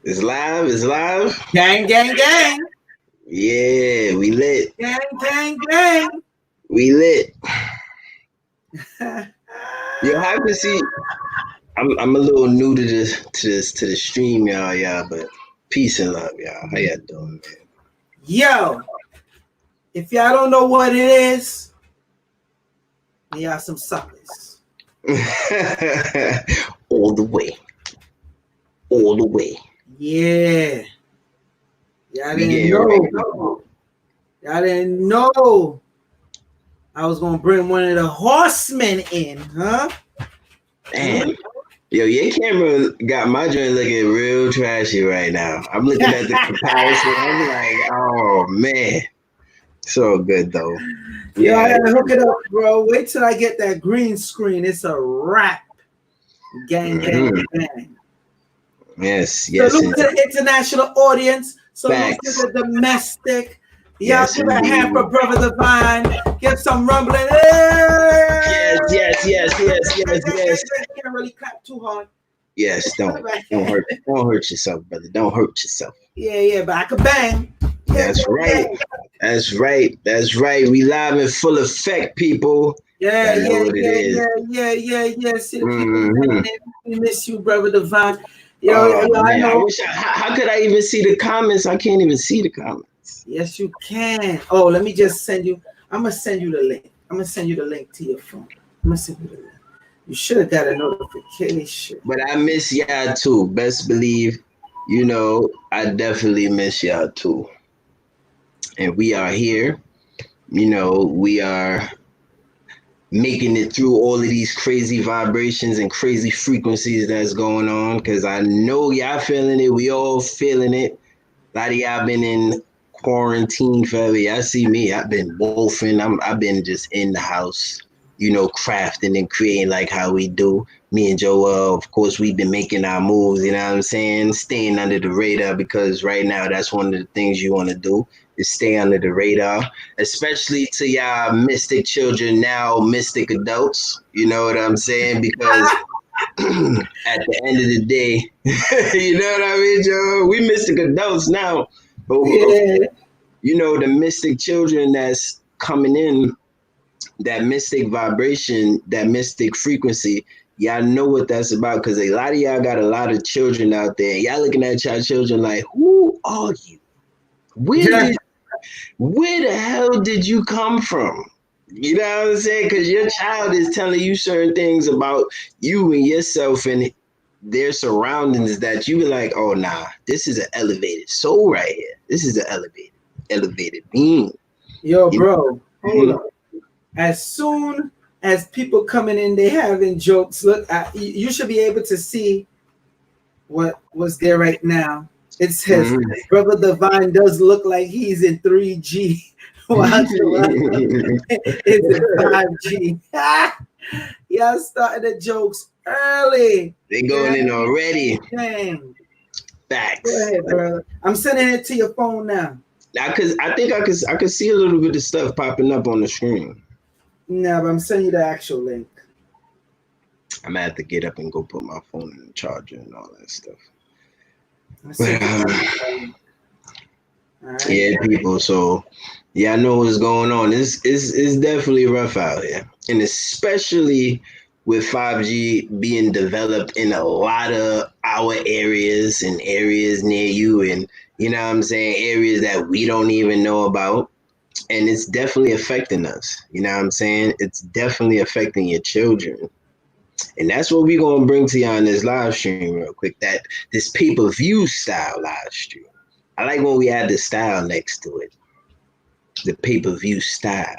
It's live. It's live. Gang, gang, gang. Yeah, we lit. Gang, gang, gang. We lit. Yo, happy to see. I'm a little new to the stream, y'all. But peace and love, y'all. How y'all doing, Yo, if y'all don't know what it is, y'all some suckers. man? All the way. All the way. Yeah. Y'all We didn't getting know. ready. Y'all didn't know I was gonna bring one of the horsemen in, huh? Man. Yo, your camera got my joint looking real trashy right now. I'm looking at the comparison. I'm like, oh man. So good though. Yo, I Yeah. gotta hook it up, bro. Wait till I get that green screen. It's a wrap. Gang, gang, Mhm. gang. Yes, yes, Salute to the international audience. Salute Facts. to the domestic. Y'all Yes, give a hand indeed. for Brother Divine. Give some rumbling. Yes. Can't really clap too hard. Yes, don't hurt yourself, brother. Don't hurt yourself. Yeah, but I can bang. That's right. That's right. We live in full effect, people. Yeah. Y'all know what it is. See the people Mm-hmm. saying it. We miss you, Brother Divine. Yo, Oh I man, I know. wish how could I even see the comments? I can't even see the comments. Yes, you can. Oh, let me just send you. I'm gonna send you the link. I'm gonna send you the link to your phone. I'm gonna send you the link. You should have got a notification. But I miss y'all too. Best believe, I definitely miss y'all too. And we are here. We are making it through all of these crazy vibrations and crazy frequencies that's going on. Cause I know y'all feeling it. We all feeling it. A lot of y'all been in quarantine forever. Y'all see me. I've been wolfing. I've been just in the house, crafting and creating like how we do. Me and Joel, of course, we've been making our moves, you know what I'm saying? Staying under the radar because right now that's one of the things you want to do is stay under the radar, especially to y'all mystic children, now mystic adults, you know what I'm saying? Because at the end of the day, you know what I mean, Joe? We mystic adults now, but Yeah. the mystic children that's coming in, that mystic vibration, that mystic frequency, y'all know what that's about because a lot of y'all got a lot of children out there. Y'all looking at y'all children like, who are you? Where the hell did you come from? You know what I'm saying? Because your child is telling you certain things about you and yourself and their surroundings that you be like, oh nah, this is an elevated soul right here. This is an elevated being. Yo, You bro, hold know? on. As soon as people coming in, they having jokes. Look, you should be able to see what was there right now. It says Mhm. Brother Divine does look like he's in 3G. While it's in 5G. Y'all starting the jokes early. They going in already. Dang. Go Facts. ahead, brother. I'm sending it to your phone now. I think I could see a little bit of stuff popping up on the screen. No, but I'm sending you the actual link. I'm gonna have to get up and go put my phone in the charger and all that stuff. I But sent you the all right. yeah, people. So yeah, I know what's going on. It's definitely rough out here, and especially with 5G being developed in a lot of our areas and areas near you, and you know what I'm saying, areas that we don't even know about. And it's definitely affecting us. You know what I'm saying? It's definitely affecting your children. And that's what we're gonna bring to you on this live stream real quick. That this pay-per-view style live stream. I like when we add the style next to it. The pay-per-view style.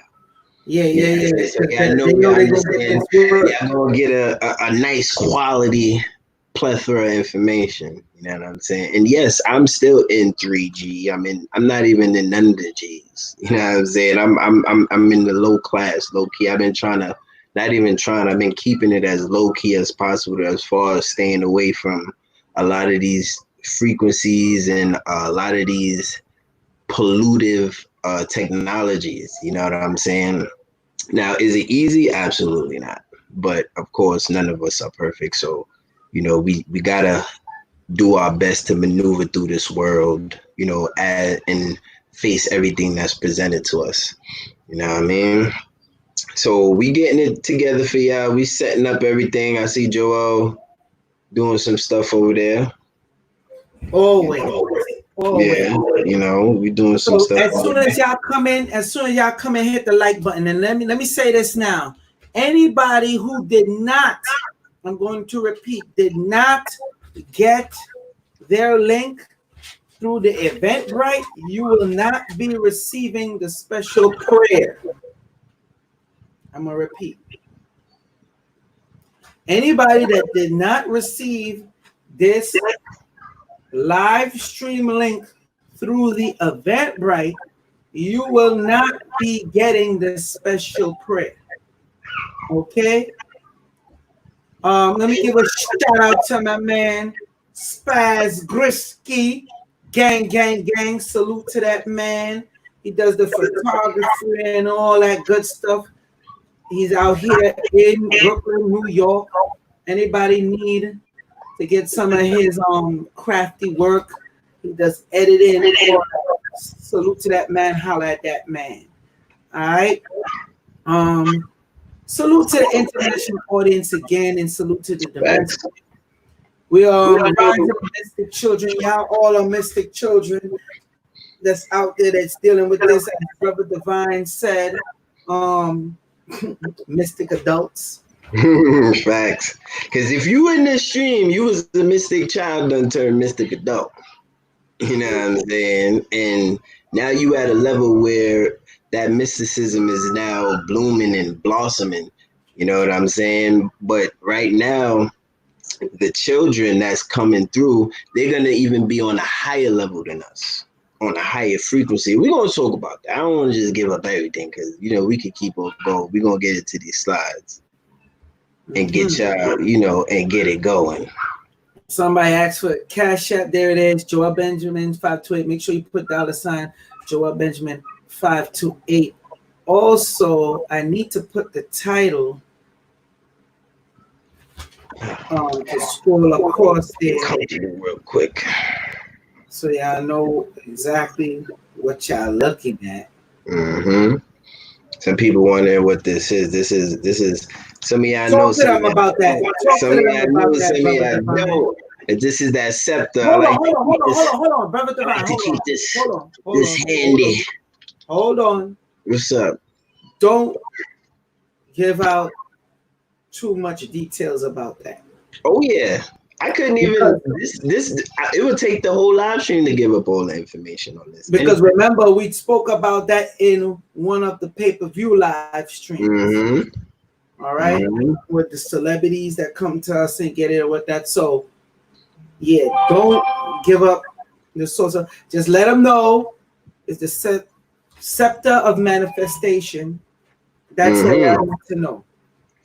Yeah. So yeah, I know They you know they're gonna get understand. this work. Yeah, I'm gonna get a nice quality plethora of information. You know what I'm saying? And yes, I'm still in 3G. I'm not even in none of the G's. You know what I'm saying? I'm in the low class, low key. I've been trying to not even trying, I've been keeping it as low key as possible as far as staying away from a lot of these frequencies and a lot of these pollutive technologies. You know what I'm saying? Now, is it easy? Absolutely not. But of course, none of us are perfect. So, we gotta do our best to maneuver through this world, you know, and face everything that's presented to us. You know what I mean? So we getting it together for y'all. We setting up everything. I see Joel doing some stuff over there. Always. Yeah, you know, we doing some So stuff. as soon as y'all come in, hit the like button. And let me say this now. Anybody who did not, I'm going to repeat, did not get their link through the Eventbrite, you will not be receiving the special prayer. I'm gonna repeat. Anybody that did not receive this live stream link through the Eventbrite, you will not be getting the special prayer. Okay. Let me give a shout out to my man Spaz Grisky. Gang. Salute to that man. He does the photography and all that good stuff. He's out here in Brooklyn, New York. Anybody need to get some of his crafty work? He does editing. Salute to that man. Holla at that man. All right. Salute to the international audience again, and salute to the domestic. We are rising mystic children. Y'all all are mystic children that's out there that's dealing with this. As Brother Divine said, mystic adults. Facts. Because if you in this stream, you was a mystic child done turned mystic adult. You know what I'm saying? And now you at a level where that mysticism is now blooming and blossoming. You know what I'm saying? But right now, the children that's coming through, they're gonna even be on a higher level than us, on a higher frequency. We're gonna talk about that. I don't want to just give up everything because you know we could keep on going. We're gonna get into these slides and get y'all, you know, and get it going. Somebody asked for Cash App. There it is. Joel Benjamin 528. Make sure you put $sign Joel Benjamin 528. Also, I need to put the title to scroll across there real quick, so y'all know exactly what y'all looking at. Some people wondering what this is. This is some of y'all know. Talk to them about that. Some of y'all know. Some of y'all know. This is that scepter. Hold on, Brother Divine. Hold on. This handy. Hold on. What's up? Don't give out too much details about that. Oh yeah, I couldn't even. It would take the whole live stream to give up all the information on this. Because remember, we spoke about that in one of the pay-per-view live streams. All right, with the celebrities that come to us and get it with that. So, yeah, don't give up the source of. Just let them know it's the scepter of manifestation. That's what I want to know.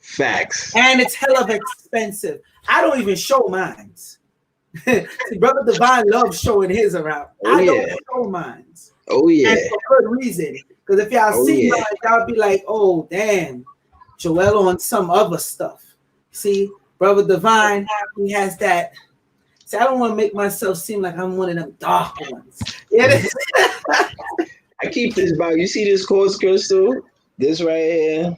Facts. And it's hell of expensive. I don't even show mine. See, Brother Divine loves showing his around. I don't show mine. Oh yeah. And for good reason. Because if y'all see mine, y'all be like, oh damn, Joel on some other stuff. See, Brother Divine, he has that. See, I don't want to make myself seem like I'm one of them dark ones. I keep this by. You see this quartz crystal? This right here.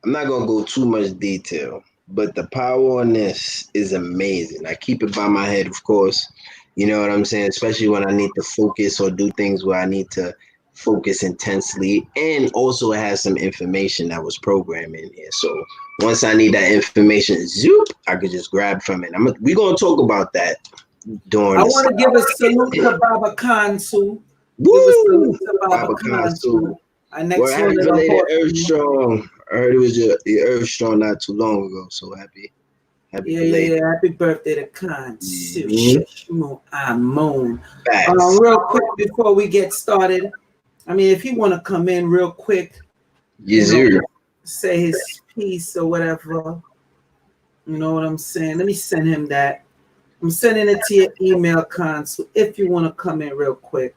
I'm not gonna go too much detail, but the power on this is amazing. I keep it by my head, of course. You know what I'm saying? Especially when I need to focus or do things where I need to focus intensely. And also it has some information that was programmed in here. So once I need that information, zoop, I could just grab from it. We're gonna talk about that during. I want to give a salute to Baba Kansu. Woo! Baba Kansu. Our next one related Earth Strong. I heard it was your Earth Strong not too long ago. So happy happy birthday to Kansu. Real quick before we get started, I mean, if you want to come in real quick, say his piece or whatever, you know what I'm saying? Let me send him that. I'm sending it to your email, Kansu, if you want to come in real quick.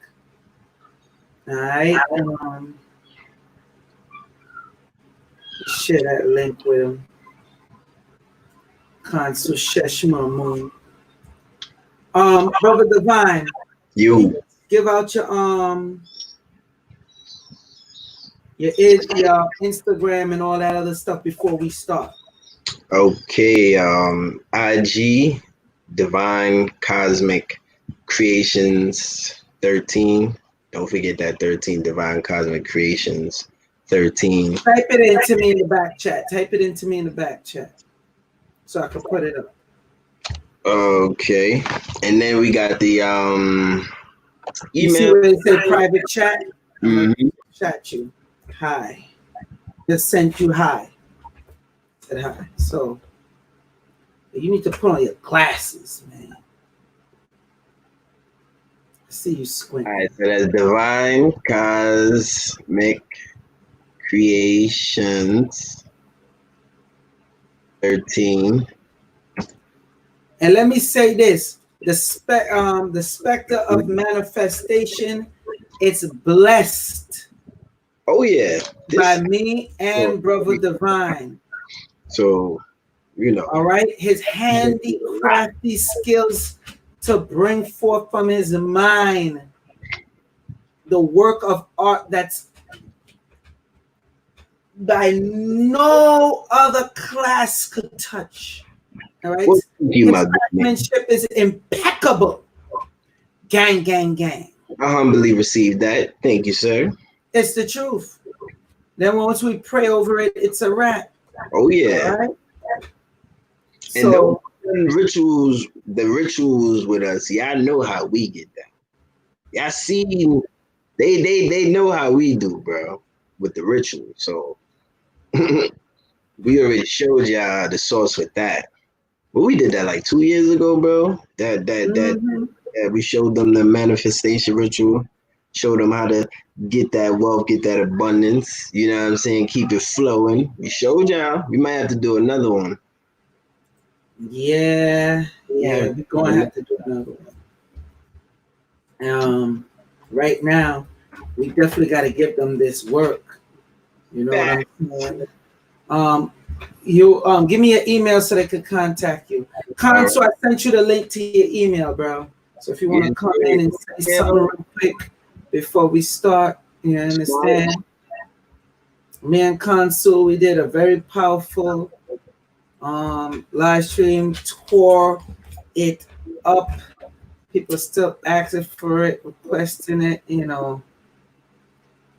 All right. Share that link with him. Kansu Sheshma Moon. Brother Divine, You. give out your Instagram and all that other stuff before we start. Okay. IG Divine Cosmic Creations 13. Don't forget that 13 Divine Cosmic Creations 13. Type it into me in the back chat. Type it into me in the back chat so I can put it up. Okay. And then we got the You see email. where it said private chat? I'm gonna Mhm. chat you. Hi. Just sent you hi. Said hi. So you need to put on your glasses, man. I see you squinting. All right, so that's Divine Cosmic Creations 13. And let me say this: the specter of manifestation, it's blessed Oh yeah. by me and Brother Divine. So, you know. All right, his handy crafty skills to bring forth from his mind the work of art that's by no other class could touch. All right, Well, thank you, his my good man. craftsmanship is impeccable. Gang, gang, gang. I humbly received that. Thank you, sir. It's the truth. Then once we pray over it, it's a wrap. Oh yeah. All right. And So the rituals with us, y'all know how we get down. Y'all see, they know how we do, bro, with the ritual. So we already showed y'all the source with that. But we did that like 2 years ago, bro. That we showed them the manifestation ritual, showed them how to get that wealth, get that abundance. You know what I'm saying? Keep it flowing. We showed y'all. We might have to do another one. yeah, we're gonna have to do another one. Right now, we definitely got to give them this work. You know what I'm saying? You give me an email so they could contact you. So I sent you the link to your email, bro. So if you want to come in and say something real quick before we start, you understand? Me and Consul, we did a very powerful live stream, tore it up. People still asking for it, requesting it, you know.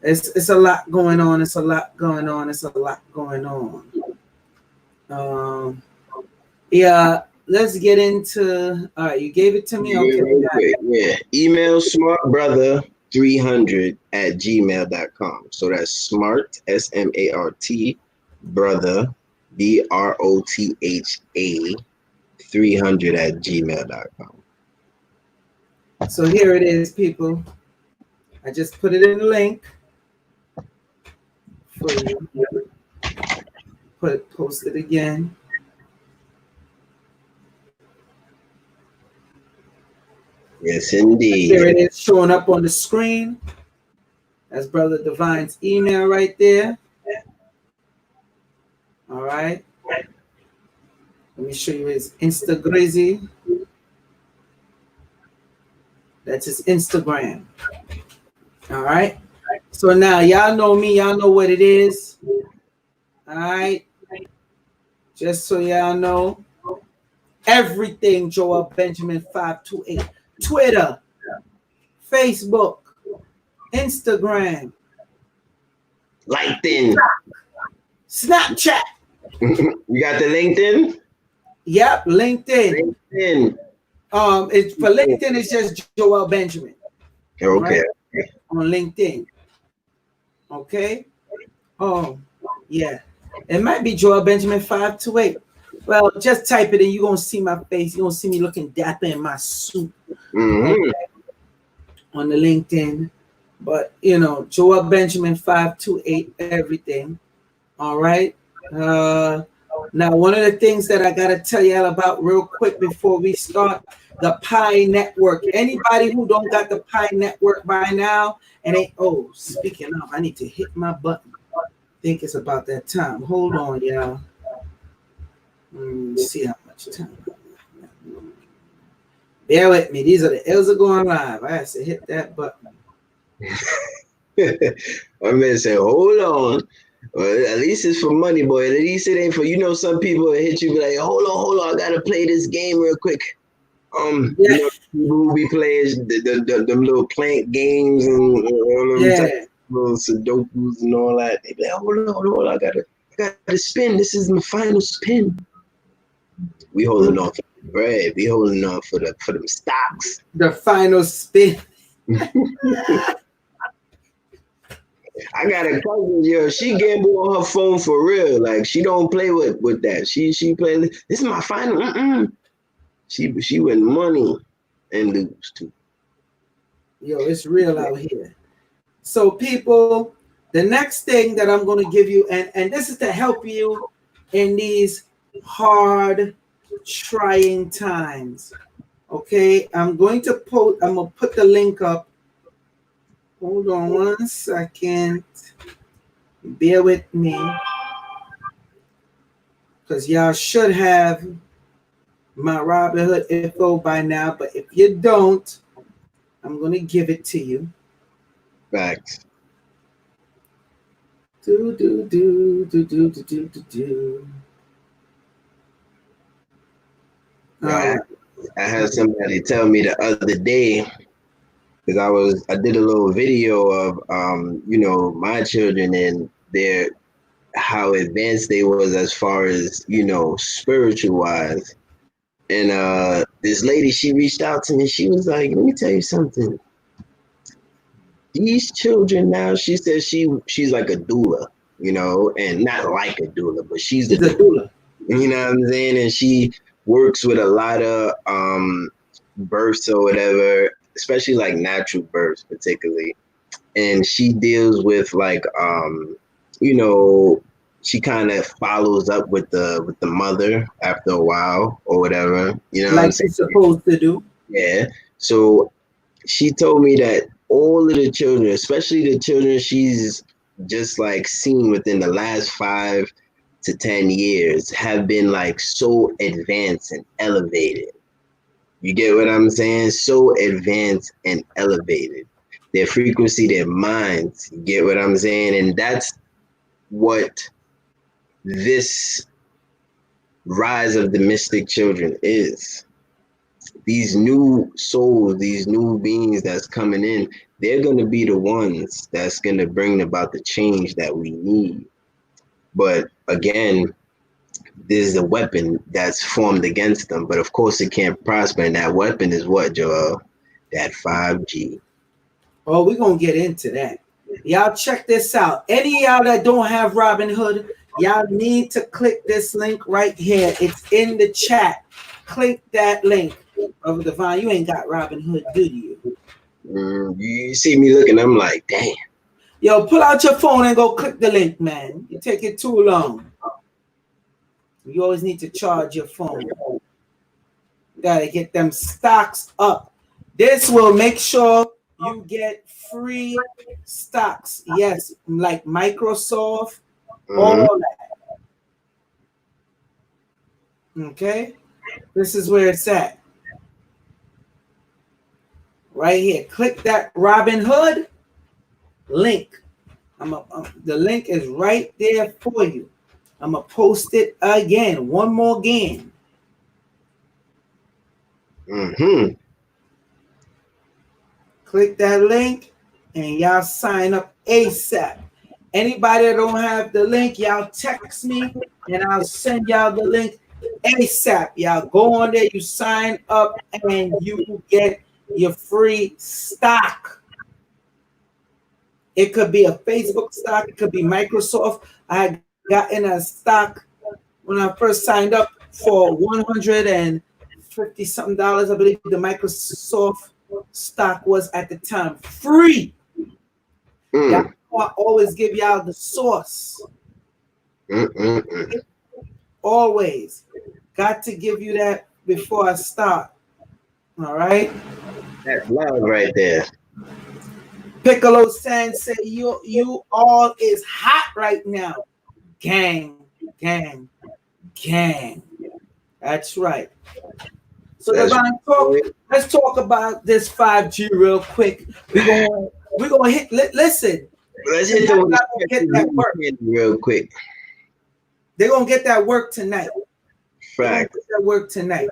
It's a lot going on. It's a lot going on. It's a lot going on. Yeah, let's get into. All right, you gave it to me. Okay. Yeah. Email smartbrother300@gmail.com. So that's smart SMART brother BROTHA 300@gmail.com. So here it is, people. I just put it in the link for you. Post it again. Yes, indeed. Here it is showing up on the screen. That's Brother Divine's email right there. All right. Let me show you his Instagram. That's his Instagram. All right. So now y'all know me. Y'all know what it is. All right. Just so y'all know, everything Joel Benjamin 528. Twitter, Facebook, Instagram, LinkedIn, Snapchat. You got the LinkedIn? Yep, LinkedIn. It's for LinkedIn. It's just Joel Benjamin. Okay. Right? On LinkedIn. Okay. Oh, yeah. It might be Joel Benjamin 528. Well, just type it in. You're gonna see my face. You're gonna see me looking dapper in my suit. Okay? On the LinkedIn. But you know, Joel Benjamin 528 everything. All right. Now, one of the things that I gotta tell y'all about real quick before we start, the Pi Network. Anybody who don't got the Pi Network by now, and speaking of, I need to hit my button. I think it's about that time. Hold on, y'all. Let's see how much time. Bear with me. These are the L's are going live. I have to hit that button. My man said, hold on. Well, at least it's for money, boy. At least it ain't for, some people hit you be like, hold on, I gotta play this game real quick. Yeah. People who be playing them little plank games and all them type of little Sudokus and all that. They be like, hold on, I gotta spin. This is my final spin. We holding on for the bread. We holding on for them stocks. The final spin. I got a cousin, she gamble on her phone for real. Like, she don't play with that. She play, this is my final. She win money and lose too. Yo, it's real out here. So people, the next thing that I'm going to give you, and this is to help you in these hard, trying times. Okay, I'm going to put the link up. Hold on 1 second. Bear with me. Because y'all should have my Robinhood info by now. But if you don't, I'm going to give it to you. Facts. I had somebody tell me the other day, because I did a little video of my children and how advanced they was as far as spiritual wise. And this lady, she reached out to me. She was like, let me tell you something. These children now, she says she's like a doula, and not like a doula, but she's a doula. You know what I'm saying? And she works with a lot of births or whatever, especially like natural births particularly. And she deals with like she kind of follows up with the mother after a while or whatever, like she's supposed to do. Yeah. So she told me that all of the children, especially the children she's just like seen within the last 5 to 10 years, have been like so advanced and elevated. You get what I'm saying? So advanced and elevated. Their frequency, their minds, you get what I'm saying? And that's what this rise of the mystic children is. These new souls, these new beings that's coming in, they're going to be the ones that's going to bring about the change that we need. But again, there's a weapon that's formed against them, but of course it can't prosper. And that weapon is what, Joel? That 5G. Oh, we're going to get into that. Y'all check this out. Any of y'all that don't have Robinhood, y'all need to click this link right here. It's in the chat. Click that link. Over Divine, you ain't got Robinhood, do you? You see me looking, I'm like, damn. Yo, pull out your phone and go click the link, man. You take it too long. You always need to charge your phone. You gotta get them stocks up. This will make sure you get free stocks. Yes, like Microsoft, all that. Okay, this is where it's at. Right here. Click that Robinhood link. The link is right there for you. I'm going to post it again. One more again. Click that link and y'all sign up ASAP. Anybody that don't have the link, y'all text me and I'll send y'all the link ASAP. Y'all go on there, you sign up, and you get your free stock. It could be a Facebook stock. It could be Microsoft. I had gotten a stock when I first signed up for $150 something. I believe the Microsoft stock was at the time free. I always give y'all the source. Always got to give you that before I start. All right. That's love right there. Piccolo Sensei, you all is hot right now. Gang. That's right. So Divine, let's talk about this 5G real quick. We're gonna hit. Listen, let's hit the get that work real quick. They're gonna get that work tonight. Fact. Get that work tonight.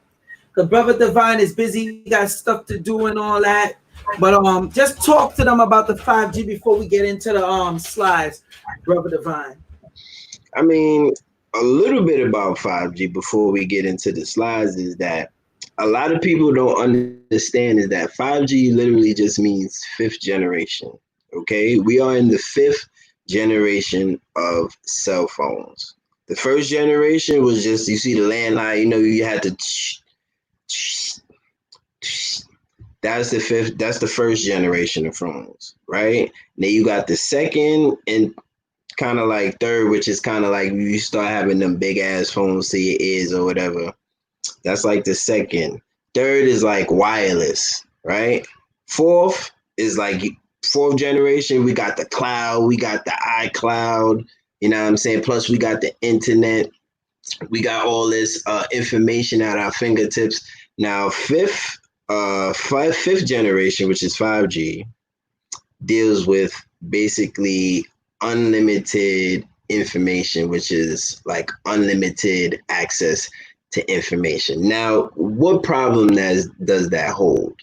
The brother Divine is busy. He got stuff to do and all that. But just talk to them about the 5G before we get into the slides, brother Divine. I mean, a little bit about 5G before we get into the slides is that a lot of people don't understand is that 5G literally just means fifth generation. Okay, we are in the fifth generation of cell phones. The first generation was just, you see the landline, you know, you had to. That's the first generation of phones, right? Then you got the second and kind of like third, which is kind of like you start having them big ass phones to your ears or whatever. That's like the second. Third is like wireless, right? Fourth is like fourth generation. We got the cloud, we got the iCloud, you know what I'm saying? Plus we got the internet. We got all this information at our fingertips. Now, fifth generation, which is 5G, deals with basically unlimited information, which is like unlimited access to information. Now, what problem does that hold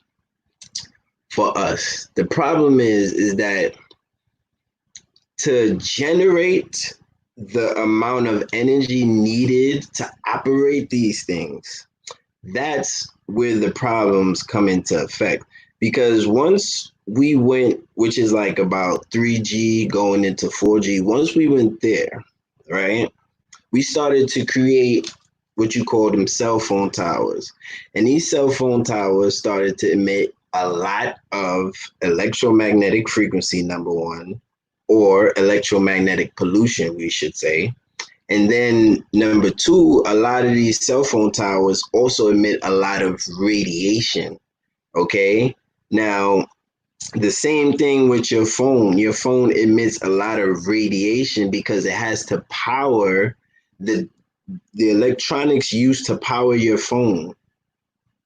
for us? The problem is that to generate the amount of energy needed to operate these things, that's where the problems come into effect. Because once we went, which is like about 3G going into 4G, once we went there, right, we started to create what you call them cell phone towers. And these cell phone towers started to emit a lot of electromagnetic frequency, number one, or electromagnetic pollution, we should say. And then number two, a lot of these cell phone towers also emit a lot of radiation, okay? Now, the same thing with your phone. Your phone emits a lot of radiation because it has to power the electronics used to power your phone.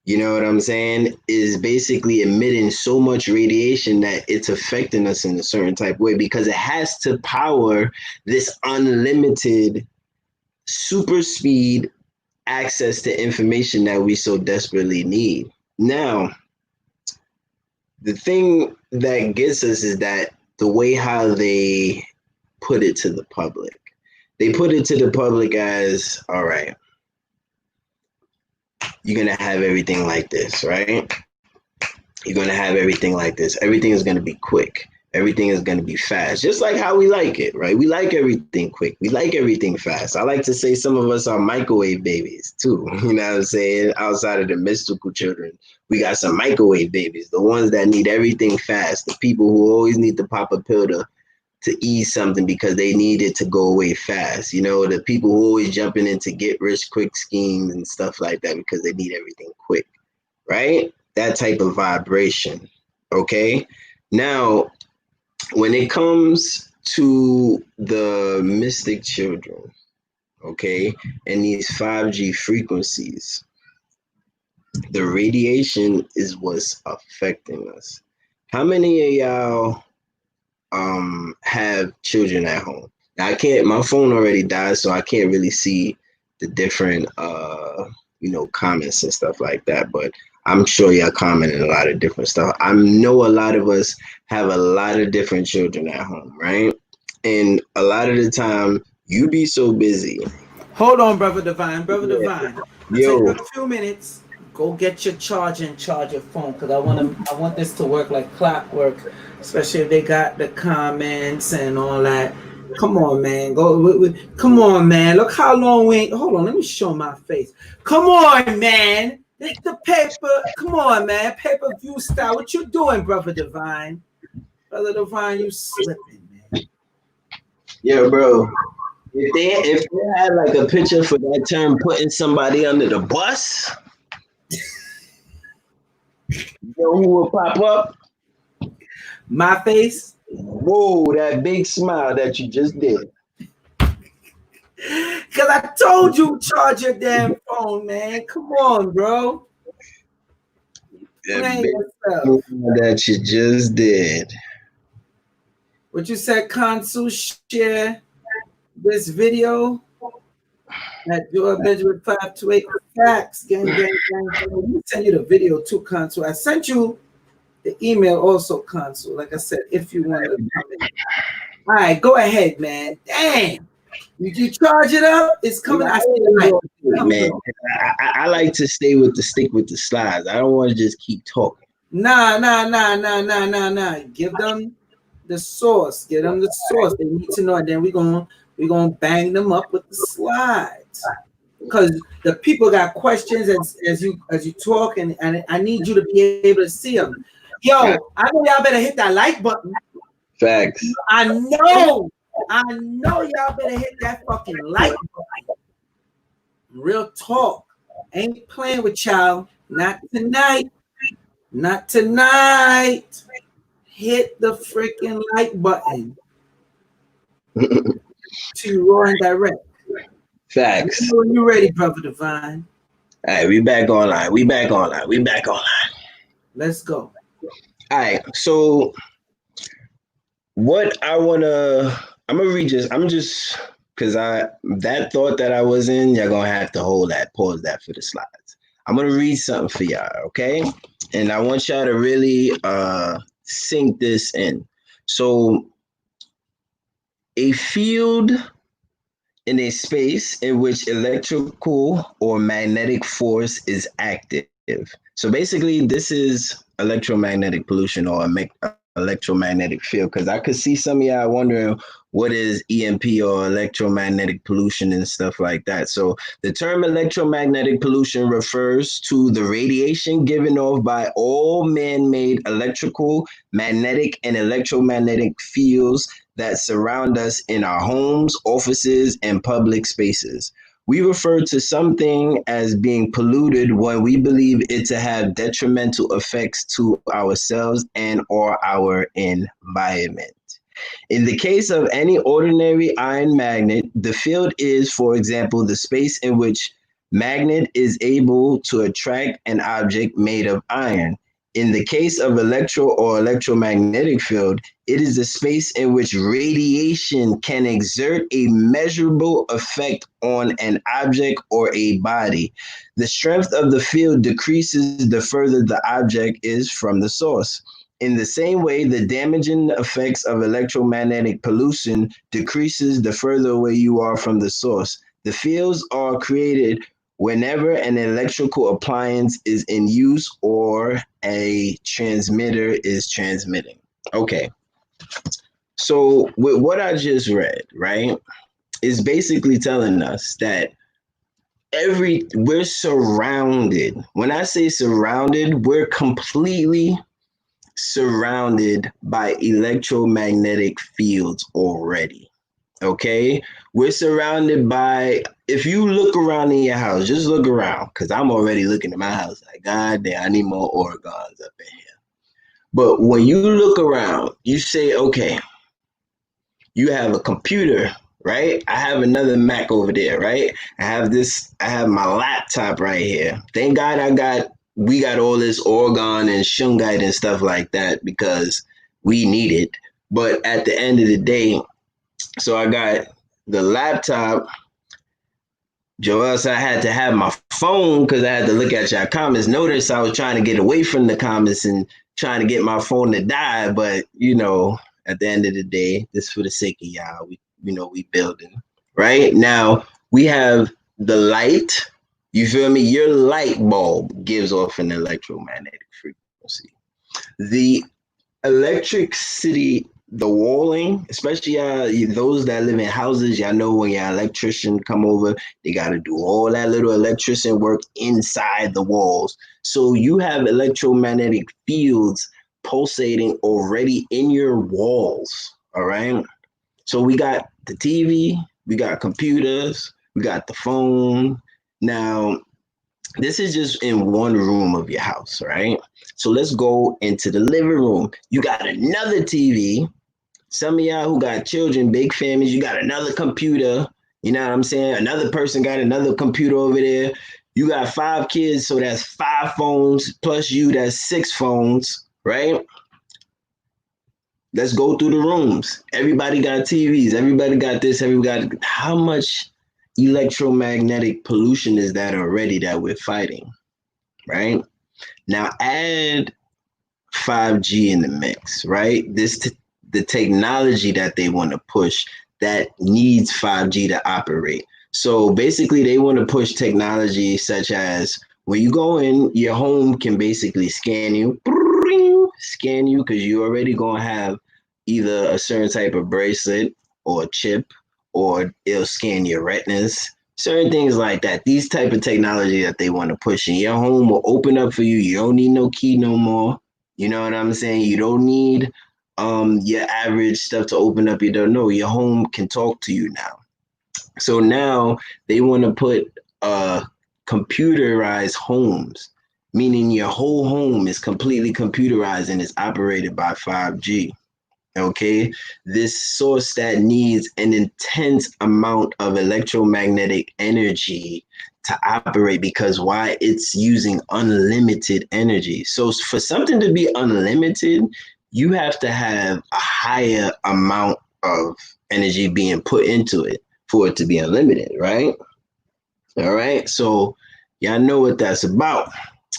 You know what I'm saying? Is basically emitting so much radiation that it's affecting us in a certain type of way because it has to power this unlimited super speed access to information that we so desperately need. Now, the thing that gets us is that the way how they put it to the public. They put it to the public as, all right, you're going to have everything like this, right? You're going to have everything like this. Everything is going to be quick. Everything is going to be fast, just like how we like it, right? We like everything quick. We like everything fast. I like to say some of us are microwave babies too. You know what I'm saying? Outside of the mystical children, we got some microwave babies, the ones that need everything fast, the people who always need to pop a pill to ease something because they need it to go away fast. You know, the people who always jumping into get rich quick schemes and stuff like that because they need everything quick, right? That type of vibration, okay? Now, when it comes to the mystic children, okay, and these 5G frequencies, the radiation is what's affecting us. How many of y'all have children at home? Now, I can't, my phone already died, so I can't really see the different, comments and stuff like that, but I'm sure y'all commenting a lot of different stuff. I know a lot of us have a lot of different children at home, right? And a lot of the time, you be so busy. Hold on, Brother Divine. Brother Divine. Yo. Take a few minutes. Go get your charger and charge your phone because I want this to work like clockwork, especially if they got the comments and all that. Come on, man. Come on, man. Look how long we ain't. Hold on. Let me show my face. Come on, man. The paper. Come on, man. Pay-per-view style. What you doing, Brother Divine? Brother Divine, you slipping, man. Yeah, bro. If they had like a picture for that term, putting somebody under the bus, you know who will pop up? My face. Whoa, that big smile that you just did. Because I told you charge your damn phone, man. Come on, bro. Explain big yourself. that you just did. What you said, Consul, share this video at Joel Benjamin 528 Facts. Gang, gang, gang, gang. Let me send you the video too, Consul. I sent you the email also, Consul. Like I said, if you want to come in. All right, go ahead, man. Damn. You charge it up, it's coming. I see the light. Man, I like to stay with the stick with the slides. I don't want to just keep talking. Nah. Give them the source. Give them the source. They need to know, and then we're gonna bang them up with the slides. Because the people got questions as you talk, and I need you to be able to see them. Yo, I know y'all better hit that like button. Facts. I know y'all better hit that fucking like button. Real talk. Ain't playing with y'all. Not tonight. Not tonight. Hit the freaking like button. To Raw and Direct. Facts. When you ready, Brother Divine. All right, we back online. Let's go. All right, so what I'm gonna read because that thought that I was in, you're gonna have to pause that for the slides. I'm gonna read something for y'all, okay? And I want y'all to really sink this in. So, a field in a space in which electrical or magnetic force is active. So basically, this is electromagnetic pollution or electromagnetic field, because I could see some of y'all wondering what is EMP or electromagnetic pollution and stuff like that. So the term electromagnetic pollution refers to the radiation given off by all man-made electrical, magnetic, and electromagnetic fields that surround us in our homes, offices, and public spaces. We refer to something as being polluted when we believe it to have detrimental effects to ourselves and or our environment. In the case of any ordinary iron magnet, the field is, for example, the space in which magnet is able to attract an object made of iron. In the case of electro or electromagnetic field, it is the space in which radiation can exert a measurable effect on an object or a body. The strength of the field decreases the further the object is from the source. In the same way, the damaging effects of electromagnetic pollution decreases the further away you are from the source. The fields are created whenever an electrical appliance is in use or a transmitter is transmitting. Okay. So with what I just read, right, is basically telling us that we're surrounded. When I say surrounded, we're completely surrounded by electromagnetic fields already. Okay, we're surrounded by, if you look around in your house, just look around, because I'm already looking at my house like, God damn, I need more organs up in here. But when you look around, you say, okay, you have a computer, right? I have another Mac over there, right? I have my laptop right here. Thank God we got all this organ and shungite and stuff like that because we need it. But at the end of the day, so I got the laptop. Joel, so I had to have my phone because I had to look at your comments. Notice I was trying to get away from the comments and trying to get my phone to die. But, at the end of the day, this is for the sake of y'all. We building. Right? Now, we have the light. You feel me? Your light bulb gives off an electromagnetic frequency. The electricity, the walling, especially those that live in houses, y'all know when your electrician come over, they got to do all that little electrician work inside the walls. So you have electromagnetic fields pulsating already in your walls, all right? So we got the TV, we got computers, we got the phone. Now, this is just in one room of your house, right? So let's go into the living room. You got another TV. Some of y'all who got children, big families, you got another computer. You know what I'm saying? Another person got another computer over there. You got 5 kids, so that's 5 phones plus you, that's 6 phones, right? Let's go through the rooms. Everybody got TVs. Everybody got this. Everybody got. How much electromagnetic pollution is that already that we're fighting, right? Now add 5G in the mix, right? The technology that they want to push that needs 5G to operate. So basically, they want to push technology such as when you go in, your home can basically scan you because you already gonna have either a certain type of bracelet or a chip, or it'll scan your retinas, certain things like that. These type of technology that they want to push in your home will open up for you. You don't need no key no more. You know what I'm saying? You don't need your average stuff to open up your door. No, your home can talk to you now. So now they want to put computerized homes, meaning your whole home is completely computerized and is operated by 5G. Okay, this source that needs an intense amount of electromagnetic energy to operate, because why? It's using unlimited energy. So for something to be unlimited, you have to have a higher amount of energy being put into it for it to be unlimited, right? All right, so y'all know what that's about.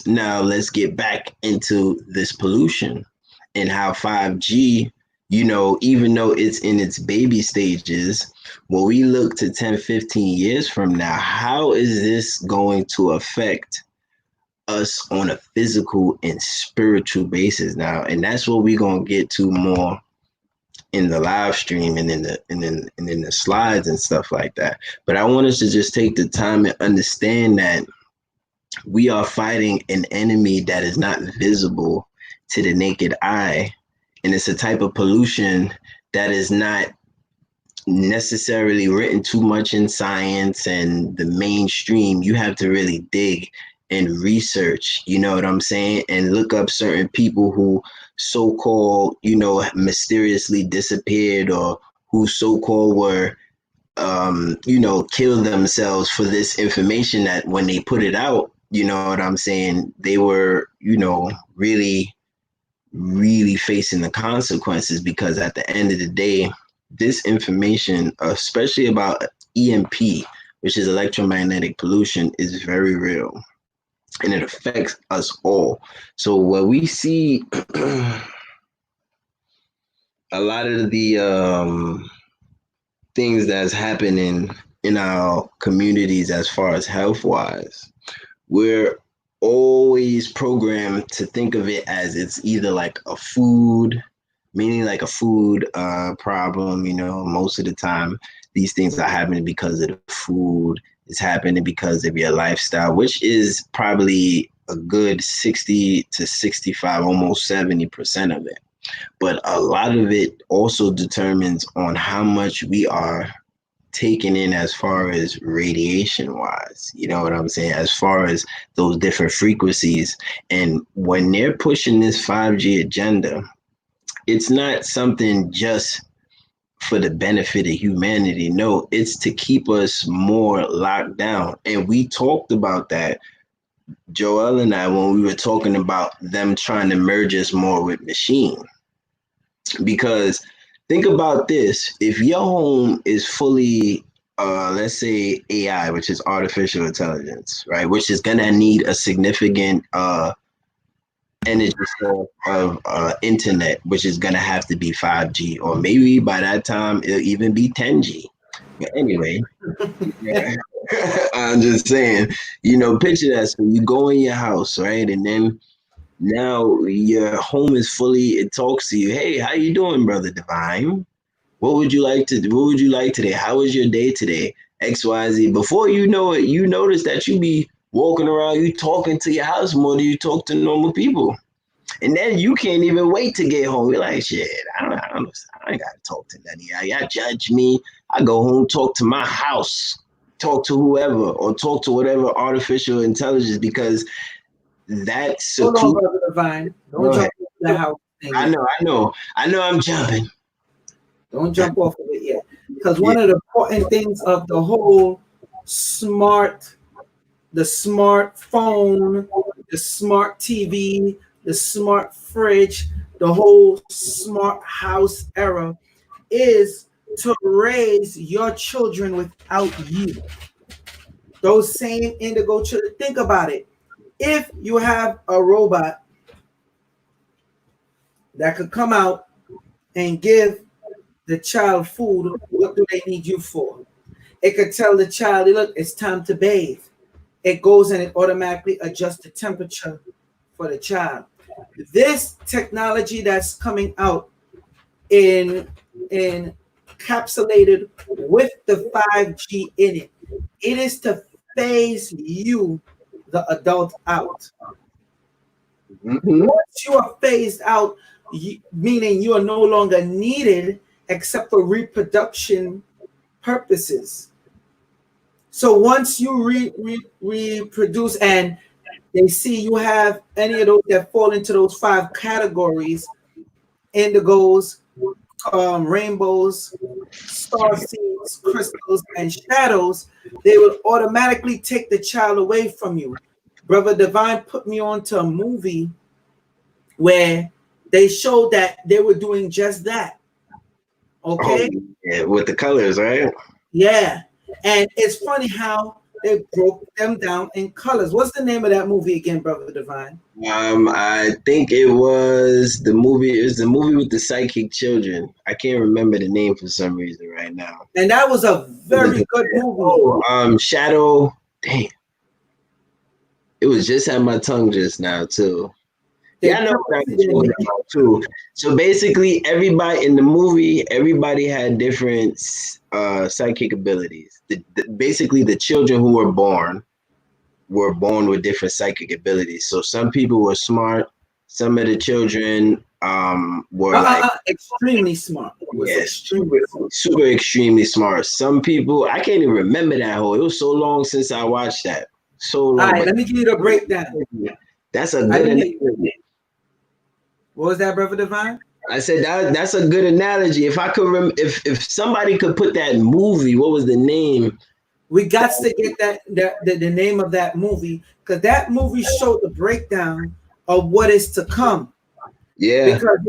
Now let's get back into this pollution and how 5G, even though it's in its baby stages, when we look to 10, 15 years from now, how is this going to affect us on a physical and spiritual basis now? And that's what we're going to get to more in the live stream and in the slides and stuff like that. But I want us to just take the time and understand that we are fighting an enemy that is not visible to the naked eye. And it's a type of pollution that is not necessarily written too much in science and the mainstream. You have to really dig and research, you know what I'm saying? And look up certain people who so-called, mysteriously disappeared, or who so-called were, killed themselves for this information that when they put it out, you know what I'm saying, they were, really, really facing the consequences, because at the end of the day, this information, especially about EMP, which is electromagnetic pollution, is very real. And it affects us all. So what we see, a lot of the things that's happening in our communities as far as health-wise, we're always programmed to think of it as it's either like a food, meaning like a food problem. Most of the time, these things are happening because of the food. It's happening because of your lifestyle, which is probably a good 60 to 65, almost 70% of it. But a lot of it also determines on how much we are taking in as far as radiation wise, you know what I'm saying, as far as those different frequencies. And when they're pushing this 5G agenda, it's not something just for the benefit of humanity. No, it's to keep us more locked down. And we talked about that, Joel and I, when we were talking about them trying to merge us more with machine. Because think about this, if your home is fully, let's say AI, which is artificial intelligence, right, which is going to need a significant energy source of internet, which is going to have to be 5G, or maybe by that time it'll even be 10G. But anyway, yeah. I'm just saying, picture that. So you go in your house, right, and then now your home is fully, it talks to you. Hey, how you doing, brother Divine? What would you like to do? What would you like today? How was your day today? XYZ. Before you know it, you notice that you be walking around, you talking to your house more than you talk to normal people. And then you can't even wait to get home. You're like, shit, I ain't gotta talk to none of y'all. Y'all judge me. I go home, talk to my house, talk to whoever, or talk to whatever artificial intelligence, because that's Hold on, brother Divine. Don't jump off the house thing. I know I'm jumping. Don't jump off of it yet. Because one of the important things of the whole smart the smartphone, the smart TV, the smart fridge, the whole smart house era is to raise your children without you. Those same indigo children. Think about it. If you have a robot that could come out and give the child food, what do they need you for? It could tell the child, look, it's time to bathe. It goes and it automatically adjusts the temperature for the child. This technology that's coming out in encapsulated with the 5G in it, it is to phase you, the adult, out. Once you are phased out, meaning you are no longer needed except for reproduction purposes. So once you reproduce and they see you have any of those that fall into those 5 categories, indigos, rainbows, star seeds, crystals, and shadows, they will automatically take the child away from you. Brother Divine put me on to a movie where they showed that they were doing just that. Okay? Oh, yeah, with the colors, right? Yeah. And it's funny how they broke them down in colors. What's the name of that movie again, Brother Divine? I think it was the movie. It was the movie with the psychic children. I can't remember the name for some reason right now. And that was a very good movie. Shadow. Damn. It was just at my tongue just now too. Yeah, I know that too. So basically, everybody in the movie, everybody had different psychic abilities. Basically, the children who were born with different psychic abilities. So some people were smart. Some of the children were extremely smart. Super extremely smart. Some people, I can't even remember that whole. It was so long since I watched that. So long. All right, let me give you the breakdown. That's a good analogy. What was that, Brother Divine? I said that's a good analogy. If I could if somebody could put that movie, what was the name? We got to get the name of that movie, because that movie showed the breakdown of what is to come. Yeah. Because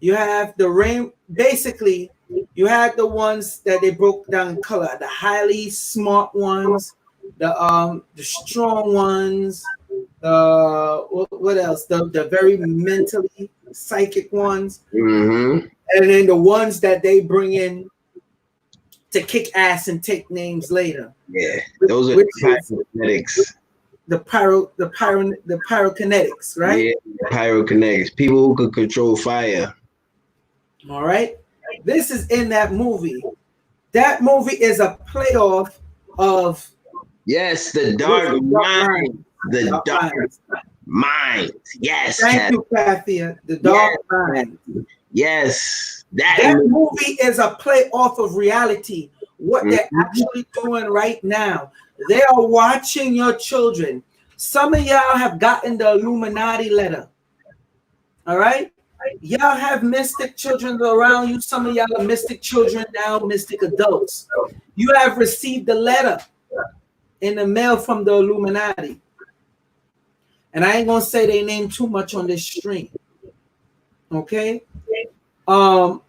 you have the rain. Basically, you had the ones that they broke down in color, the highly smart ones, the strong ones, what else? The very mentally psychic ones, and then the ones that they bring in to kick ass and take names later. Yeah, those are the pyrotechnics. The pyrokinetics, right? Yeah, pyrokinetics. People who could control fire. All right. This is in that movie. That movie is a playoff of the Dark Mind. The Dark Mind. Yes. Thank you, Kathia. The Dark Mind. Yes. That movie is a play off of reality. What they're actually doing right now. They are watching your children. Some of y'all have gotten the Illuminati letter. All right? Y'all have mystic children around you. Some of y'all are mystic children now, mystic adults. You have received the letter in the mail from the Illuminati. And I ain't going to say their name too much on this stream. Okay? Brother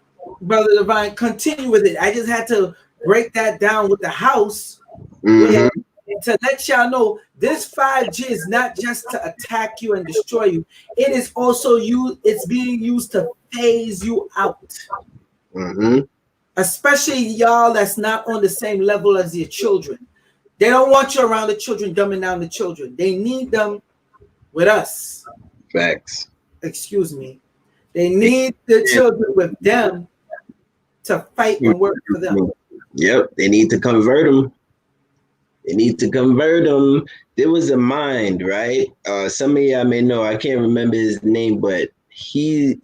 Divine, continue with it. I just had to break that down with the house to let y'all know this 5G is not just to attack you and destroy you. It is also it's being used to phase you out. Especially y'all that's not on the same level as your children. They don't want you around the children, dumbing down the children. They need them with us. Facts. Excuse me. They need the children with them to fight and work for them. Yep, they need to convert them. There was a mind, right? Some of y'all may know, I can't remember his name, but he,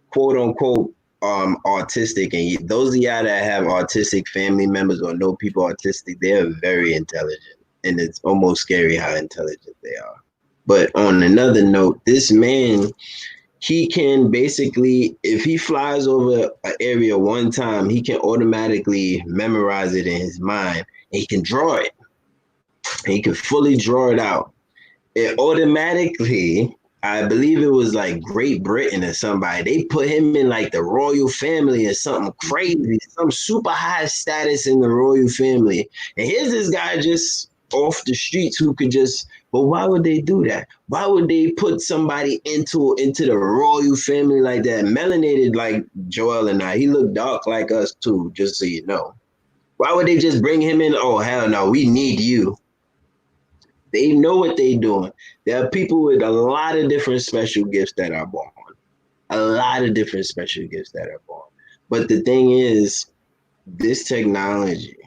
quote unquote, autistic. And those of y'all that have autistic family members or know people autistic, they're very intelligent. And it's almost scary how intelligent they are. But on another note, this man, he can basically, if he flies over an area one time, he can automatically memorize it in his mind and he can draw it. and he could fully draw it out. It automatically, I believe it was like Great Britain or somebody, they put him in like the royal family or something crazy, some super high status in the royal family. And here's this guy just off the streets who could just, but why would they do that? Why would they put somebody into the royal family like that? Melanated like Joel and I. He looked dark like us too, just so you know. Why would they just bring him in? Oh, hell no, we need you. They know what they're doing. There are people with a lot of different special gifts that are born. A lot of different special gifts that are born. But the thing is, this technology,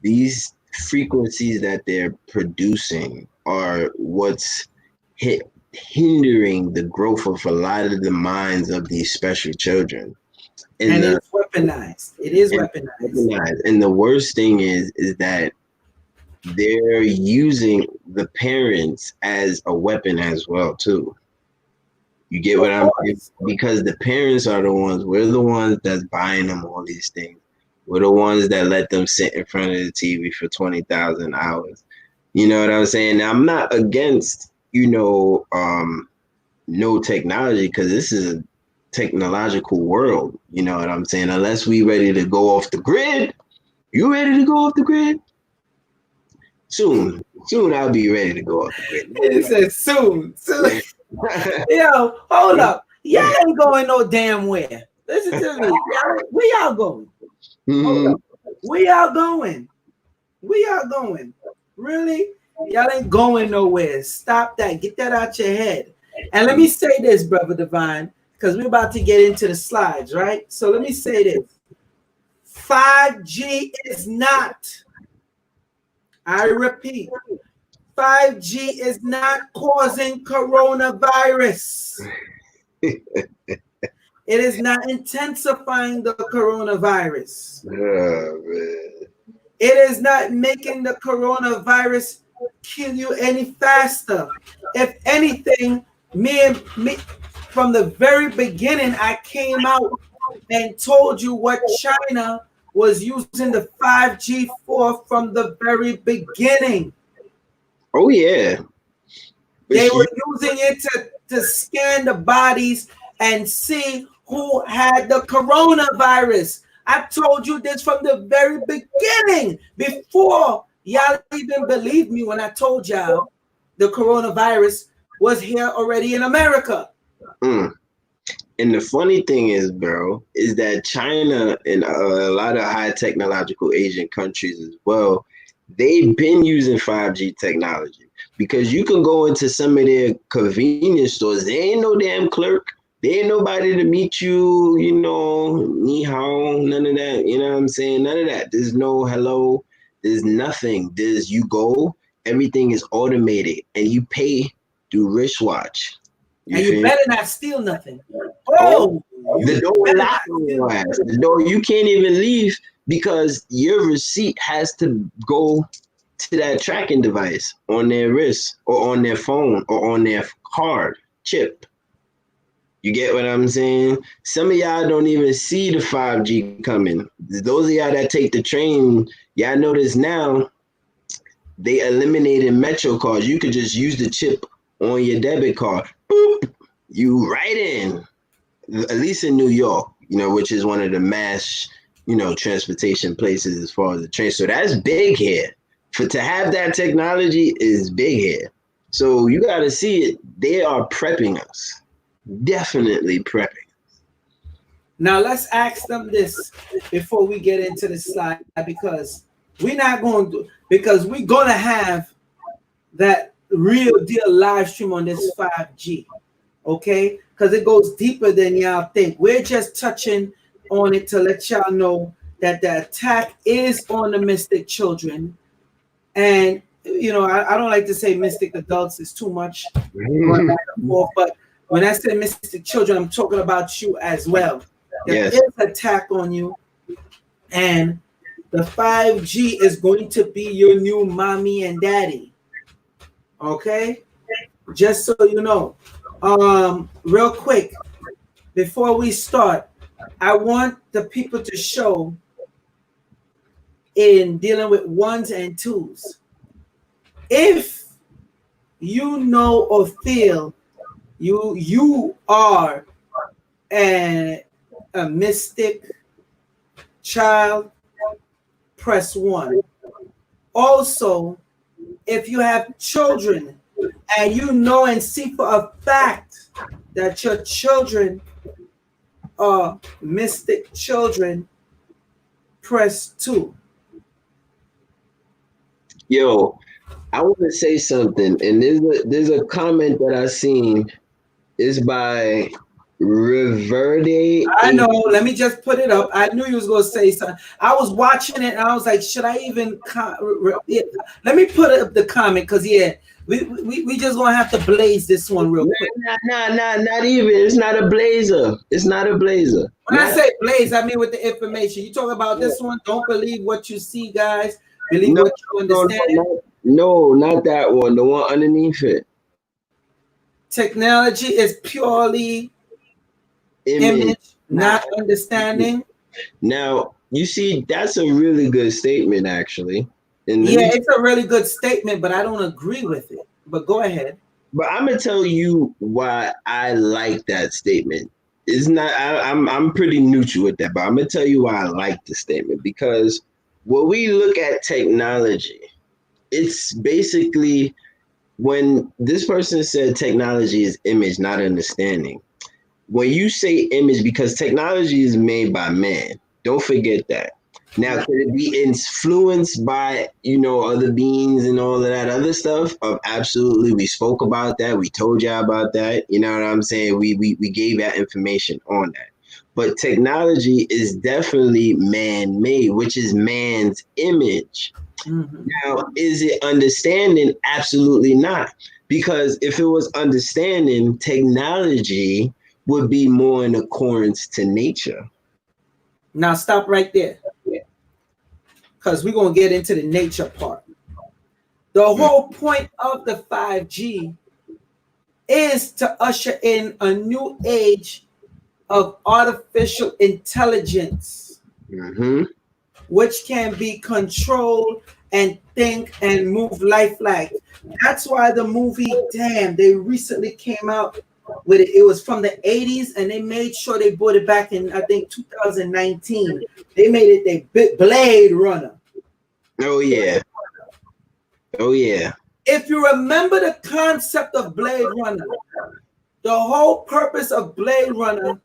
these frequencies that they're producing are what's hindering the growth of a lot of the minds of these special children. And it's weaponized. It is weaponized. And the worst thing is that they're using the parents as a weapon as well too. You get what I'm saying? Because the parents are the ones, we're the ones that's buying them all these things. We're the ones that let them sit in front of the TV for 20,000 hours. You know what I'm saying? Now, I'm not against, no technology, because this is a technological world. You know what I'm saying? Unless we ready to go off the grid. You ready to go off the grid? Soon I'll be ready to go off the grid. It says soon. Yo, hold up. Y'all ain't going no damn where. Listen to me. Where y'all going? Hold up. Where y'all going? Really? Y'all ain't going nowhere. Stop that. Get that out your head. And let me say this, Brother Divine, because we're about to get into the slides, right? So let me say this. 5G is not, I repeat, 5G is not causing coronavirus. It is not intensifying the coronavirus. Oh, man. It is not making the coronavirus kill you any faster. If anything, me from the very beginning, I came out and told you what China was using the 5G for from the very beginning. Oh, yeah. They were using it to scan the bodies and see who had the coronavirus. I told you this from the very beginning, before y'all even believed me when I told y'all the coronavirus was here already in America. And the funny thing is, bro, is that China and a lot of high technological Asian countries as well, they've been using 5G technology, because you can go into some of their convenience stores. They ain't no damn clerk. There ain't nobody to meet you, ni hao, none of that. You know what I'm saying? None of that. There's no hello. There's nothing. You go, everything is automated, and you pay through wristwatch. You better not steal nothing. The door is locked on your ass. The door, you can't even leave, because your receipt has to go to that tracking device on their wrist or on their phone or on their card chip. You get what I'm saying? Some of y'all don't even see the 5G coming. Those of y'all that take the train, y'all notice now they eliminated Metro cards. You could just use the chip on your debit card. Boop, you right in. At least in New York, which is one of the mass, transportation places as far as the train. So that's big here. To have that technology is big here. So you got to see it. They are prepping us. Definitely prepping. Now let's ask them this before we get into the slide, because we're going to have that real deal live stream on this 5G, okay? Because it goes deeper than y'all think. We're just touching on it to let y'all know that the attack is on the mystic children. And, I don't like to say mystic adults, is too much going back and forth, but when I say mystic children, I'm talking about you as well. There is an attack on you, and the 5G is going to be your new mommy and daddy. Okay? Just so you know. Real quick, before we start, I want the people to show in dealing with ones and twos. If you know or feel you are a mystic child, press 1. Also, if you have children and you know and see for a fact that your children are mystic children, press 2. Yo, I want to say something, and there's a comment that I seen. It's by Reverde. I know. Let me just put it up. I knew you was gonna say something. I was watching it and I was like, should I even? Let me put up the comment because we just gonna have to blaze this one real quick. Not even. It's not a blazer. It's not a blazer. When I say blaze, I mean with the information. You talk about this one. Don't believe what you see, guys. Believe what you understand. No, not that one. The one underneath it. Technology is purely image, not understanding. Now, you see, that's a really good statement, actually. It's a really good statement, but I don't agree with it. But go ahead. But I'm gonna tell you why I like that statement. It's not. I'm pretty neutral with that, but I'm gonna tell you why I like the statement, because when we look at technology, it's basically when this person said technology is image, not understanding. When you say image, because technology is made by man, don't forget that. Now, could it be influenced by, other beings and all of that other stuff? Absolutely. We spoke about that. We told you about that. You know what I'm saying? We gave that information on that. But technology is definitely man-made, which is man's image. Mm-hmm. Now, is it understanding? Absolutely not. Because if it was understanding, technology would be more in accordance to nature. Now, stop right there. Because we're going to get into the nature part. The whole point of the 5G is to usher in a new age of artificial intelligence, which can be controlled and think and move lifelike. That's why the movie, they recently came out with it. It was from the 80s, and they made sure they brought it back in, I think, 2019. They made it Blade Runner. Oh, yeah. Oh, yeah. If you remember the concept of Blade Runner, the whole purpose of Blade Runner,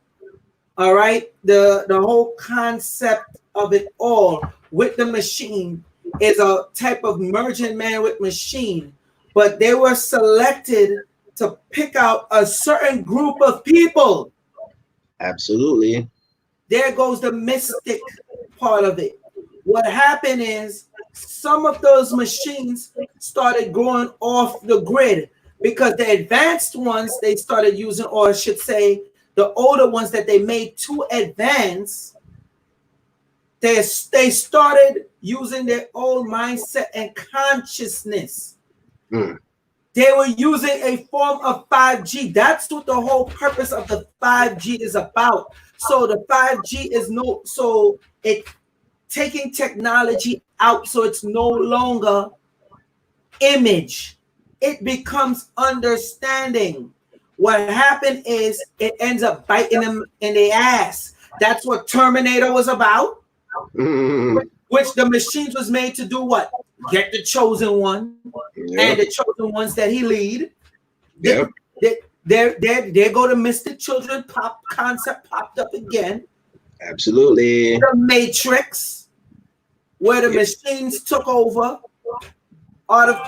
all right, the whole concept of it all with the machine is a type of merging man with machine. But they were selected to pick out a certain group of people. Absolutely. There goes the mystic part of it. What happened is some of those machines started going off the grid because the advanced ones they started using, or I should say the older ones that they made too advanced, they started using their own mindset and consciousness. They were using a form of 5G. That's what the whole purpose of the 5G is about. So the 5G is it's taking technology out, so it's no longer image. It becomes understanding. What happened is it ends up biting them in the ass. That's what Terminator was about. Which the machines was made to do what? Get the chosen one, and the chosen ones that he lead. There go the mystic children concept popped up again. Absolutely. The Matrix, where the machines took over.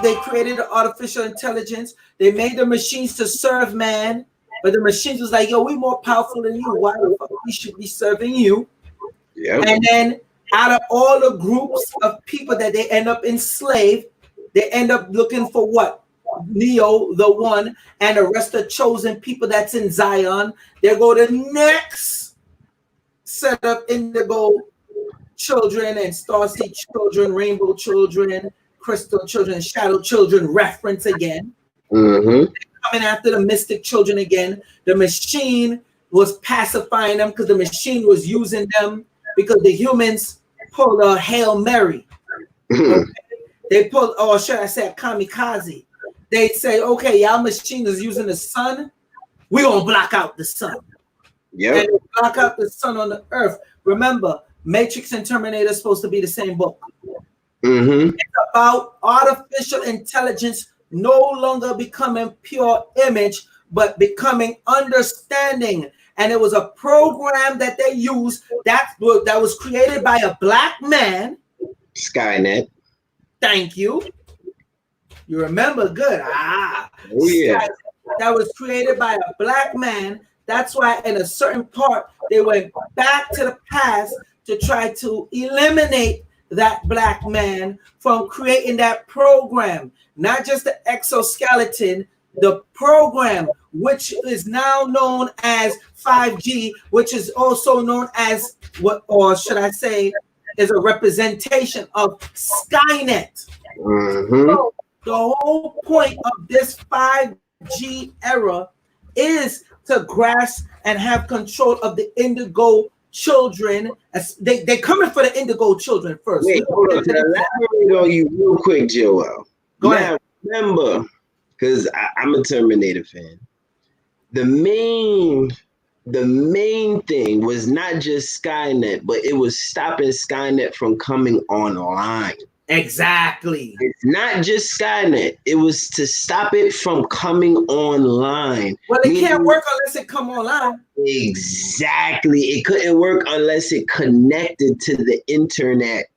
They created an artificial intelligence. They made the machines to serve man, but the machines was like, yo, we more powerful than you. Why the fuck we should be serving you? And then out of all the groups of people that they end up enslaved, they end up looking for what? Neo, the one, and the rest of chosen people that's in Zion. They go to next set of indigo children and starseed children, rainbow children, crystal children, shadow children reference again. Coming after the mystic children again. The machine was pacifying them because the machine was using them because the humans pulled a Hail Mary. They pull, or should I say, a kamikaze. They say, okay, y'all machine is using the sun. We're gonna block out the sun. Yep. And block out the sun on the earth. Remember, Matrix and Terminator are supposed to be the same book. Mm-hmm. It's about artificial intelligence no longer becoming pure image, but becoming understanding. And it was a program that they used that was created by a black man. Skynet. Thank you. You remember good. Oh, yeah. Skynet, that was created by a black man. That's why in a certain part, they went back to the past to try to eliminate that black man from creating that program. Not just the exoskeleton, the program, which is now known as 5G, which is also known as what, or should I say, is a representation of Skynet. Mm-hmm. So the whole point of this 5G era is to grasp and have control of the indigo children. They coming for the indigo children first. Wait, hold on. To elaborate on you real quick, Joel. Go ahead. Remember, because I'm a Terminator fan. The main thing was not just Skynet, but it was stopping Skynet from coming online. Exactly. It's not just Skynet. It was to stop it from coming online. Well, it can't work unless it come online. Exactly. It couldn't work unless it connected to the internet.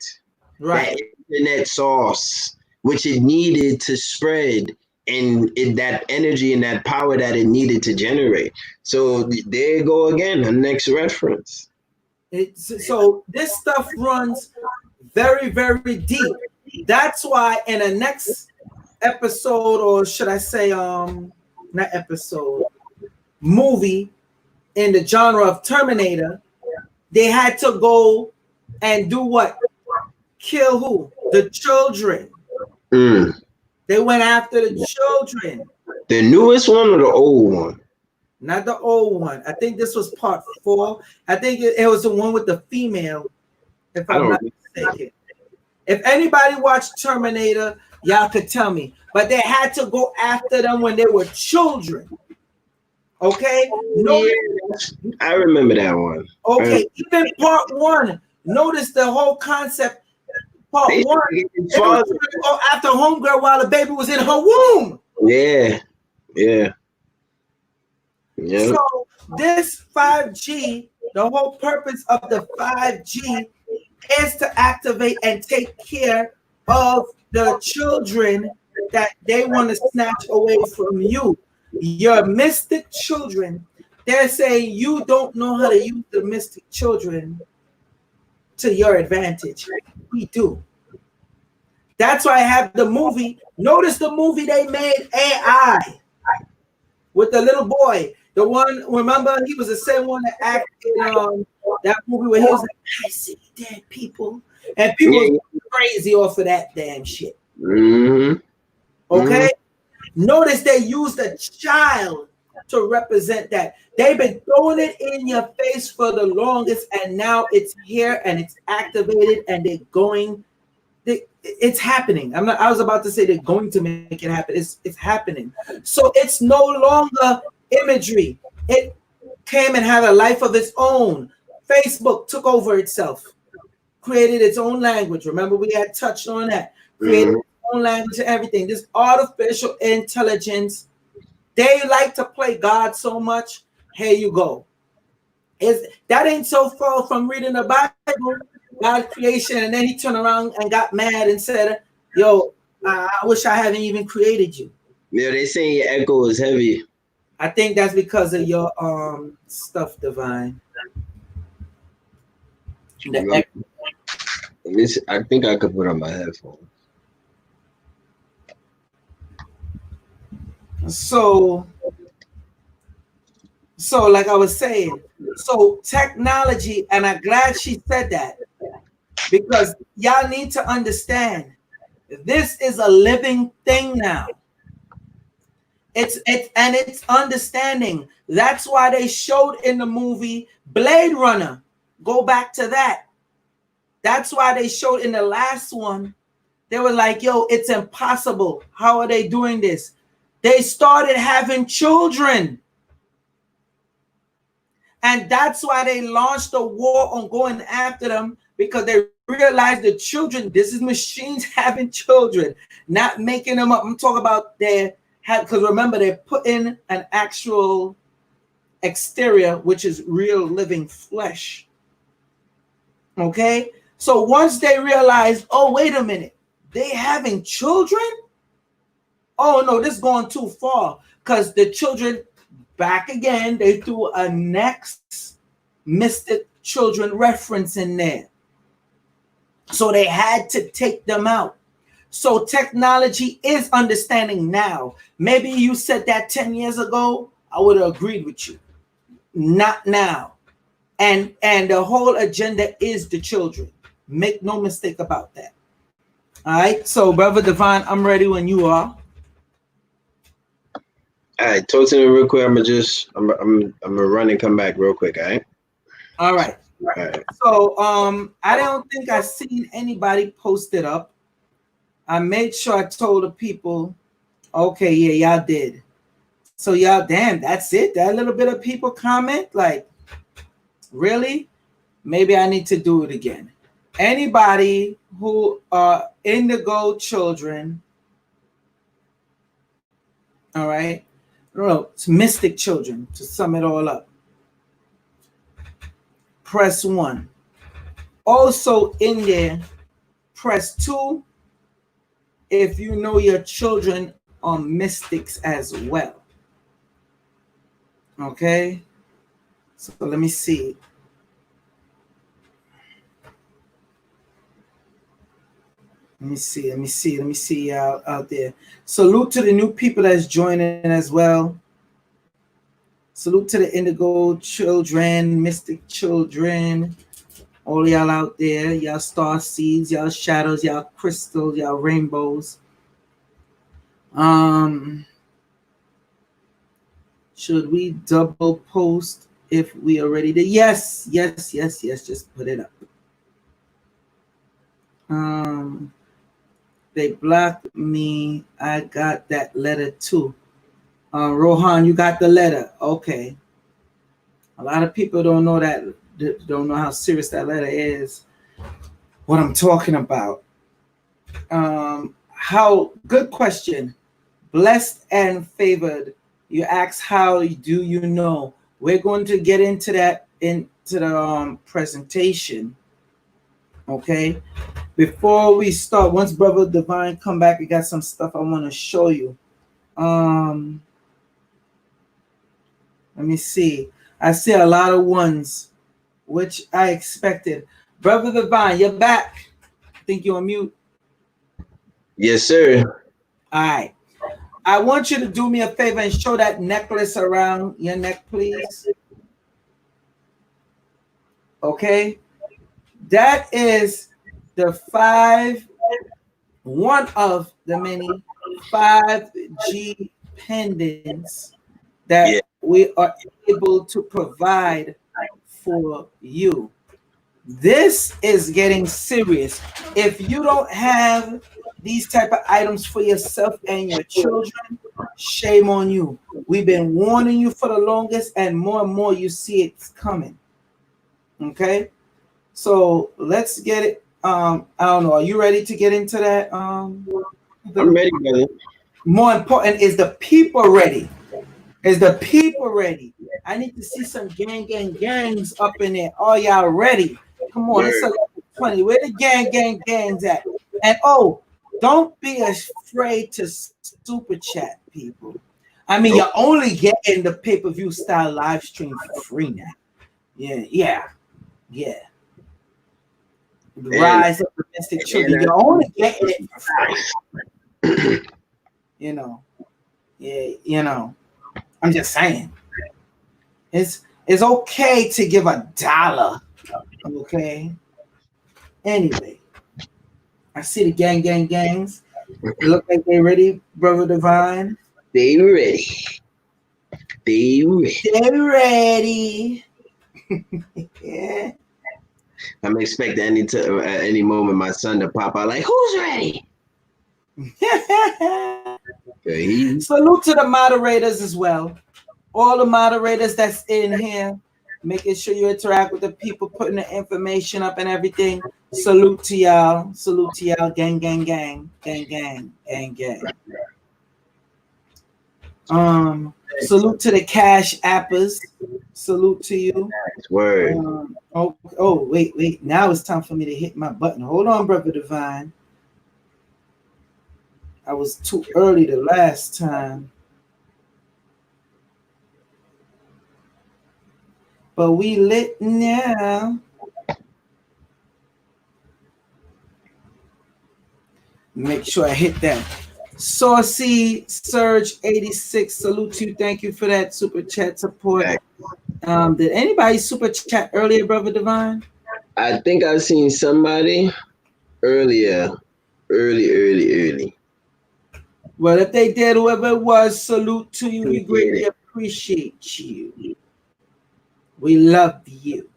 Right. That internet source, which it needed to spread, and that energy and that power that it needed to generate. So there you go again, the next reference. So this stuff runs very, very deep. That's why in the next episode, or should I say, not episode, movie in the genre of Terminator, they had to go and do what? Kill who? The children. Mm. They went after the children. The newest one or the old one? Not the old one. I think this was part 4. I think it was the one with the female, if I'm not mistaken. If anybody watched Terminator, y'all could tell me. But they had to go after them when they were children. Okay? Yeah, I remember that one. Okay, even part 1. Notice the whole concept. Part 1, they was to go after homegirl while the baby was in her womb. Yeah. So this 5G, the whole purpose of the 5G is to activate and take care of the children that they want to snatch away from you. Your mystic children, they're saying you don't know how to use the mystic children to your advantage. We do. That's why I have the movie. Notice the movie they made AI with the little boy. The one, remember, he was the same one that acted in that movie where he was like, I see dead people. And people were crazy off of that damn shit. Mm-hmm. Okay? Mm-hmm. Notice they used a child to represent that. They've been throwing it in your face for the longest, and now it's here and it's activated and they're going. It's happening. I was about to say they're going to make it happen. It's happening. So it's no longer imagery. It came and had a life of its own. Facebook took over itself, created its own language. Remember, we had touched on that. Created its own language and everything. This artificial intelligence, they like to play God so much. Here you go. That ain't so far from reading the Bible, God's creation, and then he turned around and got mad and said, yo, I wish I hadn't even created you. Yeah, they saying your echo is heavy. I think that's because of your stuff, Divine. I think I could put on my headphones. So like I was saying, so technology, and I'm glad she said that, because y'all need to understand this is a living thing now. It's understanding. That's why they showed in the movie Blade Runner. Go back to that. That's why they showed in the last one They were like, yo, it's impossible. How are they doing this? They started having children. And that's why they launched a war on going after them, because they realized the children, this is machines having children, not making them up. I'm talking about because remember, they're putting an actual exterior, which is real living flesh. Okay? So once they realized, oh, wait a minute, they having children? Oh, no, this is going too far. Because the children, back again, they threw a next mystic children reference in there. So they had to take them out. So technology is understanding now. Maybe you said that 10 years ago, I would have agreed with you. Not now. And the whole agenda is the children. Make no mistake about that. All right. So, Brother Divine, I'm ready when you are. All right, talk to me real quick. I'm gonna run and come back real quick. All right. All right. All right. So I don't think I seen anybody post it up. I made sure I told the people, okay, yeah, y'all did. So y'all, damn, that's it. That little bit of people comment, like, really? Maybe I need to do it again. Anybody who are indigo children, all right? No, it's mystic children, to sum it all up. Press 1. Also in there, press 2 if you know your children are mystics as well. Okay? So let me see. Let me see out there. Salute to the new people that's joining as well. Salute to the indigo children, mystic children, all y'all out there, y'all star seeds, y'all shadows, y'all crystals, y'all rainbows. Should we double post if we already did? Yes. Just put it up. They blocked me. I got that letter too. Rohan, you got the letter. Okay. A lot of people don't know that, don't know how serious that letter is. What I'm talking about. Good question. Blessed and favored. You ask, how do you know? We're going to get into that into the presentation. Okay. Before we start, once Brother Divine come back, I got some stuff I want to show you. Let me see. I see a lot of ones, which I expected. Brother Divine, you're back. I think you're on mute. Yes, sir. All right. I want you to do me a favor and show that necklace around your neck, please. Okay. That is one of the many 5G pendants that we are able to provide for you. This is getting serious. If you don't have these type of items for yourself and your children, shame on you. We've been warning you for the longest, and more you see it's coming. Okay? So let's get it. I don't know. Are you ready to get into that? I'm ready, brother. More important, is the people ready? Is the people ready? I need to see some gangs up in there. Are y'all ready? Come on, it's 20. Where the gangs at? And don't be afraid to super chat, people. I mean, you're only getting the pay-per-view style live stream for free now. Yeah. Rise of the mystic children. You're only getting it for free. I'm just saying. It's okay to give $1. Okay. Anyway, I see the gangs. It look like they ready, Brother Divine. They ready. Yeah. I'm expecting at any moment my son to pop out like, who's ready? Okay. Salute to the moderators as well. All the moderators that's in here, making sure you interact with the people, putting the information up and everything. Salute to y'all. Salute to y'all. Gang, gang, gang. Gang, gang. Gang, gang. Salute to the Cash Appers. Salute to you. Word. Wait. Now it's time for me to hit my button. Hold on, Brother Divine. I was too early the last time. But we lit now. Make sure I hit that. Saucy Surge 86. Salute to you. Thank you for that super chat support. Did anybody super chat earlier, Brother Divine? I think I've seen somebody earlier. Early. Well, if they did, whoever it was, salute to you. We greatly appreciate you. We love you.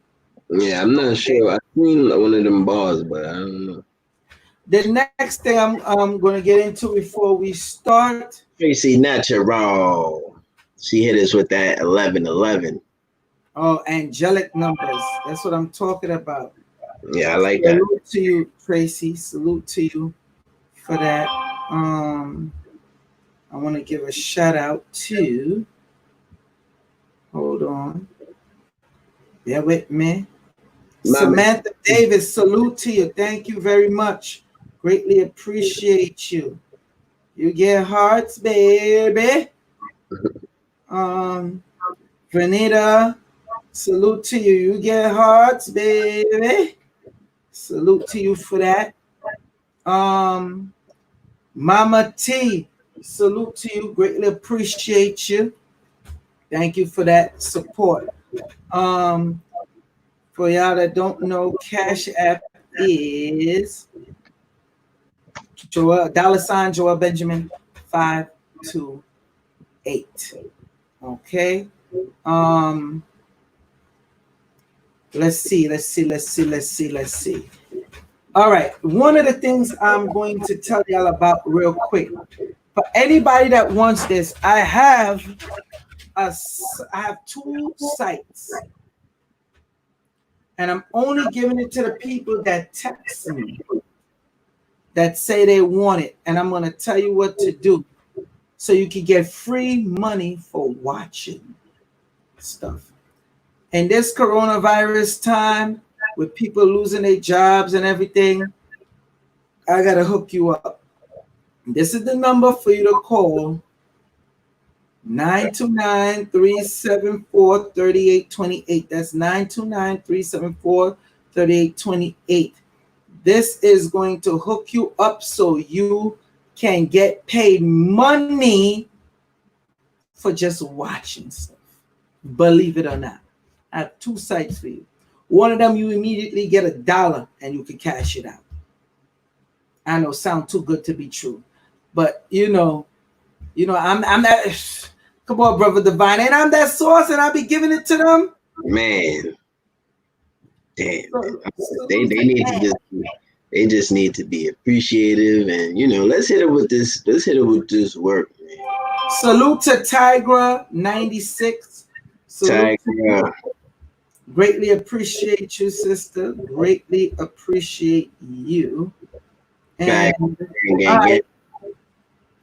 Yeah, I'm not sure. I've seen one of them bars, but I don't know. The next thing I'm going to get into before we start. Tracy Natural. She hit us with that 1111. Oh, angelic numbers. That's what I'm talking about. Yeah, I like that. Salute to you, Tracy. Salute to you for that. I want to give a shout out to. Hold on. Bear with me. Samantha Davis, salute to you. Thank you very much. Greatly appreciate you. You get hearts, baby. Vernita, salute to you. You get hearts, baby. Salute to you for that. Mama T, salute to you. Greatly appreciate you. Thank you for that support. For y'all that don't know, Cash App is Joel Joel Benjamin 528. Okay. Let's see. All right. One of the things I'm going to tell y'all about real quick. For anybody that wants this, I have 2 sites. And I'm only giving it to the people that text me, that say they want it. And I'm going to tell you what to do so you can get free money for watching stuff. In this coronavirus time, with people losing their jobs and everything, I got to hook you up. This is the number for you to call. 929-374-3828. That's 929-374-3828. This is going to hook you up so you can get paid money for just watching stuff. Believe it or not. I have 2 sites for you. One of them, you immediately get $1 and you can cash it out. I know, sound too good to be true. But I'm that. Come on, Brother Divine. And I'm that source and I'll be giving it to them. Man. Damn. They just need to be appreciative and let's hit it with this work, man. Salute to Tigra 96. Tigra. Greatly appreciate you, sister. Greatly appreciate you. And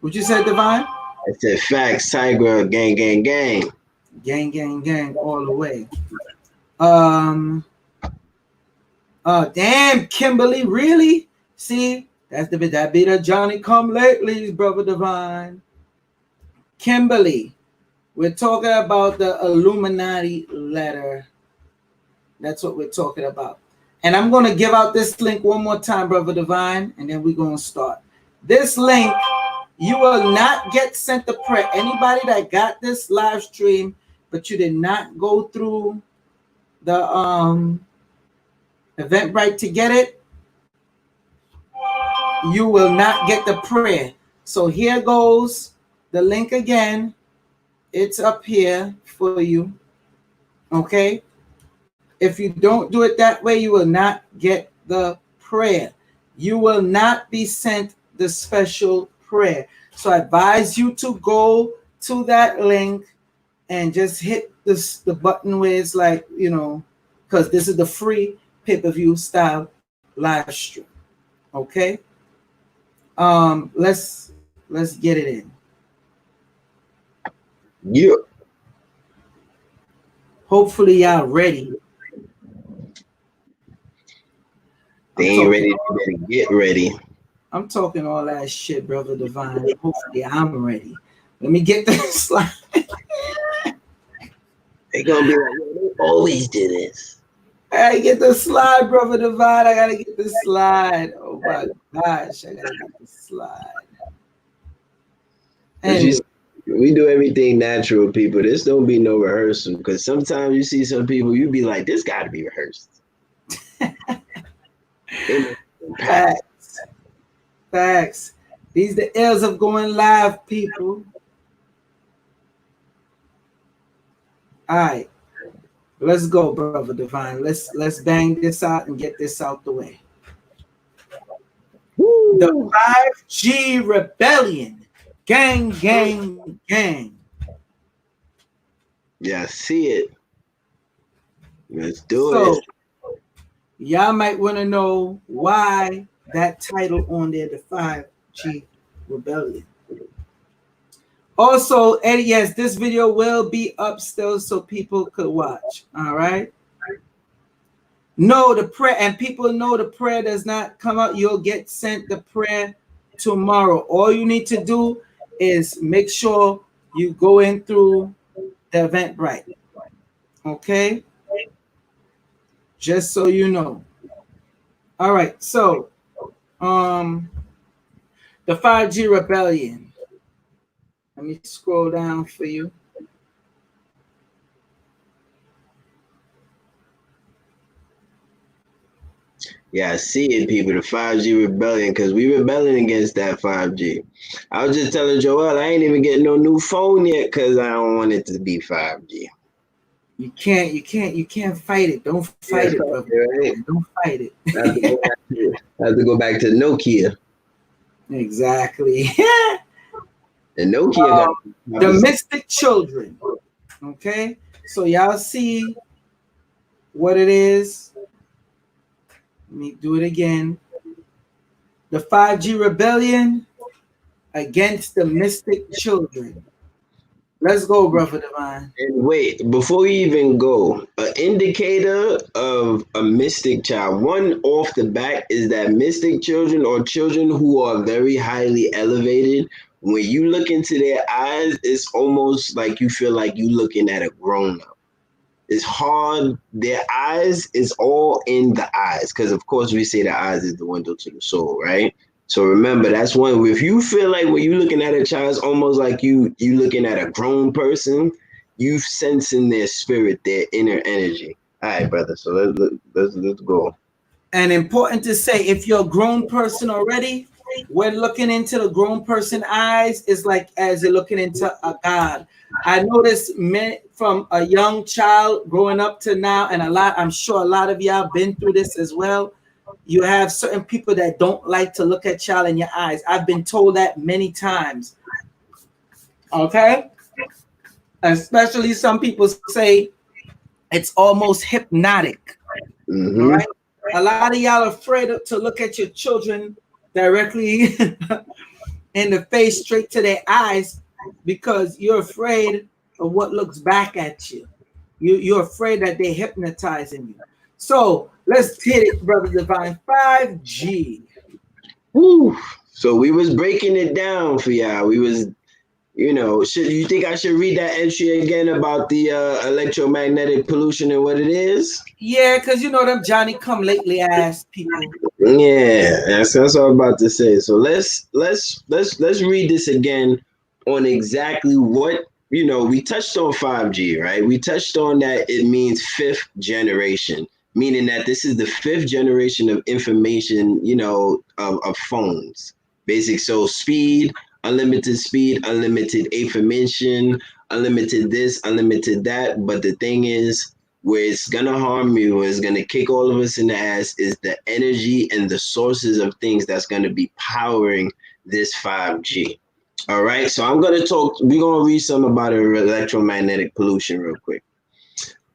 what you said, Divine? I said facts, Tigra, gang, gang, gang. Gang, gang, gang, all the way. Damn, Kimberly, really? See, that be the Johnny come lately, Brother Divine. Kimberly, we're talking about the Illuminati letter. That's what we're talking about. And I'm going to give out this link one more time, Brother Divine, and then we're going to start. This link, you will not get sent the prayer. Anybody that got this live stream, but you did not go through the Eventbrite to get it, you will not get the prayer. So here goes the link again. It's up here for you. Okay? If you don't do it that way, you will not get the prayer. You will not be sent the special prayer. So I advise you to go to that link and just hit the button where it's like, because this is the free pay-per-view style live stream. Okay. Let's get it in. Yeah. Hopefully y'all ready. They ain't ready. You better get ready. I'm talking all that shit, brother Divine. Hopefully I'm ready. Let me get this slide. They gonna be like, they always do this. I gotta get the slide, brother Divine. I gotta get the slide. Oh my gosh, I gotta get the slide. Anyway. We do everything natural, people. This don't be no rehearsal, because sometimes you see some people, you be like, this got to be rehearsed. Facts. These the ills of going live, people. All right, let's go, brother Divine. Let's bang this out and get this out the way. Woo. The 5G rebellion. Gang. Yeah, I see it. Let's do it. Y'all might want to know why that title on there, the 5G rebellion. Also, Eddie, yes, this video will be up still so people could watch. All right. No, the prayer, and people know the prayer does not come out. You'll get sent the prayer tomorrow. All you need to do is make sure you go in through the Eventbrite. Okay? Just so you know. All right, so the 5G rebellion. Let me scroll down for you. Yeah, I see it, people. The 5G rebellion, because we rebelling against that 5G. I was just telling Joel, I ain't even getting no new phone yet because I don't want it to be 5G. You can't fight it. Don't fight it, brother. Right? Don't fight it. I have to go back to Nokia. Exactly. And Nokia got the Mystic Children. Okay, so y'all see what it is. Let me do it again. The 5G rebellion against the Mystic Children. Let's go, brother Divine. And wait, before we even go, an indicator of a mystic child, one off the bat, is that mystic children or children who are very highly elevated, when you look into their eyes, it's almost like you feel like you looking at a grown-up. It's hard. Their eyes is all in the eyes, because of course we say the eyes is the window to the soul, right? So remember, that's one. If you feel like when you're looking at a child, it's almost like you looking at a grown person, you sensing their spirit, their inner energy. All right, brother. So let's go. And important to say, if you're a grown person already, when looking into the grown person eyes, is like as you're looking into a God. I noticed from a young child growing up to now, and I'm sure a lot of y'all been through this as well. You have certain people that don't like to look at y'all in your eyes. I've been told that many times. Okay? Especially some people say it's almost hypnotic. Mm-hmm. Right? A lot of y'all are afraid to look at your children directly in the face, straight to their eyes, because you're afraid of what looks back at you. You're afraid that they're hypnotizing you. So let's hit it, brother Divine. 5G. Woo. So we was breaking it down for y'all. We was, should you think I should read that entry again about the electromagnetic pollution and what it is? Yeah, because them Johnny come lately ass people. Yeah, that's what I'm about to say. So let's read this again on exactly what we touched on 5G, right? We touched on that it means fifth generation, meaning that this is the fifth generation of information, of phones. Basic, so speed, unlimited information, unlimited this, unlimited that. But the thing is, where it's gonna harm you, where it's gonna kick all of us in the ass, is the energy and the sources of things that's gonna be powering this 5G. All right, so we're gonna read some about electromagnetic pollution real quick.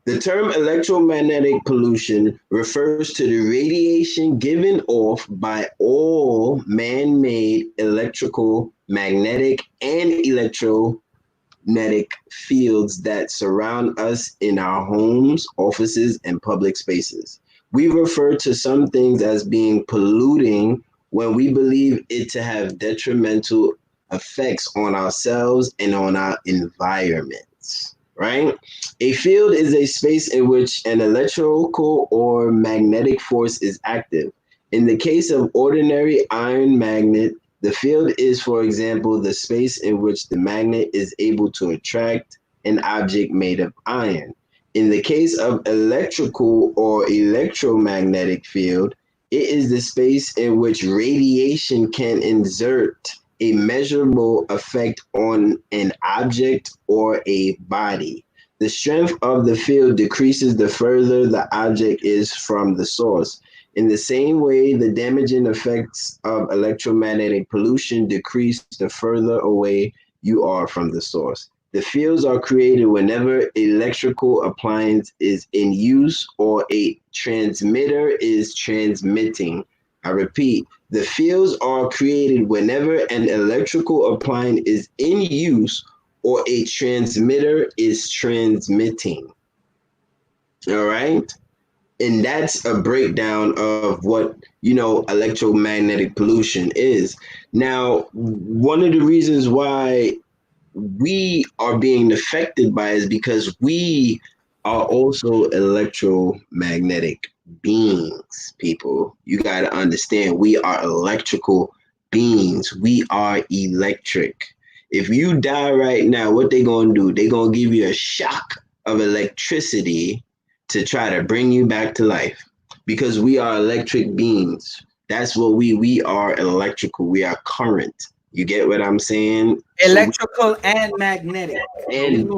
The term electromagnetic pollution refers to the radiation given off by all man-made electrical, magnetic, and electromagnetic fields that surround us in our homes, offices, and public spaces. We refer to some things as being polluting when we believe it to have detrimental effects on ourselves and on our environments, right? A field is a space in which an electrical or magnetic force is active. In the case of ordinary iron magnet, the field is, for example, the space in which the magnet is able to attract an object made of iron. In the case of electrical or electromagnetic field, it is the space in which radiation can exert a measurable effect on an object or a body. The strength of the field decreases the further the object is from the source. In the same way, the damaging effects of electromagnetic pollution decrease the further away you are from the source. The fields are created whenever electrical appliance is in use or a transmitter is transmitting. I repeat, the fields are created whenever an electrical appliance is in use or a transmitter is transmitting. All right? And that's a breakdown of what, electromagnetic pollution is. Now, one of the reasons why we are being affected by it is because we are also electromagnetic beings, people. You got to understand, we are electrical beings. We are electric. If you die right now, what they going to do? They going to give you a shock of electricity to try to bring you back to life, because we are electric beings. That's what we are, electrical. We are current. You get what I'm saying? Electrical and magnetic. And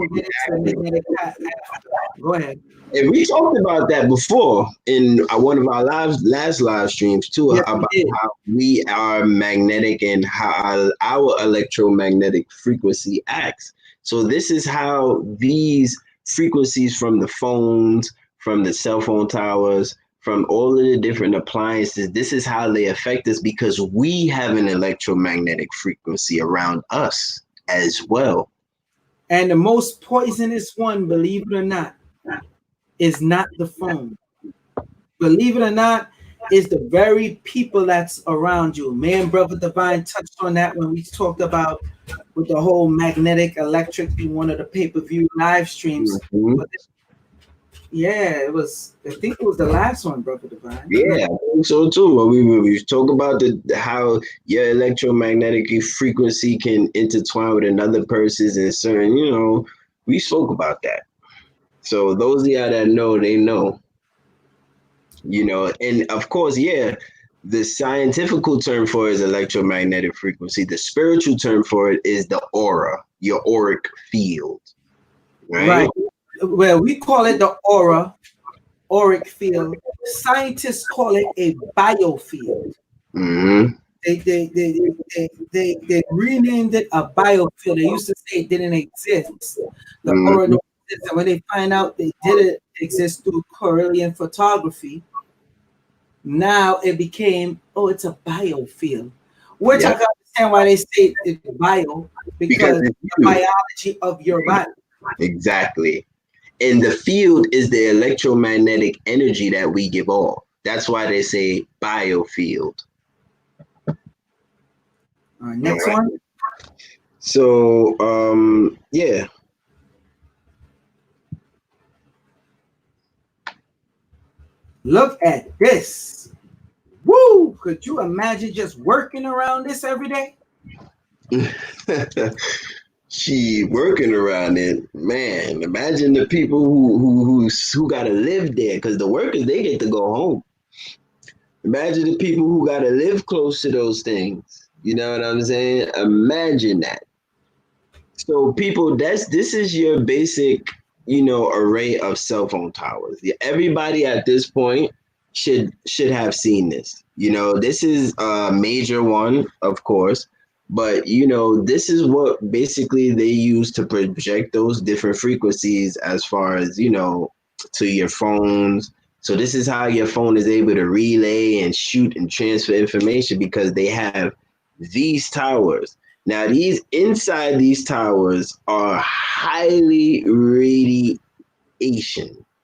go ahead. And we talked about that before in one of our last live streams too, Yes, about how we are magnetic and how our electromagnetic frequency acts. So this is how these frequencies from the phones, from the cell phone towers, from all of the different appliances, this is how they affect us, because we have an electromagnetic frequency around us as well. And the most poisonous one, believe it or not, is not the phone. Believe it or not, is the very people that's around you. Me and Brother Divine touched on that when we talked about with the whole magnetic electric being one of the pay-per-view live streams. Mm-hmm. But yeah, it was. I think it was the last one, Brother Divine. Yeah, I think so too. When we talk about how your electromagnetic frequency can intertwine with another person's and certain, we spoke about that. So those of y'all that know, they know. And of course, the scientific term for it is electromagnetic frequency. The spiritual term for it is the aura, your auric field. Right. Well, we call it the auric field. Scientists call it a biofield. Mm-hmm. They renamed it a biofield. They used to say it didn't exist. The aura don't exist. And when they find out they didn't exist through Correlian photography, now it became, it's a biofield. Which I can understand why they say it's bio, because it's the biology of your body. Exactly. And the field is the electromagnetic energy that we give off. That's why they say biofield. All right, next one. So, Look at this. Woo! Could you imagine just working around this every day? She working around it, man. Imagine the people who got to live there, because the workers, they get to go home. Imagine the people who got to live close to those things. You know what I'm saying? Imagine that. So people, this is your basic array of cell phone towers. Everybody at this point should have seen this. This is a major one, of course, but this is what basically they use to project those different frequencies as far as to your phones. So this is how your phone is able to relay and shoot and transfer information, because they have these towers. Now, inside these towers are highly radiation,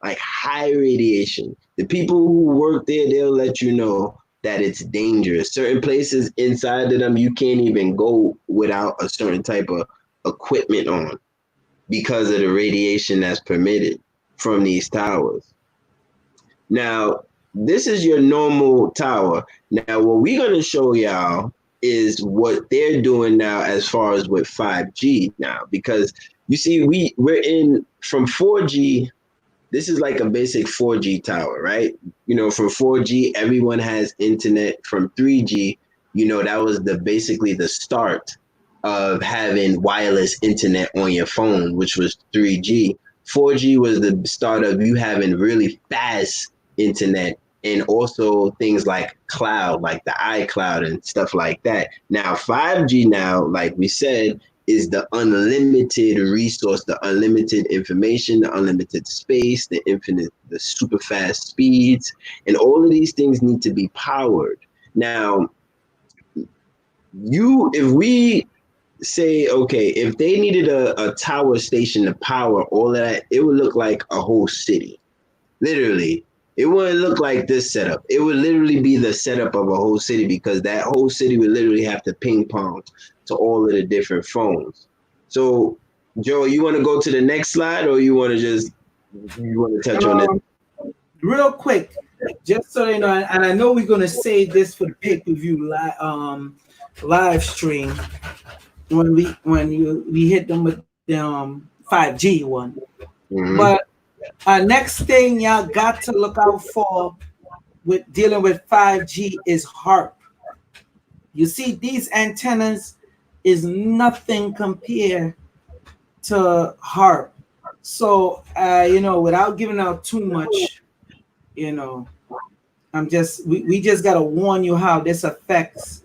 like high radiation. The people who work there, they'll let you know that it's dangerous. Certain places inside of them, you can't even go without a certain type of equipment on because of the radiation that's permitted from these towers. Now, this is your normal tower. Now, what we're going to show y'all is what they're doing now as far as with 5G now, because you see, we're in from 4G. This is like a basic 4G tower, right? From 4G, everyone has internet. From 3G, that was basically the start of having wireless internet on your phone, which was 3G. 4G was the start of you having really fast internet, and also things like cloud, like the iCloud and stuff like that. Now 5G now, like we said, is the unlimited resource, the unlimited information, the unlimited space, the super fast speeds, and all of these things need to be powered. Now, if we say, okay, if they needed a tower station to power all of that, it would look like a whole city. Literally, it wouldn't look like this setup. It would literally be the setup of a whole city, because that whole city would literally have to ping pong to all of the different phones. So, Joe, you want to go to the next slide, or you want to touch on it? Real quick, just so you know, and I know we're going to save this for the pay-per-view live stream when we hit them with the 5G one. Mm-hmm. But next thing y'all got to look out for with dealing with 5G is HAARP. You see, these antennas is nothing compared to HAARP. So, without giving out too much, we just got to warn you how this affects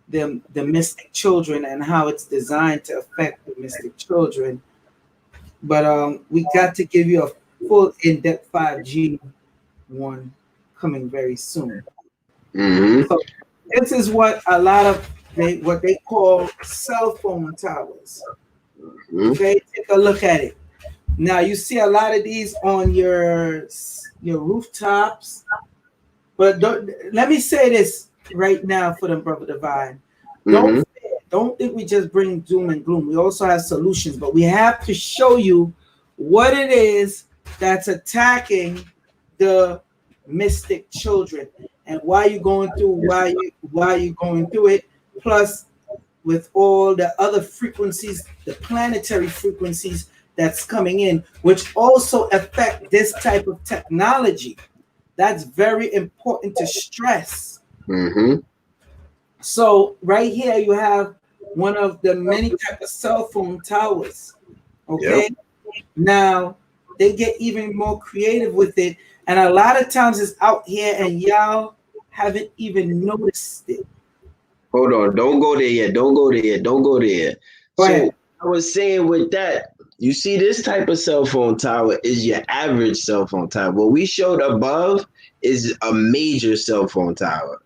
the mystic children and how it's designed to affect the mystic children. But we got to give you a full in-depth 5G one coming very soon. Mm-hmm. So this is what a lot of what they call cell phone towers. Mm-hmm. Okay, take a look at it. Now you see a lot of these on your rooftops. But let me say this right now for them, Brother Divine. Mm-hmm. Don't think we just bring doom and gloom. We also have solutions, but we have to show you what it is that's attacking the mystic children and why you're going through why you're going through it. Plus, with all the other frequencies, the planetary frequencies that's coming in, which also affect this type of technology. That's very important to stress. Mm-hmm. So right here you have one of the many type of cell phone towers. Okay. Yep. Now they get even more creative with it, and a lot of times it's out here and y'all haven't even noticed it. Hold on, don't go there yet. Don't go there yet. Don't go there. Go ahead. I was saying with that, you see, this type of cell phone tower is your average cell phone tower. What we showed above is a major cell phone tower.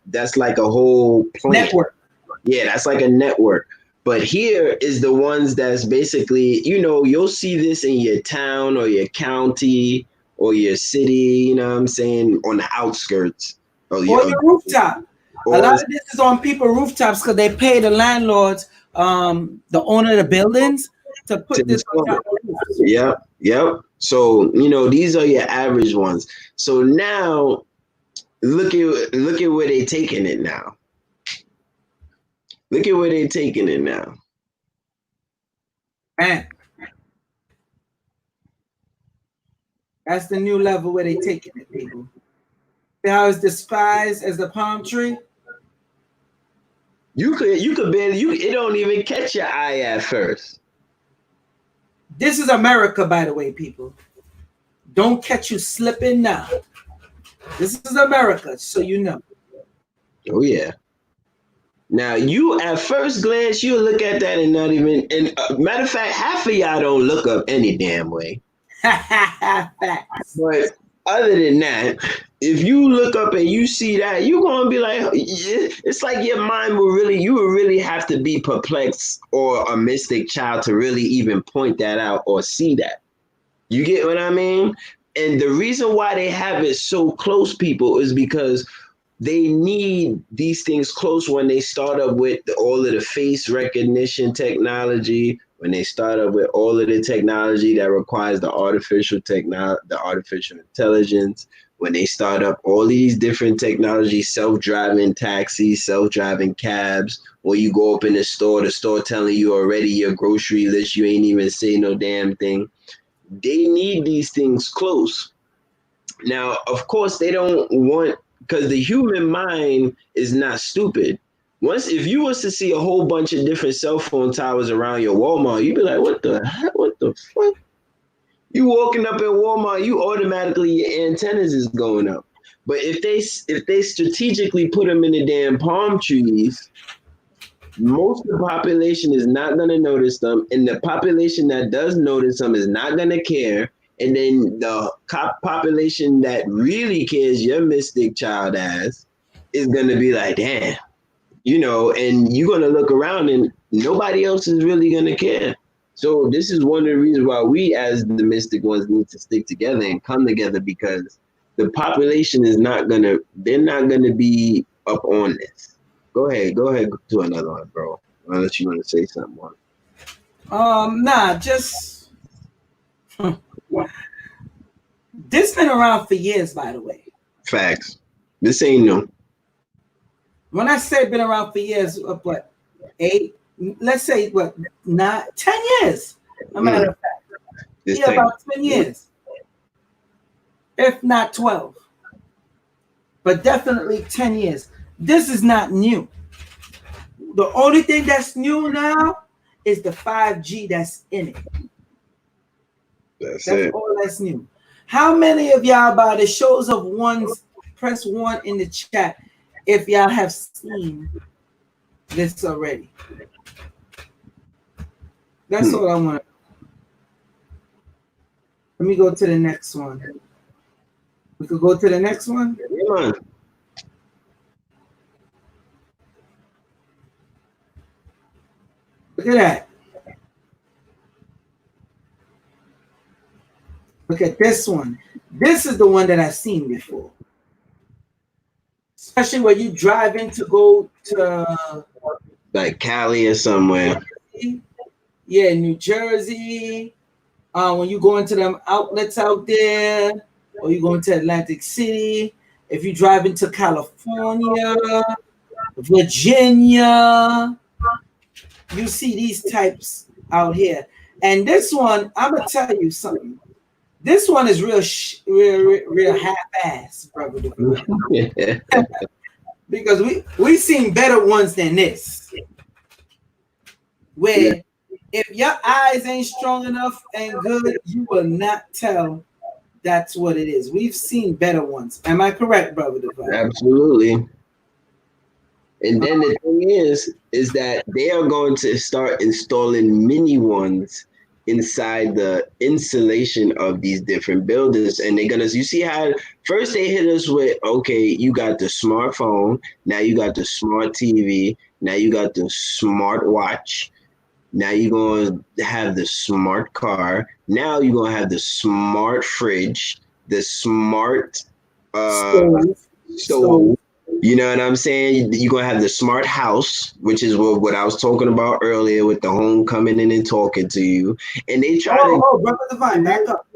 That's like a whole network. Yeah, that's like a network. But here is the ones that's basically, you'll see this in your town or your county or your city, what I'm saying, on the outskirts. Or your rooftop. A lot of this is on people's rooftops because they pay the landlords, the owner of the buildings, to put this on top of the roof. Yep. So, these are your average ones. So now look at where they're taking it now. Look at where they're taking it now. Man. That's the new level where they're taking it, people. See how it's despised as the palm tree? You could barely, it don't even catch your eye at first. This is America, by the way, people. Don't catch you slipping now. This is America, so you know. Oh yeah. Now you, at first glance, you look at that and not even. And matter of fact, half of y'all don't look up any damn way. Facts. But other than that, if you look up and you see that, you're gonna be like, it's like your mind you will really have to be perplexed or a mystic child to really even point that out or see that. You get what I mean? And the reason why they have it so close, people, is because they need these things close when they start up with all of the face recognition technology, when they start up with all of the technology that requires the artificial intelligence, when they start up all these different technologies, self-driving taxis, self-driving cabs, when you go up in the store telling you already your grocery list, you ain't even say no damn thing. They need these things close. Now, of course, they don't want, because the human mind is not stupid. If you was to see a whole bunch of different cell phone towers around your Walmart, you'd be like, what the heck? What the fuck? You walking up in Walmart, you automatically, your antennas is going up. But if they strategically put them in the damn palm trees, most of the population is not going to notice them. And the population that does notice them is not going to care. And then the population that really cares, your mystic child ass, is going to be like, damn, and you're going to look around and nobody else is really going to care. So this is one of the reasons why we as the mystic ones need to stick together and come together, because the population is they're not going to be up on this. Go ahead to another one, bro. Unless you want to say something more. Just this been around for years, by the way. Facts. This ain't new. When I say been around for years, what, 8? Let's say what, 9, 10 years. A matter of fact, about 10 years, if not 12, but definitely 10 years. This is not new. The only thing that's new now is the 5G that's in it. That's all that's new. How many of y'all, by the shows of ones, press 1 in the chat if y'all have seen this already? That's all I want. Let me go to the next one. We could go to the next one. Come on. Look at that. Look at this one. This is the one that I've seen before. Especially when you drive in to go to like Cali or somewhere. Yeah, New Jersey. When you go into them outlets out there, or you go into Atlantic City, if you drive into California, Virginia, you see these types out here. And this one, I'm gonna tell you something. This one is real half-ass, brother. Because we seen better ones than this. Where if your eyes ain't strong enough and good, you will not tell that's what it is. We've seen better ones. Am I correct, brother? Absolutely. And then the thing is that they are going to start installing mini ones inside the insulation of these different buildings. And you see how first they hit us with, okay, you got the smartphone, now you got the smart TV, now you got the smart watch, now you're going to have the smart car, now you're going to have the smart fridge, the smart stove. You know what I'm saying? You're going to have the smart house, which is what I was talking about earlier with the home coming in and talking to you. And they try to... Oh, Brother Divine, back up.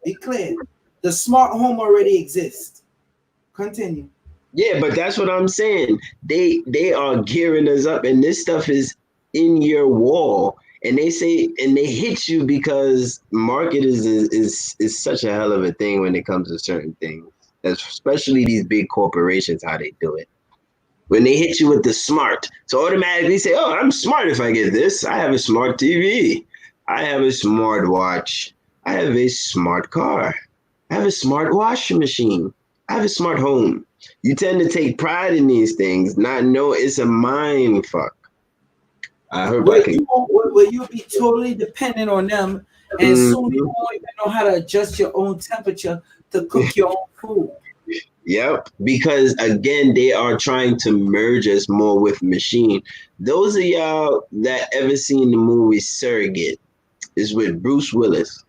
Be clear. The smart home already exists. Continue. Yeah, but that's what I'm saying. They are gearing us up, and this stuff is in your wall. And they say, and they hit you because market is such a hell of a thing when it comes to certain things. Especially these big corporations, how they do it. When they hit you with the smart, so automatically say, oh, I'm smart if I get this. I have a smart TV. I have a smartwatch. I have a smart car. I have a smart washing machine. I have a smart home. You tend to take pride in these things, not know it's a mind fuck. I hope I can. Where you be totally dependent on them, and soon you won't even know how to adjust your own temperature to cook your own food. Yep, because again, they are trying to merge us more with machine. Those of y'all that ever seen the movie Surrogate is with Bruce Willis.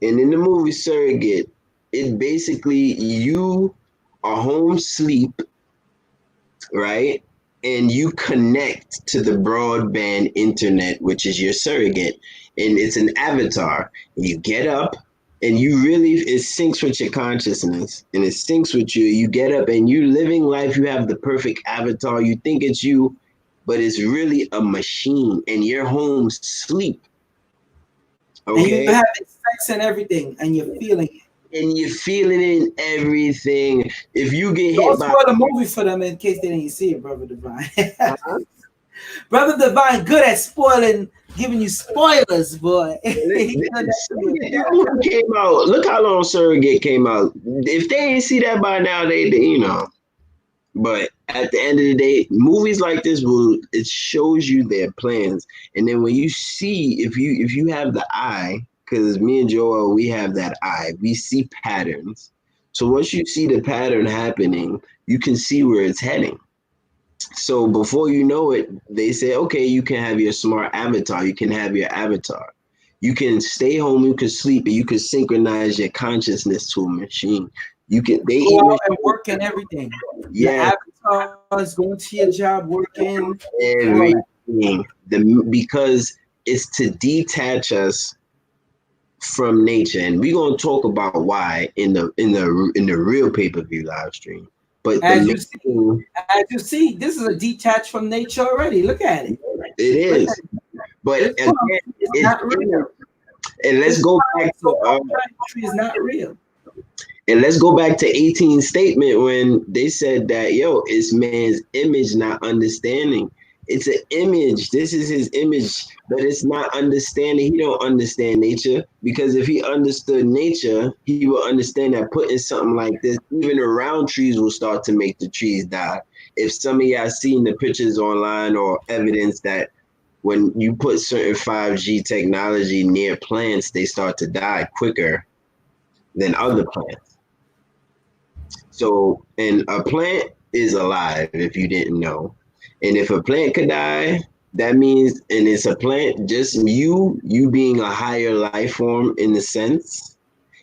And in the movie Surrogate, it basically you are home sleep, right? And you connect to the broadband internet, which is your surrogate, and it's an avatar. You get up and you really, it syncs with your consciousness and it syncs with you. You get up and you living life, you have the perfect avatar. You think it's you, but it's really a machine, and you're home sleep. Okay. And you're having sex and everything, and you're feeling it. And you're feeling it in everything. If you get Don't hit by... spoil the movie for them in case they didn't see it, Brother Divine. Brother Divine, good at spoiling, giving you spoilers, boy. That movie came out. Look how long Surrogate came out. If they ain't see that by now, they you know. But at the end of the day, movies like this it shows you their plans. And then when you see, if you have the eye, because me and Joel, we have that eye, we see patterns. So once you see the pattern happening, you can see where it's heading. So before you know it, they say, okay, you can have your smart avatar. You can have your avatar. You can stay home, you can sleep, and you can synchronize your consciousness to a machine. You can go out and work and everything. Yeah, the avatars going to your job, working everything. Because it's to detach us from nature, and we're gonna talk about why in the real pay-per-view live stream. But as you see, this is a detach from nature already. Look at it. It is, but again, it's not real. And let's go back to is not real. And let's go back to 18's statement when they said that, yo, it's man's image, not understanding. It's an image. This is his image, but it's not understanding. He don't understand nature, because if he understood nature, he will understand that putting something like this, even around trees, will start to make the trees die. If some of y'all seen the pictures online or evidence that when you put certain 5G technology near plants, they start to die quicker than other plants. So, and a plant is alive, if you didn't know. And if a plant could die, that means, and it's a plant, just you being a higher life form in the sense,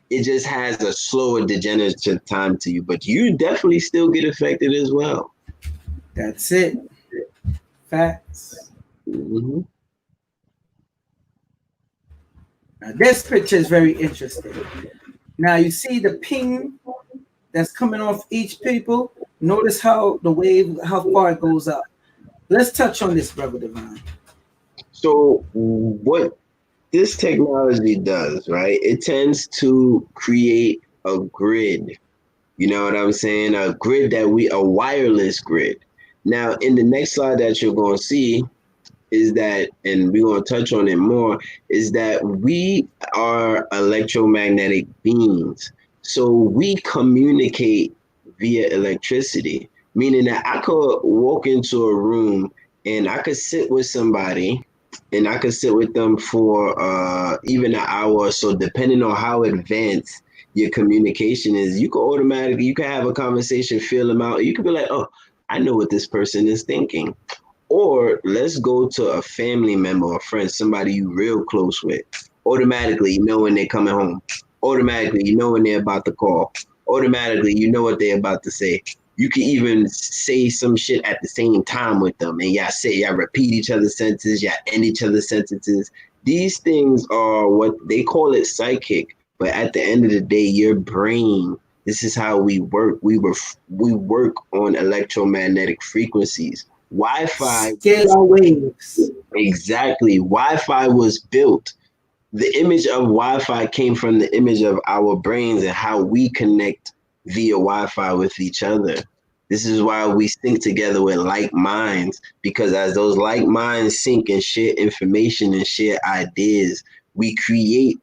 it just has a slower degenerative time to you, but you definitely still get affected as well. That's it. Facts. Mm-hmm. Now, this picture is very interesting. Now you see the ping that's coming off each people. Notice how the wave, how far it goes up. Let's touch on this, Brother Divine. So what this technology does, right? It tends to create a grid. You know what I'm saying? A grid a wireless grid. Now, in the next slide that you're going to see is that, and we're going to touch on it more, is that we are electromagnetic beings. So we communicate via electricity, meaning that I could walk into a room and I could sit with somebody and I could sit with them for even an hour or so, depending on how advanced your communication is. You can have a conversation, feel them out. You could be like, oh, I know what this person is thinking. Or let's go to a family member or friend, somebody you real close with. Automatically, you know when they're coming home. Automatically, you know when they're about to call. Automatically, you know what they're about to say. You can even say some shit at the same time with them. And y'all repeat each other's sentences, y'all end each other's sentences. These things are what they call it psychic. But at the end of the day, your brain, this is how we work. We work on electromagnetic frequencies. Wi-Fi. Scalar waves. Exactly. Wi-Fi was built. The image of Wi-Fi came from the image of our brains and how we connect via Wi-Fi with each other. This is why we sync together with like minds, because as those like minds sync and share information and share ideas, we create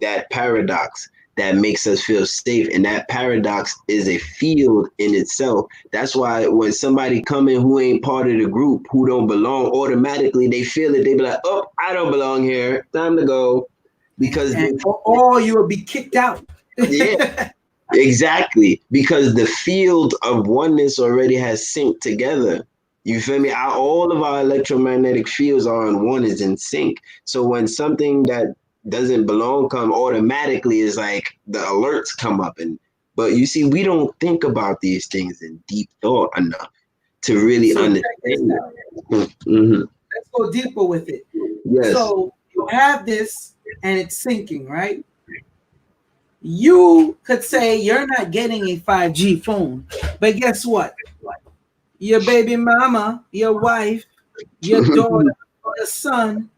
that paradox that makes us feel safe. And that paradox is a field in itself. That's why when somebody come in who ain't part of the group, who don't belong, automatically they feel it. They be like, oh, I don't belong here. Time to go. Because or you will be kicked out. Yeah, exactly. Because the field of oneness already has synced together. You feel me? All of our electromagnetic fields are in one, is in sync. So when something that doesn't belong come, automatically is like the alerts come up. But you see, we don't think about these things in deep thought enough to really understand it. Mm-hmm. Let's go deeper with it. Yes. So you have this and it's syncing, right? You could say you're not getting a 5G phone, but guess what? Your baby mama, your wife, your daughter, your son,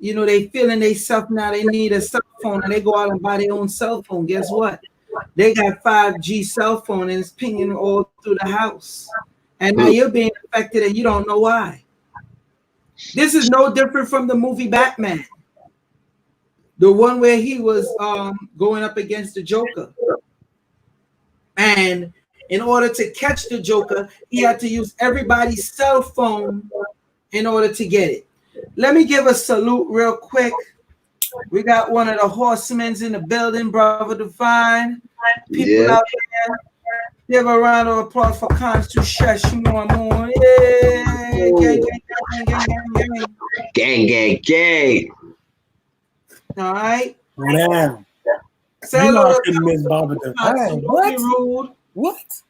you know, they feeling they self now, they need a cell phone and they go out and buy their own cell phone. Guess what? They got 5G cell phone and it's pinging all through the house. And now you're being affected and you don't know why. This is no different from the movie Batman. The one where he was going up against the Joker. And in order to catch the Joker, he had to use everybody's cell phone in order to get it. Let me give a salute real quick. We got one of the horsemen in the building, Brother Divine. People out there. Give a round of applause for Consu Shesh. Yeah. Gang. All right. Now, say you know I hello couldn't miss Baba Divine. What?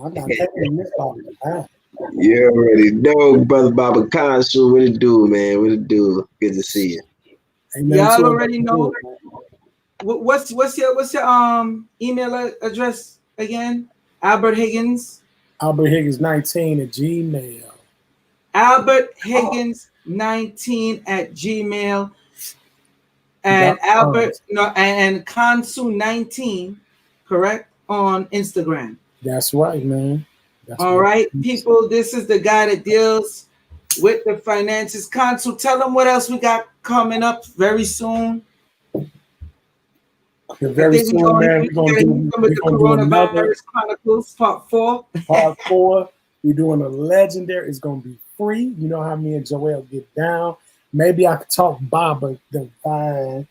I'm not taking miss Baba Divine. You already know, Brother Baba Consu. What it do, man? What it do? Good to see you. Y'all already know. What's your email address again? Albert Higgins. Albert Higgins 19 at Gmail. Albert Higgins 19 at Gmail. And Albert, and Consu 19, correct, on Instagram. That's right, man. All right, people. This is the guy that deals with the finances. Consu, tell them what else we got coming up very soon. Very soon, man. We're gonna do Coronavirus Chronicles Part 4. Part 4. We're doing a legendary. It's gonna be free. You know how me and Joel get down. Maybe I could talk Baba Divine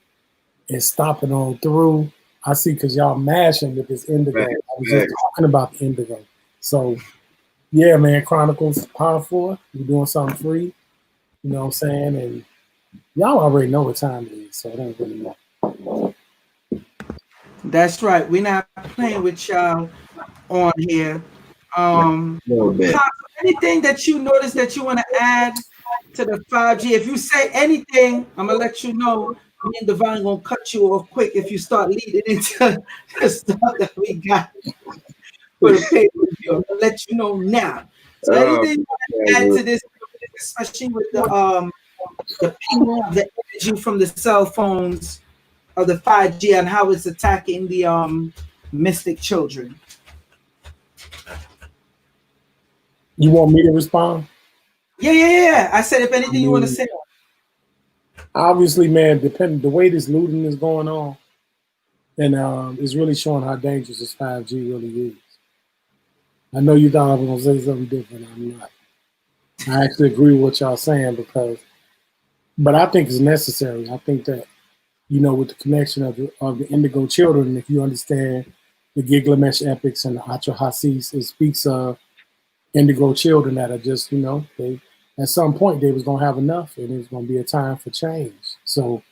and stop it on through. I see, because y'all mashing with this indigo. I was just talking about the indigo. So, yeah, man, Chronicles Part 4. We're doing something free. You know what I'm saying? And y'all already know what time it is, so it ain't really matter. That's right. We're not playing with y'all on here. Anything that you notice that you want to add to the 5G? If you say anything, I'm gonna let you know. Me and Divine gonna cut you off quick if you start leading into the stuff that we got for the pay-per-view. I'm gonna let you know now. So anything you want to add to this, especially with the ping of the energy from the cell phones of the 5G and how it's attacking the mystic children. You want me to respond? Yeah. I said, if anything you want to say. Obviously, man, depending the way this looting is going on, and it's really showing how dangerous this 5G really is. I know you thought I was gonna say something different. I'm not. I actually agree with what y'all saying but I think it's necessary. I think that, you know, with the connection of the indigo children, if you understand the Gilgamesh epics and the Atrahasis, it speaks of indigo children that are just, you know, they at some point they was gonna have enough, and it was gonna be a time for change. So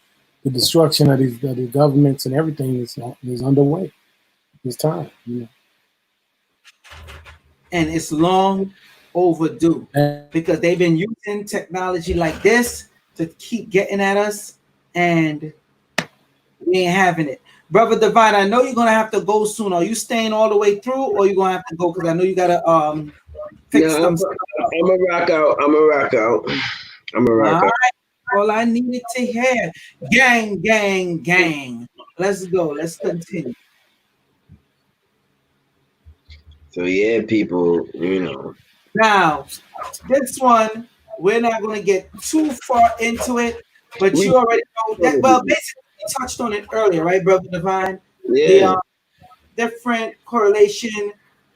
the destruction of these governments and everything is underway. It's time, you know. And it's long overdue because they've been using technology like this to keep getting at us, and we ain't having it. Brother Divine, I know you're gonna have to go soon. Are you staying all the way through, or you're gonna have to go? Because I know you gotta fix them. I'm a rock out. All right. All I needed to hear. Gang. Let's go. Let's continue. So yeah, people, you know. Now, this one, we're not going to get too far into it, but We you already know that. Well, basically, we touched on it earlier, right, Brother Divine? The yeah, different correlation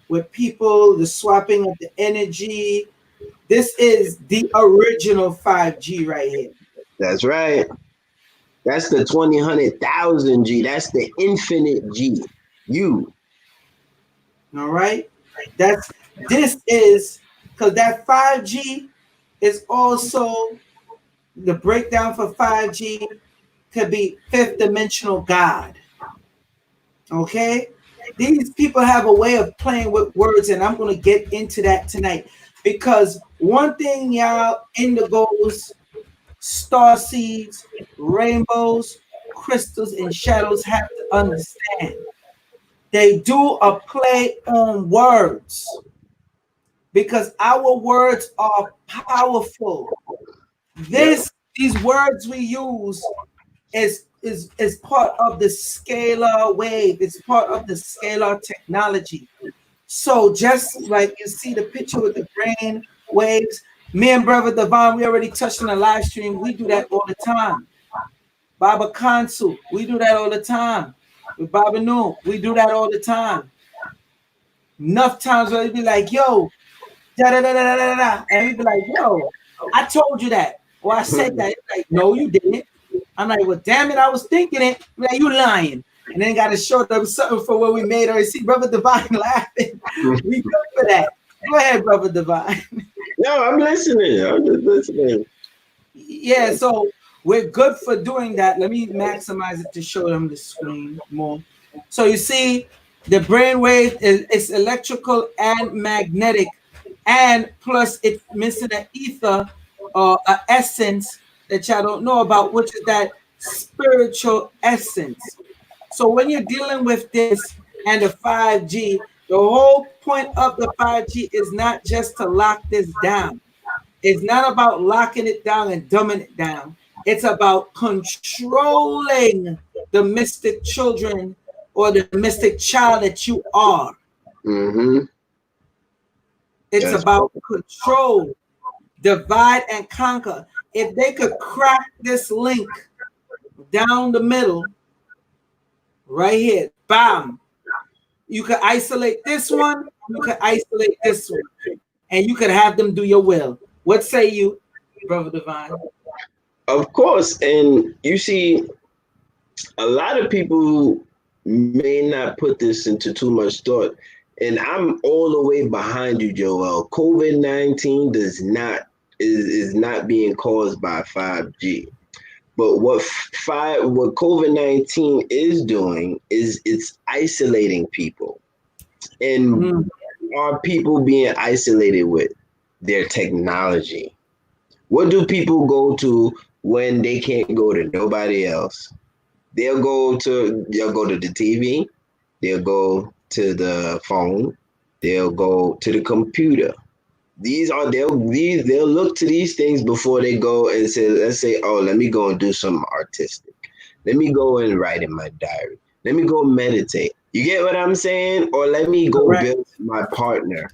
with people, the swapping of the energy. This is the original 5G right here. that's right. That's the 20,100,000 G. That's the infinite G. You. All right. This is because that 5G is also the breakdown for 5G could be fifth dimensional God. Okay. These people have a way of playing with words, and I'm going to get into that tonight because one thing, y'all, indigos, star seeds, rainbows, crystals, and shadows have to understand. They do a play on words because our words are powerful. These words we use is part of the scalar wave. It's part of the scalar technology. So just like you see the picture with the brain waves, me and Brother Devon, we already touched on the live stream. We do that all the time. Baba Kansu, we do that all the time. With Baba Nu, we do that all the time. Enough times where we be like, yo, da da da da da da, and we be like, yo, I told you that, or I said that. It's like, no, you didn't. I'm like, well, damn it, I was thinking it. Like, you lying. And then got to show them something for what we made her. See, Brother Divine laughing. We good for that. Go ahead, Brother Divine. No, I'm listening. I'm just listening. Yeah, so we're good for doing that. Let me maximize it to show them the screen more. So you see, the brainwave is electrical and magnetic, and plus it's missing an ether or an essence that y'all don't know about, which is that spiritual essence. So when you're dealing with this and the 5G, the whole point of the 5G is not just to lock this down. It's not about locking it down and dumbing it down. It's about controlling the mystic children or the mystic child that you are. Mm-hmm. It's about control, divide and conquer. If they could crack this link down the middle, right here, bam, you could isolate this one, you could isolate this one, and you could have them do your will. What say you, Brother Divine? Of course, and you see, a lot of people may not put this into too much thought, and I'm all the way behind you, Joel. COVID-19 is not being caused by 5G. But what COVID-19 is doing is it's isolating people. And are people being isolated with their technology? What do people go to when they can't go to nobody else? They'll go to the TV, they'll go to the phone, they'll go to the computer. They'll look to these things before they go and say, let's say, oh, let me go and do something artistic. Let me go and write in my diary. Let me go meditate. You get what I'm saying? Or let me go build my partner.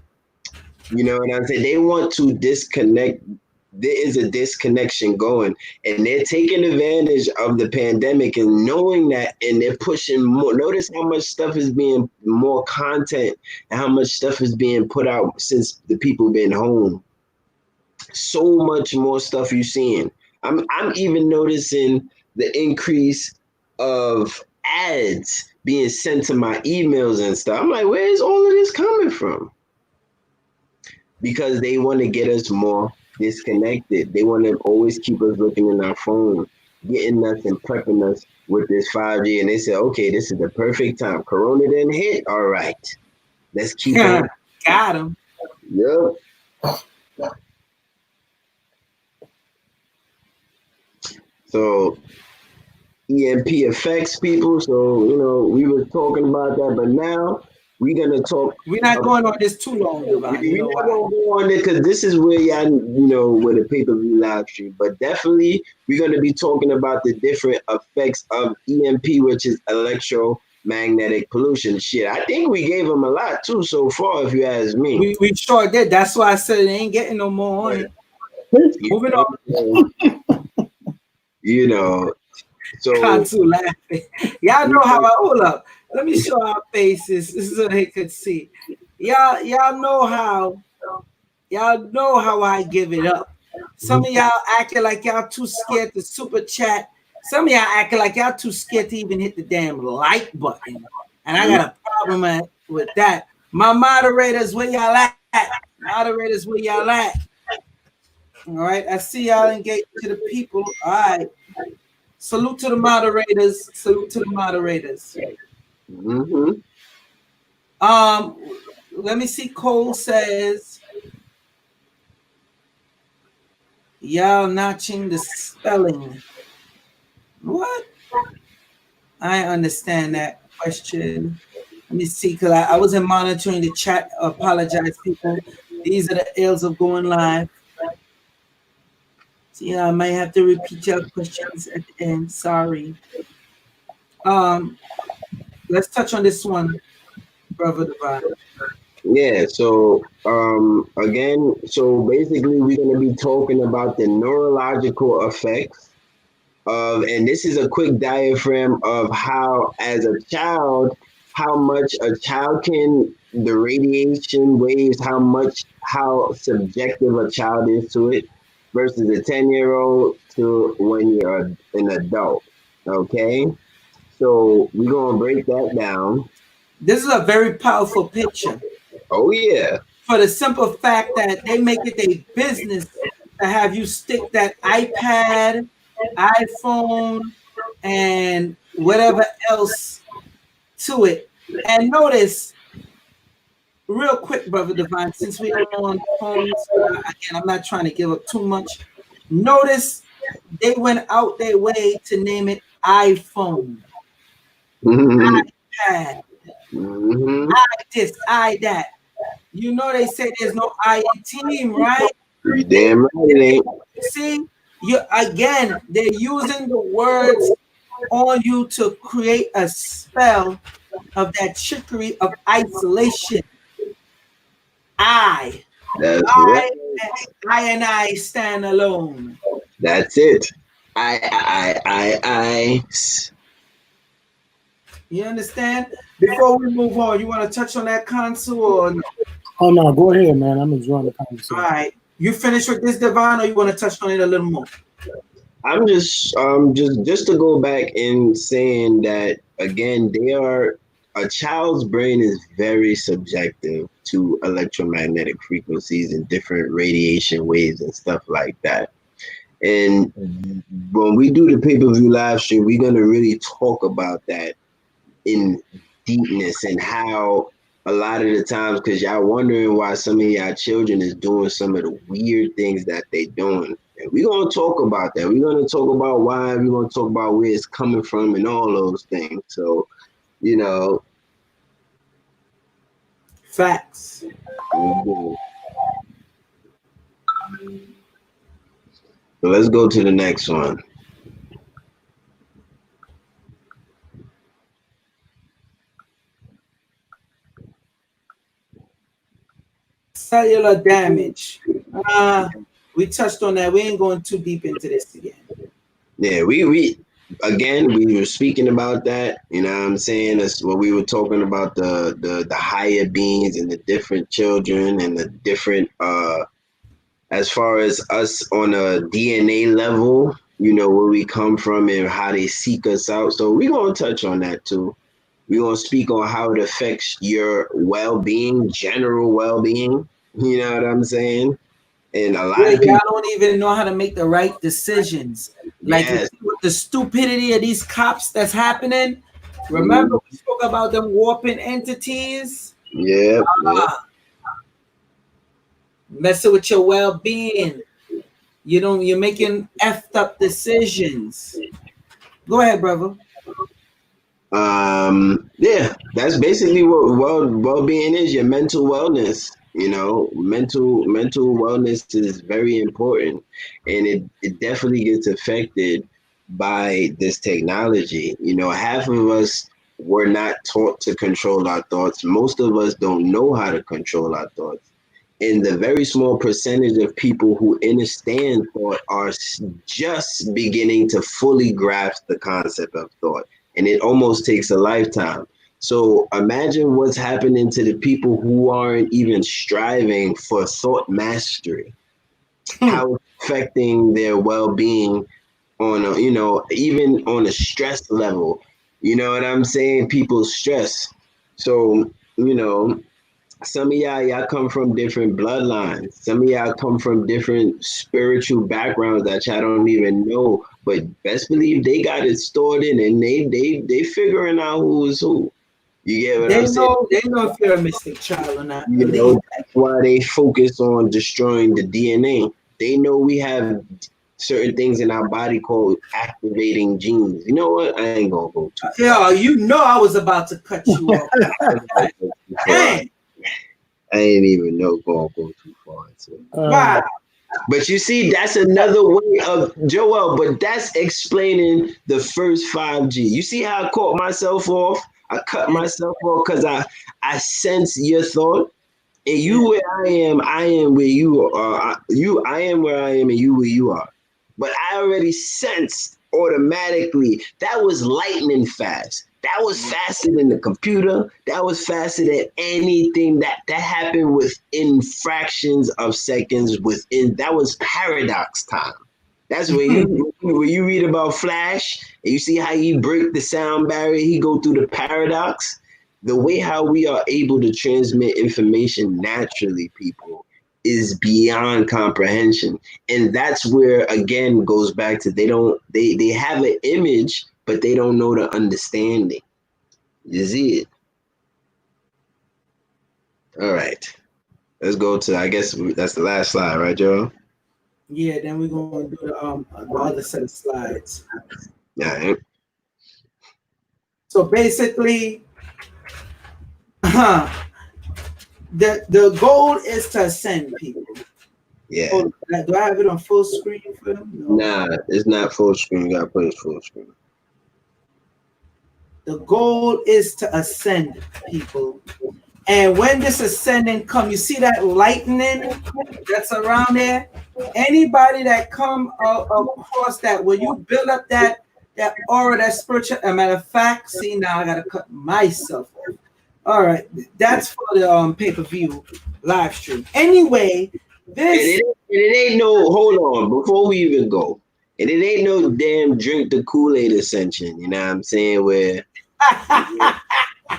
You know what I'm saying? They want to disconnect. There is a disconnection going, and they're taking advantage of the pandemic and knowing that, and they're pushing more. Notice how much stuff is being more content and how much stuff is being put out since the people been home. So much more stuff you're seeing. I'm even noticing the increase of ads being sent to my emails and stuff. I'm like, where is all of this coming from? Because they want to get us more disconnected. They want to always keep us looking in our phone, getting us and prepping us with this 5G. And they say, okay, this is the perfect time. Corona didn't hit. All right. Let's keep on. Got him. Yep. So EMP affects people. So, we were talking about that, but now we're gonna talk. We're not going on this too long, We're not gonna go on it because this is where y'all, where the pay-per-view live stream. But definitely, we're gonna be talking about the different effects of EMP, which is magnetic pollution. Shit, I think we gave them a lot too so far, if you ask me. We sure did. That's why I said they ain't getting no more on it. Moving on. You know, so Kansu laughing. Y'all know how I hold up. Let me show our faces. This is so they could see. Y'all know how I give it up. Some of y'all acting like y'all too scared to super chat. Some of y'all acting like y'all too scared to even hit the damn like button. And I got a problem with that. My moderators, where y'all at? Moderators, where y'all at? All right, I see y'all engaged to the people. All right. Salute to the moderators. Salute to the moderators. mm-hmm. Let me see. Cole says, y'all notching the spelling. What? I understand that question. Let me see, because I wasn't monitoring the chat. Apologize, people. These are the ills of going live. So, yeah, I might have to repeat your questions at the end. Sorry. Let's touch on this one, Brother Divine. Yeah, so again, so basically we're gonna be talking about the neurological effects of, and this is a quick diagram of how, as a child, how much a child can, the radiation waves, how subjective a child is to it versus a 10-year-old to when you're an adult. Okay, so we're gonna break that down. This is a very powerful picture. Oh yeah. For the simple fact that they make it a business to have you stick that iPad, iPhone, and whatever else to it. And notice, real quick, Brother Divine, since we are on phones, again, I'm not trying to give up too much. Notice they went out their way to name it iPhone, iPad, I this, I that. You know they say there's no I in team, right? You damn right it ain't. See, they're using the words on you to create a spell of that trickery of isolation. I and I stand alone. That's it. I. You understand? Before we move on, you want to touch on that console or no? Oh no, go ahead, man. I'm enjoying the conversation. All right. You finished with this, Divine, or you want to touch on it a little more? I'm just to go back and saying that again, a child's brain is very subjective to electromagnetic frequencies and different radiation waves and stuff like that. And when we do the pay-per-view live stream, we're gonna really talk about that in deepness and how a lot of the times, because y'all wondering why some of y'all children is doing some of the weird things that they doing. And we're gonna talk about that. We're gonna talk about why, we're gonna talk about where it's coming from and all those things. So, you know. Facts. So let's go to the next one. Cellular damage. We touched on that. We ain't going too deep into this again. Yeah, we were speaking about that. You know what I'm saying? That's what we were talking about, the higher beings and the different children and the different as far as us on a DNA level, you know, where we come from and how they seek us out. So we're gonna touch on that too. We're gonna speak on how it affects your well-being, general well-being. You know what I'm saying? And a lot of people don't even know how to make the right decisions. Like with the stupidity of these cops that's happening. Remember we spoke about them warping entities? Yeah. Messing with your well-being. You're making effed up decisions. Go ahead, brother. Yeah, that's basically what well-being is, your mental wellness. You know, mental wellness is very important, and it definitely gets affected by this technology. You know, half of us we're not taught to control our thoughts. Most of us don't know how to control our thoughts. And the very small percentage of people who understand thought are just beginning to fully grasp the concept of thought. And it almost takes a lifetime. So imagine what's happening to the people who aren't even striving for thought mastery. How it's affecting their well-being on a, even on a stress level. You know what I'm saying? People's stress. So, some of y'all come from different bloodlines. Some of y'all come from different spiritual backgrounds that y'all don't even know. But best believe they got it stored in, and they figuring out who is who. You get what I'm saying? They know if you're a mystic child or not. That's why they focus on destroying the DNA. They know we have certain things in our body called activating genes. You know what? I ain't gonna go too far. Yo, I was about to cut you off. Dang. I ain't even know gonna go too far. Wow. But you see, that's another way of Joel, but that's explaining the first 5G. You see how I caught myself off? I cut myself off because I sense your thought. And you where I am where you are. I am where I am and you where you are. But I already sensed automatically that was lightning fast. That was faster than the computer. That was faster than anything that happened within fractions of seconds. That was paradox time. That's where you read about Flash and you see how he break the sound barrier. He go through the paradox. The way how we are able to transmit information naturally, people, is beyond comprehension. And that's where, again, goes back to they have an image, but they don't know the understanding. You see it? All right. Let's go to, I guess that's the last slide, right, Joe? Yeah, then we're going to do the other set of slides. All right. So basically, the goal is to ascend people. Yeah. Oh, do I have it on full screen for them? No. Nah, it's not full screen. You got to put it full screen. The goal is to ascend people. And when this ascending come, you see that lightning that's around there? Anybody that come across that, when you build up that aura, that spiritual, as a matter of fact, see, now I got to cut myself off. All right, that's for the pay-per-view live stream. Anyway, this... It ain't no, hold on, before we even go, and it ain't no damn drink the Kool-Aid ascension, you know what I'm saying, where...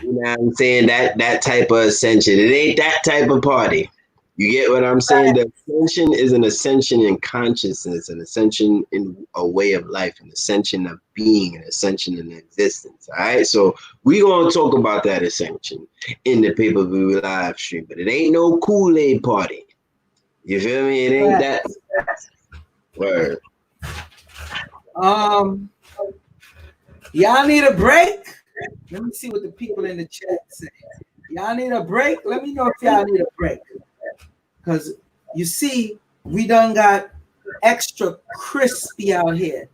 You know what I'm saying? That type of ascension. It ain't that type of party. You get what I'm saying? The ascension is an ascension in consciousness, an ascension in a way of life, an ascension of being, an ascension in existence. All right. So we're gonna talk about that ascension in the pay-per-view live stream, but it ain't no Kool-Aid party. You feel me? It ain't that. Word. Y'all need a break? Let me see what the people in the chat say. Y'all need a break? Let me know if y'all need a break. Because you see, we done got extra crispy out here.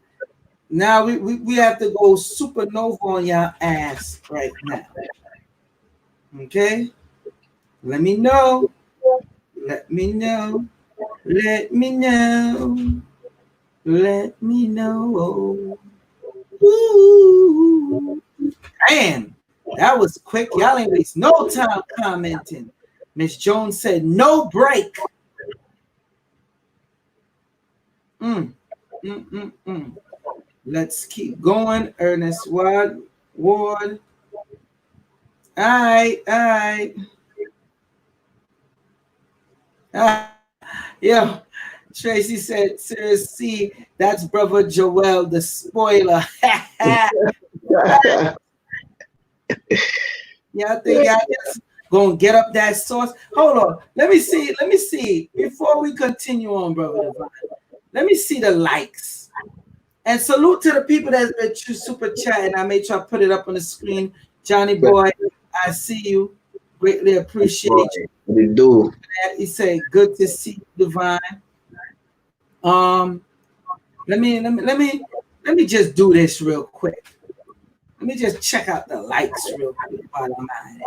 Now we have to go supernova on y'all ass right now. Okay? Let me know. Let me know. Let me know. Let me know. Woo. Man, that was quick. Y'all ain't waste no time commenting. Miss Jones said no break. Let's keep going. Ernest Ward. All right. Yeah. Tracy said, seriously, that's brother Joel, the spoiler. Yeah, I think y'all just gonna get up that sauce. Hold on. Let me see. Before we continue on, brother Divine, let me see the likes. And salute to the people that's been super chatting. I made sure I put it up on the screen. Johnny Boy, I see you. Greatly appreciate you. We do. He said, good to see you, Divine. Let me just do this real quick. Let me just check out the likes real quick while I'm at it.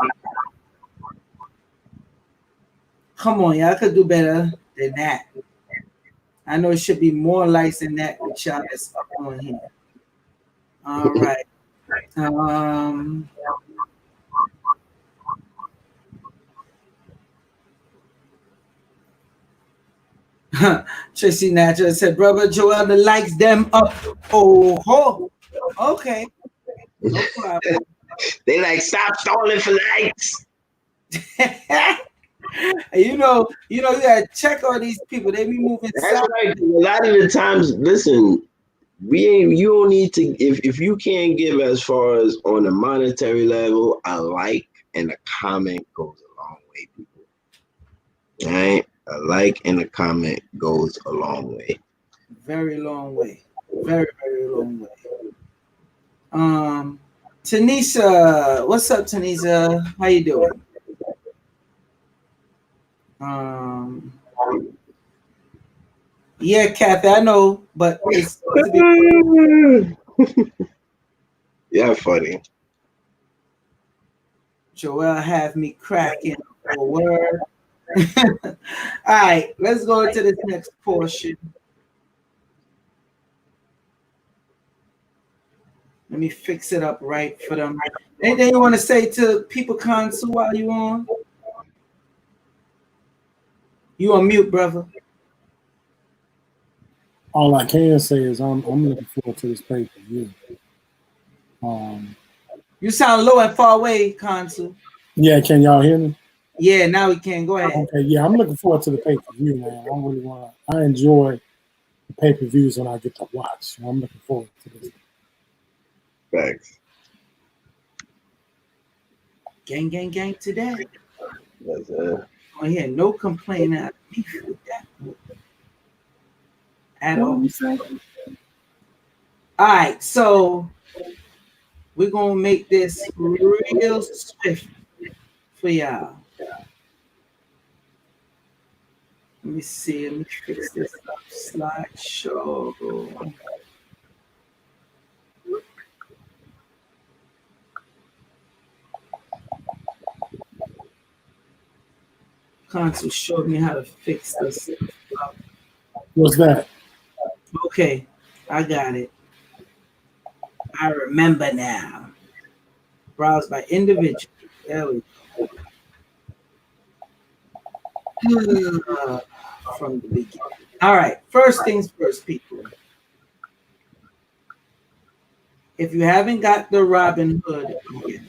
Come on, y'all could do better than that. I know it should be more likes than that with y'all that's up on here. All right. Tracy Natural said, Brother Joel, the likes them up. Oh, ho. Okay. No problem. They like, stop stalling for likes. you know, you gotta check on these people. They be moving. That's right. A lot of the times, listen, you don't need to, if you can't give as far as on a monetary level, a like and a comment goes a long way, people. All right? A like and a comment goes a long way. Very long way. Very, very long way. Tanisha, what's up, Tanisha? How you doing? Yeah, Kathy, I know, but it's yeah, funny. Joel have me cracking for word. All right, let's go into this next portion. Let me fix it up right for them. Anything you want to say to people, Consul, while you on? You on mute, brother. All I can say is I'm looking forward to this pay-per-view. You sound low and far away, Consul. Yeah, can y'all hear me? Yeah, now we can. Go ahead. Okay, yeah, I'm looking forward to the pay-per-view, man. I enjoy the pay-per-views when I get to watch. So I'm looking forward to this. Thanks. Gang, gang, gang today. That's it. Oh, yeah, no complaint out of me with that at all. All right, so we're gonna make this real swift for y'all. Let me see. Let me fix this up. Slideshow. Consul showed me how to fix this up. What's that? Okay, I got it. I remember now. Browse by individual. There we go. From the beginning. All right. First things first, people. If you haven't got the Robinhood yet,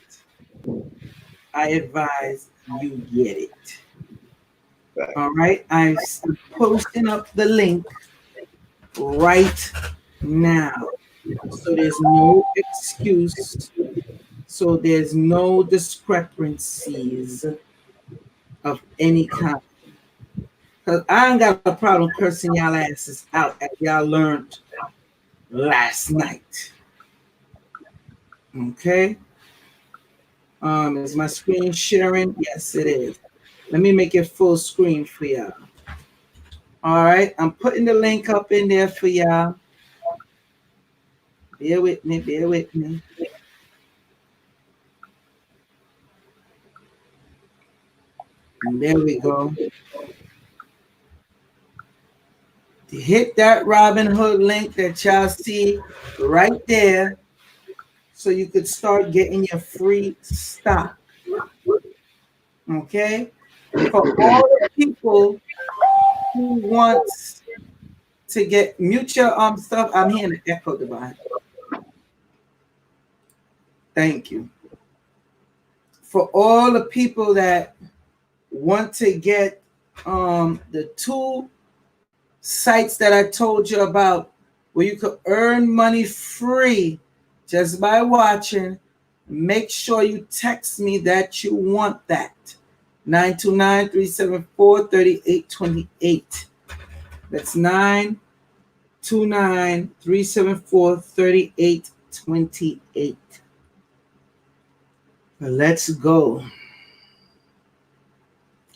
I advise you get it. All right. I'm posting up the link right now. So there's no excuse. So there's no discrepancies of any kind. Because I ain't got a problem cursing y'all asses out as y'all learned last night. Okay. Is my screen sharing? Yes, it is. Let me make it full screen for y'all. All right. I'm putting the link up in there for y'all. Bear with me. Bear with me. And there we go. Hit that Robinhood link that y'all see right there so you could start getting your free stock. Okay? For all the people who want to get mute your stuff, I'm hearing an echo behind. Thank you. For all the people that want to get the 2 sites that I told you about where you could earn money free just by watching, make sure you text me that you want that. 929-374-3828. That's 929-374-3828. Let's go.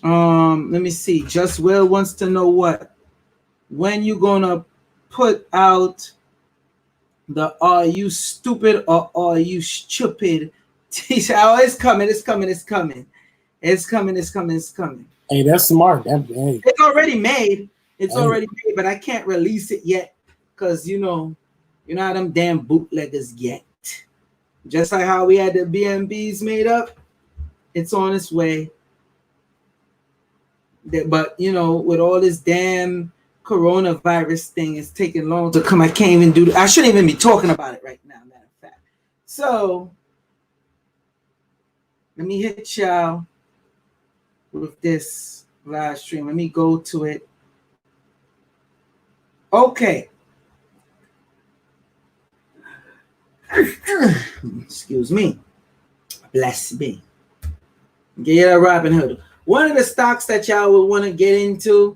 Let me see. Just Will wants to know what? When you gonna put out The "Are you stupid or are you stupid?" He said, "Oh, it's coming, it's coming, it's coming, it's coming, it's coming, it's coming." Hey, that's smart. Hey, It's already made. It's hey, already made, but I can't release it yet because you know how them damn bootleggers get. Just like how we had the BMBs made up, it's on its way. But with all this damn coronavirus thing, it's taking long to come. I can't even do. I shouldn't even be talking about it right now. Matter of fact. So let me hit y'all with this live stream. Let me go to it. Okay. Excuse me. Bless me. Get a Robinhood. One of the stocks that y'all would want to get into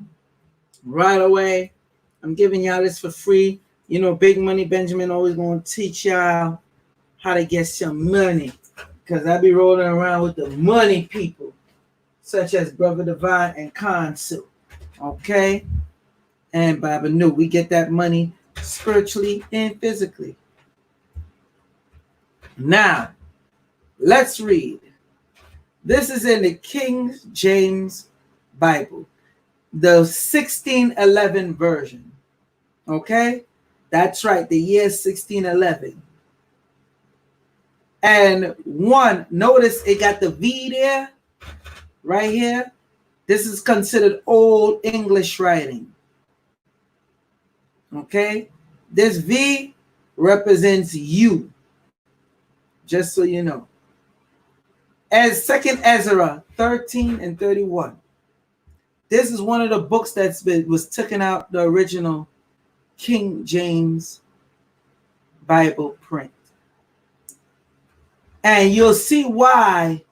right away. I'm giving y'all this for free. Big Money Benjamin always going to teach y'all how to get some money. Because I be rolling around with the money people, such as Brother Divine and Kansu. Okay? And Baba Nu. We get that money spiritually and physically. Now, let's read. This is in the King James Bible, the 1611 version. Okay? That's right, the year 1611. And notice it got the V there, right here. This is considered Old English writing. Okay? This V represents you, just so you know. As 2nd Ezra 13 and 31. This is one of the books was taken out the original King James Bible print. And you'll see why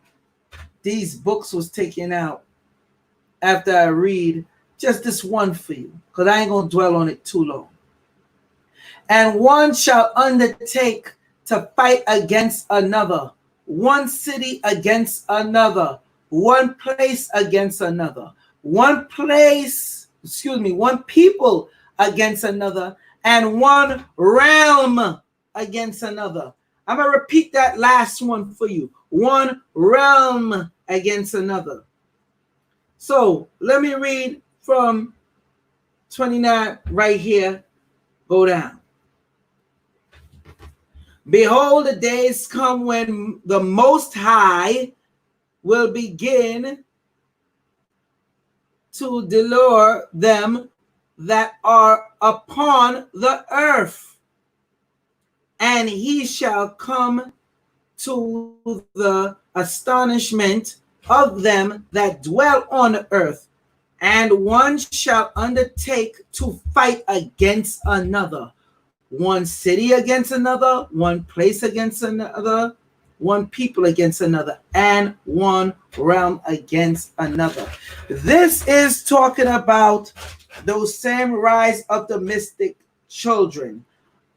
these books was taken out after I read just this one for you, because I ain't going to dwell on it too long. And one shall undertake to fight against another, one city against another, one place against another, one people against another, and one realm against another. I'm going to repeat that last one for you. One realm against another. So let me read from 29 right here. Go down. Behold, the days come when the Most High will begin to devour them that are upon the earth, and he shall come to the astonishment of them that dwell on the earth, and one shall undertake to fight against another, one city against another, one place against another, one people against another, and one realm against another. This is talking about those same rise of the mystic children.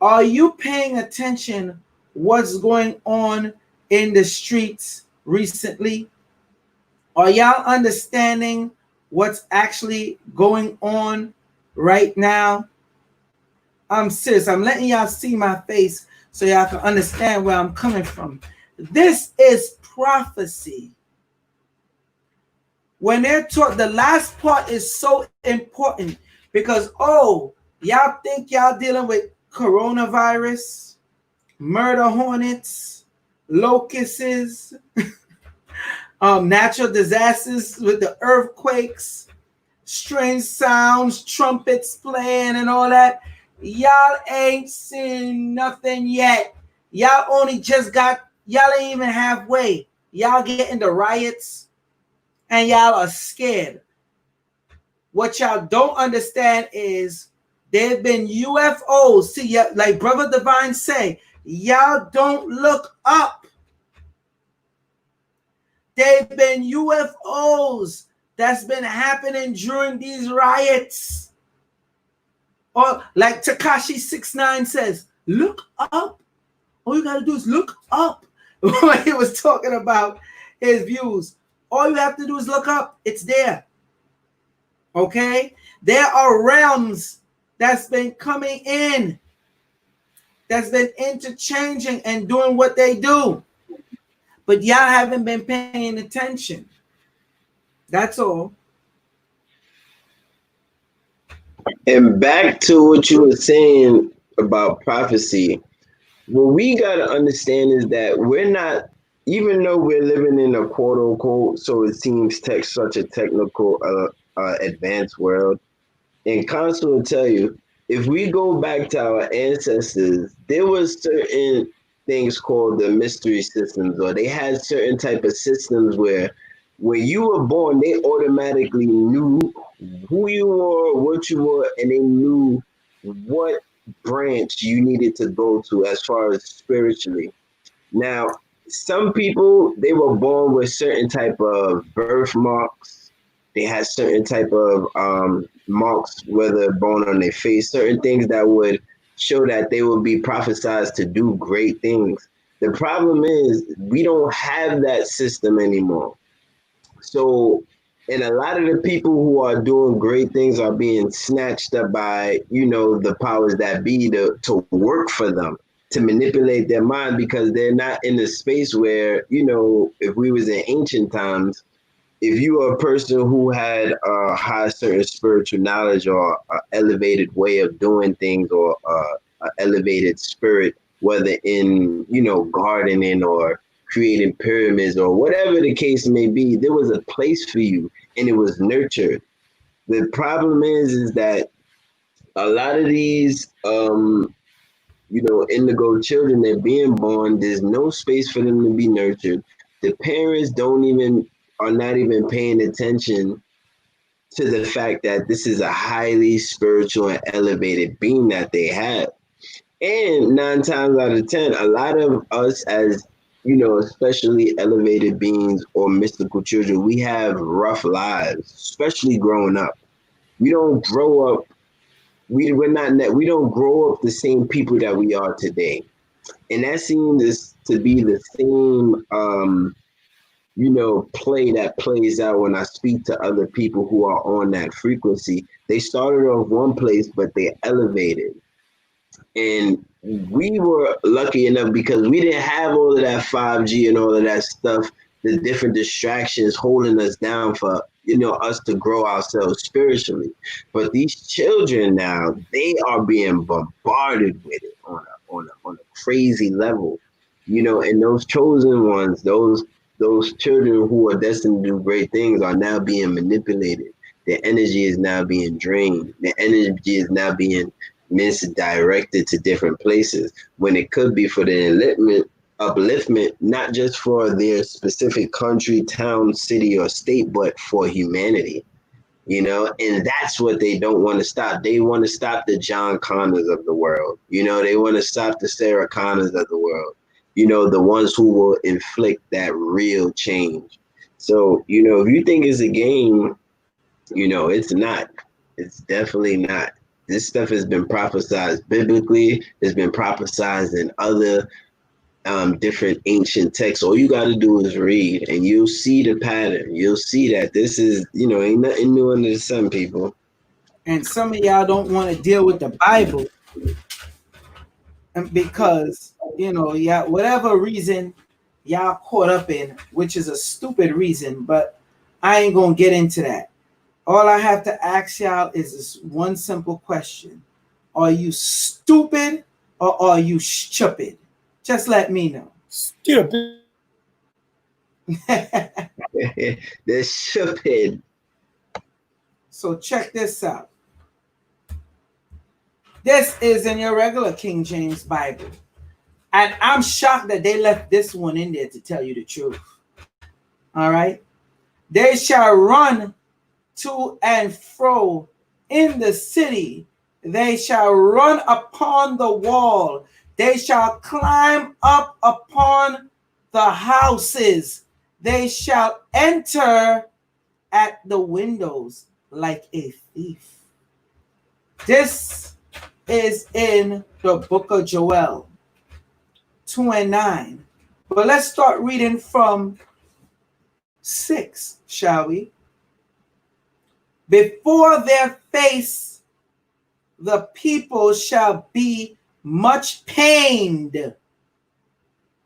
Are you paying attention what's going on in the streets recently? Are y'all understanding what's actually going on right now? I'm serious. I'm letting y'all see my face so y'all can understand where I'm coming from. This is prophecy. When they're taught, the last part is so important because, y'all think y'all dealing with coronavirus, murder hornets, locusts, natural disasters with the earthquakes, strange sounds, trumpets playing and all that. Y'all ain't seen nothing yet. Y'all ain't even halfway. Y'all getting the riots and y'all are scared. What y'all don't understand is there've been UFOs. See, like Brother Divine say, y'all don't look up. There've been UFOs that's been happening during these riots. Or like Tekashi 6ix9ine says, look up. All you gotta do is look up. When he was talking about his views, all you have to do is look up. It's there. Okay? There are realms that's been coming in. that's been interchanging and doing what they do. But y'all haven't been paying attention. That's all. And back to what you were saying about prophecy, what we got to understand is that we're not, even though we're living in a quote unquote, so it seems such a technical, advanced world, and Council will tell you, if we go back to our ancestors, there was certain things called the mystery systems, or they had certain type of systems where when you were born, they automatically knew who you were, what you were, and they knew what branch you needed to go to as far as spiritually. Now, some people, they were born with certain type of birthmarks. They had certain type of marks, whether born on their face, certain things that would show that they would be prophesized to do great things. The problem is we don't have that system anymore. So, and a lot of the people who are doing great things are being snatched up by, the powers that be to work for them, to manipulate their mind, because they're not in a space where, if we was in ancient times, if you are a person who had a high certain spiritual knowledge or an elevated way of doing things, or an elevated spirit, whether in, gardening or creating pyramids or whatever the case may be, there was a place for you and it was nurtured. The problem is that a lot of these, indigo children, they're being born, there's no space for them to be nurtured. The parents are not even paying attention to the fact that this is a highly spiritual and elevated being that they have. And 9 times out of 10, a lot of us as, especially elevated beings or mystical children, we have rough lives, especially growing up. We don't grow up, we don't grow up the same people that we are today. And that seems to be the same, play that plays out when I speak to other people who are on that frequency. They started off one place, but they elevated. And we were lucky enough because we didn't have all of that 5G and all of that stuff, the different distractions holding us down for, us to grow ourselves spiritually. But these children now, they are being bombarded with it on a crazy level, and those chosen ones, those children who are destined to do great things are now being manipulated. Their energy is now being drained. Their energy is now being misdirected to different places when it could be for the upliftment, not just for their specific country, town, city, or state, but for humanity. And that's what they don't want to stop. They want to stop the John Connors of the world. They want to stop the Sarah Connors of the world. The ones who will inflict that real change. So, if you think it's a game, it's not. It's definitely not. This stuff has been prophesized biblically. It's been prophesized in other different ancient texts. All you got to do is read, and you'll see the pattern. You'll see that this is, ain't nothing new under the sun, people. And some of y'all don't want to deal with the Bible, and because, whatever reason y'all caught up in, which is a stupid reason, but I ain't going to get into that. All I have to ask y'all is this one simple question. Are you stupid or are you stupid? Just let me know. Stupid. They're stupid. So check this out. This is in your regular King James Bible. And I'm shocked that they left this one in there, to tell you the truth. All right. They shall run to and fro in the city. They shall run upon the wall. They shall climb up upon the houses. They shall enter at the windows like a thief. This is in the book of Joel 2:9. But let's start reading from 6, shall we? Before their face, the people shall be much pained.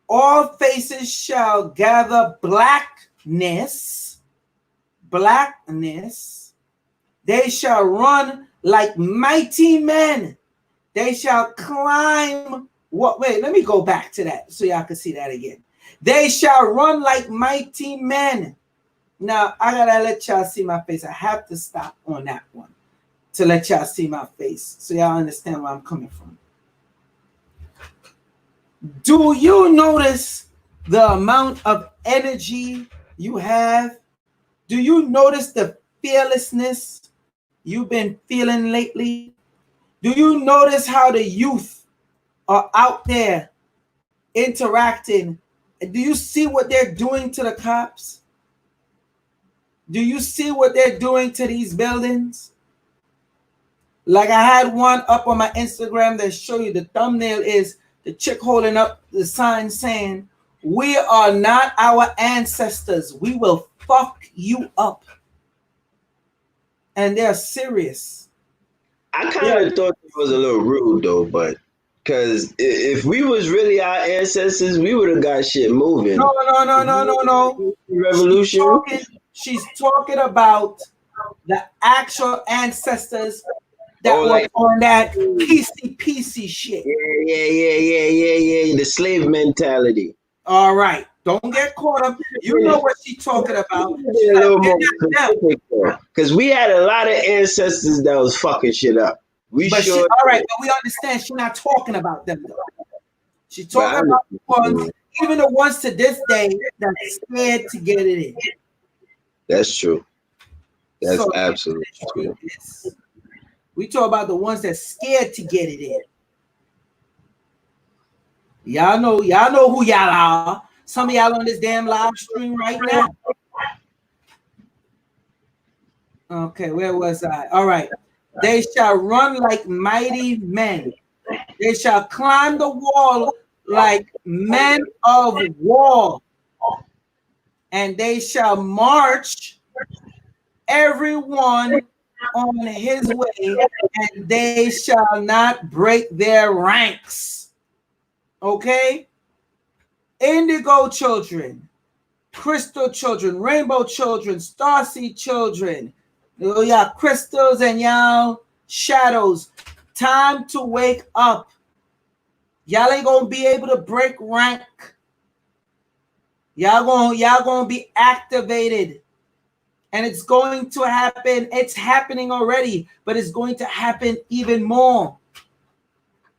All faces shall gather blackness. They shall run like mighty men. They shall climb. Wait, let me go back to that so y'all can see that again. They shall run like mighty men. Now, I gotta let y'all see my face. I have to stop on that one to let y'all see my face so y'all understand where I'm coming from. Do you notice the amount of energy you have? Do you notice the fearlessness you've been feeling lately? Do you notice how the youth are out there interacting? Do you see what they're doing to the cops? Do you see what they're doing to these buildings? Like I had one up on my Instagram that show you the thumbnail is the chick holding up the sign saying, "We are not our ancestors. We will fuck you up." And they're serious. I kind of thought it was a little rude though, but because if we was really our ancestors, we would have got shit moving. No. Revolution. She's talking about the actual ancestors that was like, on that PC shit. Yeah. The slave mentality. All right. Don't get caught up. You know what she's talking about. Because we had a lot of ancestors that was fucking shit up. All right, but we understand she's not talking about them though. She's talking about the ones, even the ones to this day that's scared to get it in. That's true. That's absolutely true. We talk about the ones that's scared to get it in. Y'all know who y'all are. Some of y'all on this damn live stream right now. Okay, where was I? All right. They shall run like mighty men. They shall climb the wall like men of war. And they shall march everyone on his way, and they shall not break their ranks. Okay? Indigo children, crystal children, rainbow children, starseed children. Y'all crystals and y'all shadows. Time to wake up. Y'all ain't gonna be able to break rank. Y'all gonna be activated. And it's going to happen. It's happening already, but it's going to happen even more.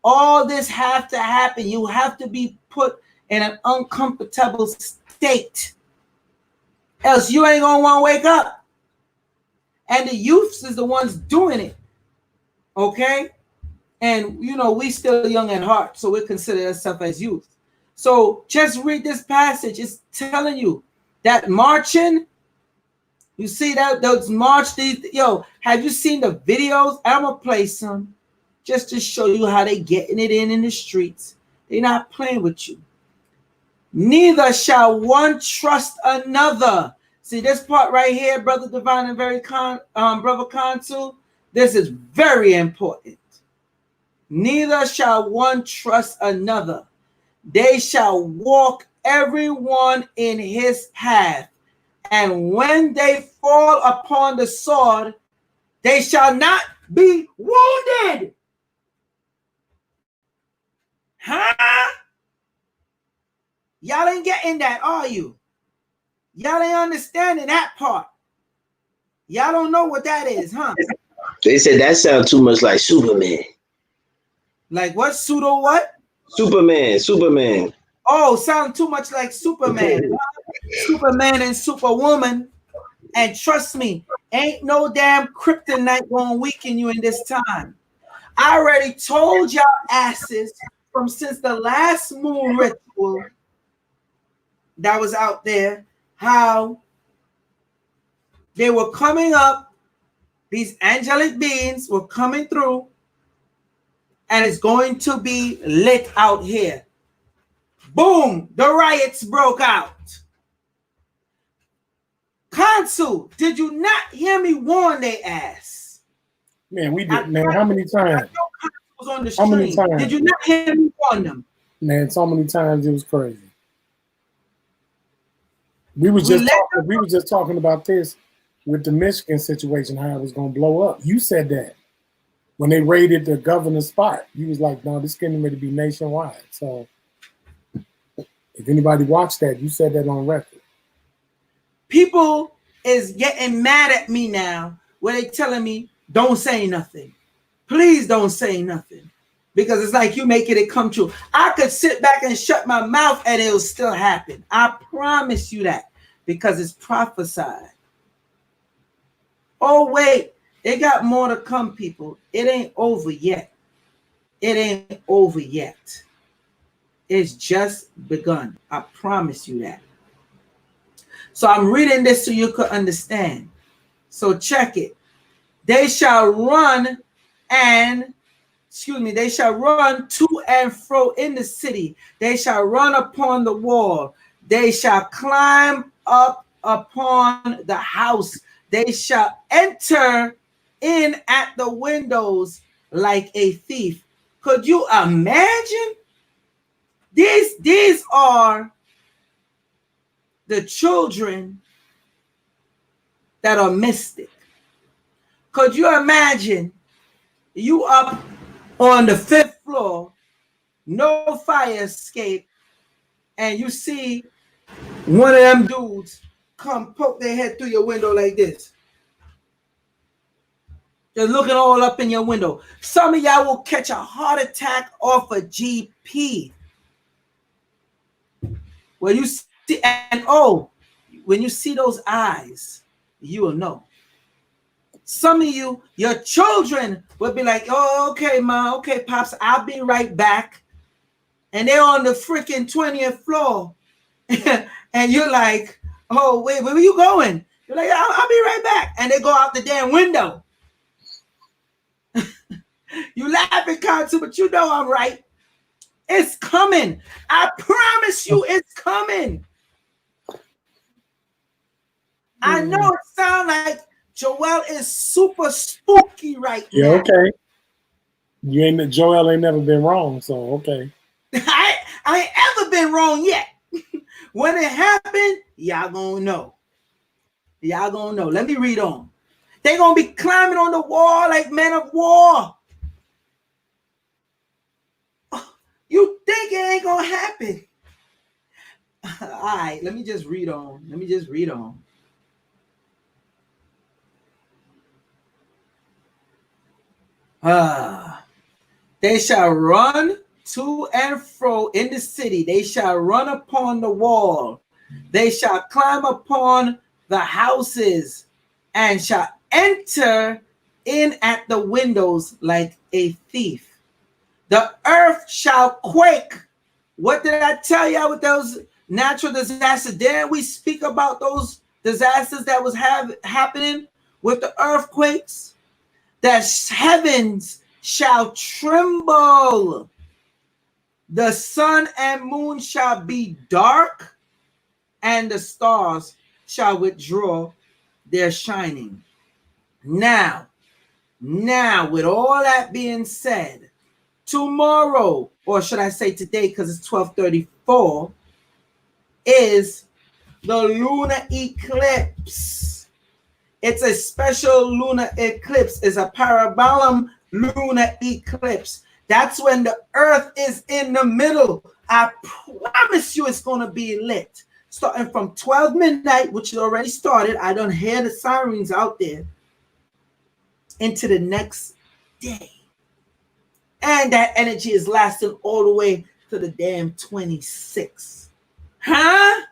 All this have to happen. You have to be put in an uncomfortable state. Else you ain't gonna want to wake up. And the youths is the ones doing it. Okay? And we still young at heart, so we consider ourselves as youth. So just read this passage. It's telling you that marching. You see that those march these. Have you seen the videos? I'm gonna play some just to show you how they getting it in the streets. They're not playing with you. Neither shall one trust another. See this part right here, Brother Divine and Brother Consul. This is very important. Neither shall one trust another. They shall walk everyone in his path. And when they fall upon the sword, they shall not be wounded. Huh? Y'all ain't getting that, are you? Y'all ain't understanding that part. Y'all don't know what that is, huh? They said that sounds too much like Superman. Like what? Pseudo what? Superman. Oh, sound too much like Superman. Superman and Superwoman. And trust me, ain't no damn kryptonite gonna weaken you in this time. I already told y'all asses since the last moon ritual that was out there, how they were coming up, these angelic beings were coming through, and it's going to be lit out here. Boom, the riots broke out. Consul, did you not hear me warn they ass? Man, we did, man. How many times? Consul on the How many stream. times? Did you not hear me on them? Man, so many times it was crazy. We was just talking about this with the Michigan situation, how it was gonna blow up. You said that when they raided the governor's spot. You was like, no, this is getting ready to be nationwide. So if anybody watched that, you said that on record. People is getting mad at me now where they telling me, don't say nothing. Please don't say nothing. Because it's like you making it come true. I could sit back and shut my mouth and it'll still happen. I promise you that. Because it's prophesied. Oh, wait. It got more to come, people. It ain't over yet. It ain't over yet. It's just begun. I promise you that. So I'm reading this so you could understand. So check it. They shall run they shall run to and fro in the city. They shall run upon the wall. They shall climb up upon the house. They shall enter in at the windows like a thief. Could you imagine? These are the children that are mystic. Could you imagine you up on the 5th floor, no fire escape, and you see one of them dudes come poke their head through your window like this? Just looking all up in your window. Some of y'all will catch a heart attack off a GP. When you see, when you see those eyes, you will know. Some of you, your children will be like, oh, okay, Ma, okay, Pops, I'll be right back. And they're on the freaking 20th floor. And you're like, oh, wait, where are you going? You're like, I'll be right back. And they go out the damn window. You laughing, Kansu, but you know I'm right. It's coming. I promise you it's coming. I know it sounds like Joel is super spooky right now. Yeah, okay. Joel ain't never been wrong, so okay. I ain't ever been wrong yet. When it happened, y'all gonna know. Y'all gonna know. Let me read on. They gonna be climbing on the wall like men of war. You think it ain't gonna happen? All right, let me just read on. They shall run to and fro in the city. They shall run upon the wall. They shall climb upon the houses and shall enter in at the windows like a thief. The earth shall quake. What did I tell y'all with those natural disasters? Didn't we speak about those disasters that was happening with the earthquakes? The heavens shall tremble. The sun and moon shall be dark, and the stars shall withdraw their shining. Now, with all that being said, tomorrow, or should I say today, because it's 12:34, is the lunar eclipse. It's a special lunar eclipse. It's a parabellum lunar eclipse. That's when the earth is in the middle. I promise you it's going to be lit. Starting from 12 midnight, which is already started. I don't hear the sirens out there. Into the next day. And that energy is lasting all the way to the damn 26th. Huh?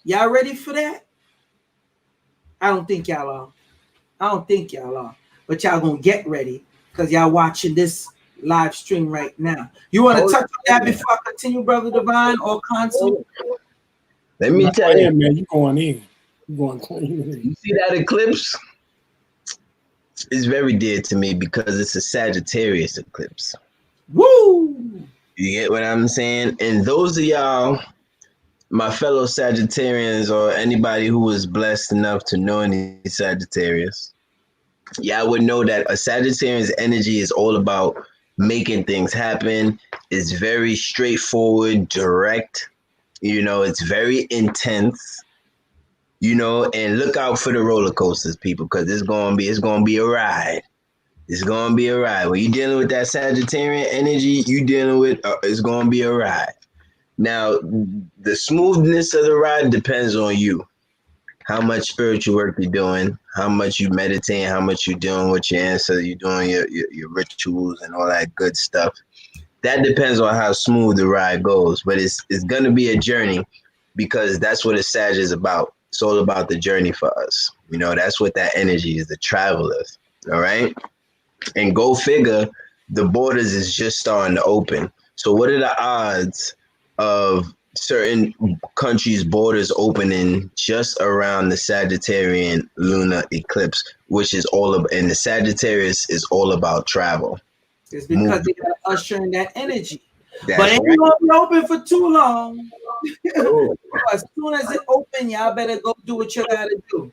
Y'all ready for that? I don't think y'all are. But y'all gonna get ready because y'all watching this live stream right now. You want to touch on that before I continue, Brother Divine or Consul? Let me tell you, man, you going in. You going clean. You see that eclipse? It's very dear to me because it's a Sagittarius eclipse. Woo! You get what I'm saying? And those of y'all, my fellow Sagittarians, or anybody who was blessed enough to know any Sagittarius, y'all would know that a Sagittarian's energy is all about making things happen. It's very straightforward, direct. It's very intense. And look out for the roller coasters, people, because it's gonna be a ride. It's gonna be a ride. When you're dealing with that Sagittarian energy, it's gonna be a ride. Now, the smoothness of the ride depends on you. How much spiritual work you're doing, how much you meditate, how much you're doing with your ancestors, you're doing your rituals and all that good stuff. That depends on how smooth the ride goes. But it's gonna be a journey, because that's what a Sag is about. It's all about the journey for us. That's what that energy is, the travelers. All right. And go figure, the borders is just starting to open. So what are the odds of certain countries' borders opening just around the Sagittarian lunar eclipse, which is and the Sagittarius is all about travel. It's because they got to usher in that energy. That's but it right. ain't gonna be open for too long. As soon as it open, y'all better go do what you gotta do.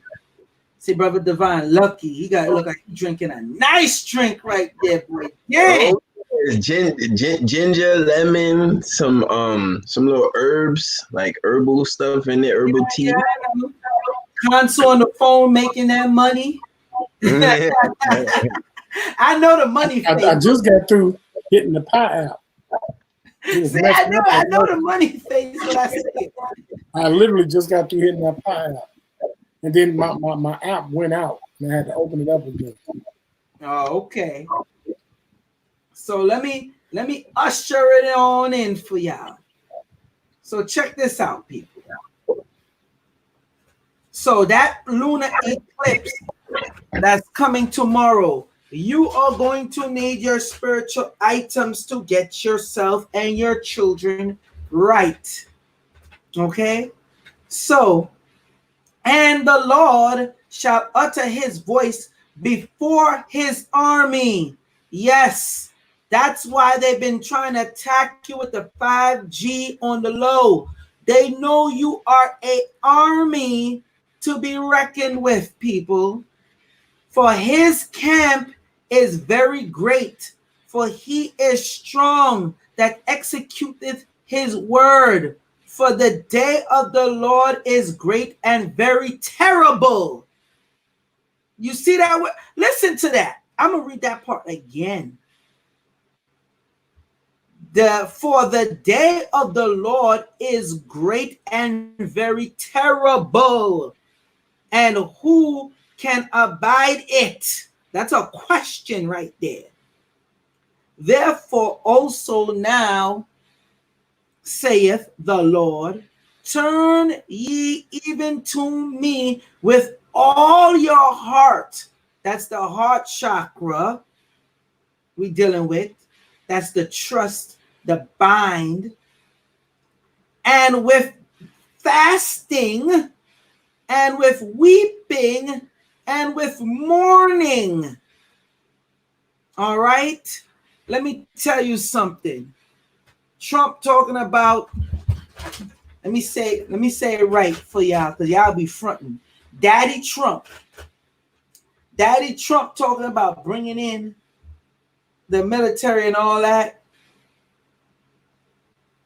See, Brother Divine, lucky. He got look like he's drinking a nice drink right there, boy. Yeah. Ginger, lemon, some little herbs, like herbal stuff in there, herbal tea. Yeah. Console on the phone making that money. I know the money. I just got through hitting the pie app. See, I know the money face. What I said. I literally just got through hitting that pie app, and then my app went out, and I had to open it up again. Oh, okay. So let me usher it on in for y'all. So check this out, people. So that lunar eclipse that's coming tomorrow, you are going to need your spiritual items to get yourself and your children right. Okay? So, and the Lord shall utter his voice before his army. Yes, that's why they've been trying to attack you with the 5G on the low. They know you are an army to be reckoned with, people. For his camp is very great, for he is strong that executeth his word. For the day of the Lord is great and very terrible. You see that? Listen to that. I'm going to read that part again. For the day of the Lord is great and very terrible. And who can abide it? That's a question right there. Therefore also now, saith the Lord, turn ye even to me with all your heart. That's the heart chakra we dealing with. That's the trust, the bind. And with fasting, and with weeping, and with mourning. All right? Let me tell you something. Trump talking about, let me say it right for y'all, because y'all be fronting. Daddy Trump talking about bringing in the military and all that.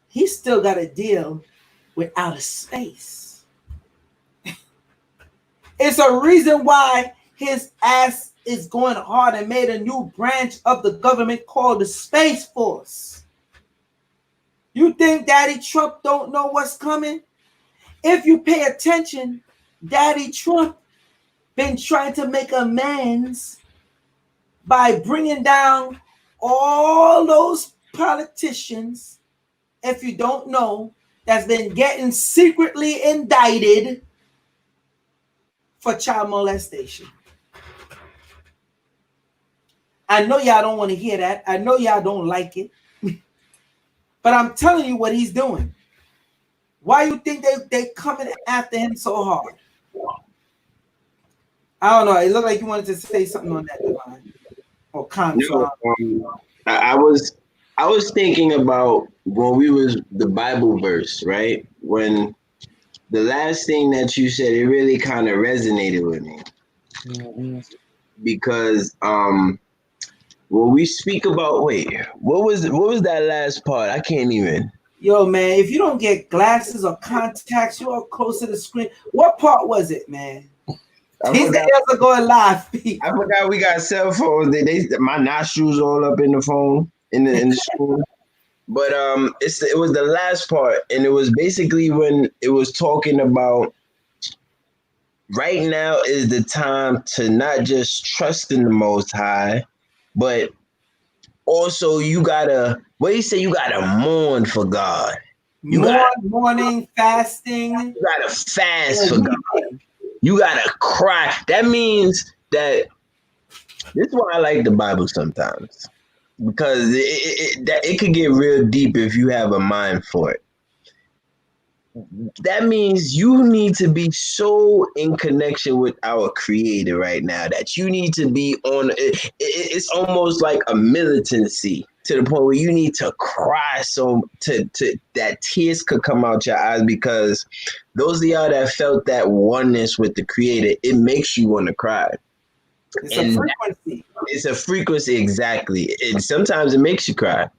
He's still got to deal with outer space. It's a reason why his ass is going hard and made a new branch of the government called the Space Force. You think Daddy Trump don't know what's coming? If you pay attention, Daddy Trump been trying to make amends by bringing down all those politicians, if you don't know, that's been getting secretly indicted for child molestation. I know y'all don't want to hear that. I know y'all don't like it. But I'm telling you what he's doing. Why you think they coming after him so hard? I don't know. It looked like you wanted to say something on that, Divine. Or Contra. No, I was thinking about when we was the Bible verse, right? When the last thing that you said, it really kind of resonated with me. Mm-hmm. Because Well, we speak about. Wait, what was that last part? I can't even. Yo, man, if you don't get glasses or contacts, you are close to the screen. What part was it, man? He said y'all going live. I forgot we got cell phones. My nostrils all up in the phone in the school. But it was the last part, and it was basically when it was talking about right now is the time to not just trust in the Most High, but also you gotta. What he said, you gotta mourn for God. Morning fasting. You gotta fast for God. You gotta cry. That means that this is why I like the Bible sometimes, because it could get real deep if you have a mind for it. That means you need to be so in connection with our Creator right now that you need to be on. It's almost like a militancy to the point where you need to cry so to that tears could come out your eyes, because those of y'all that felt that oneness with the Creator, it makes you want to cry. It's a frequency. It's a frequency, exactly. And sometimes it makes you cry.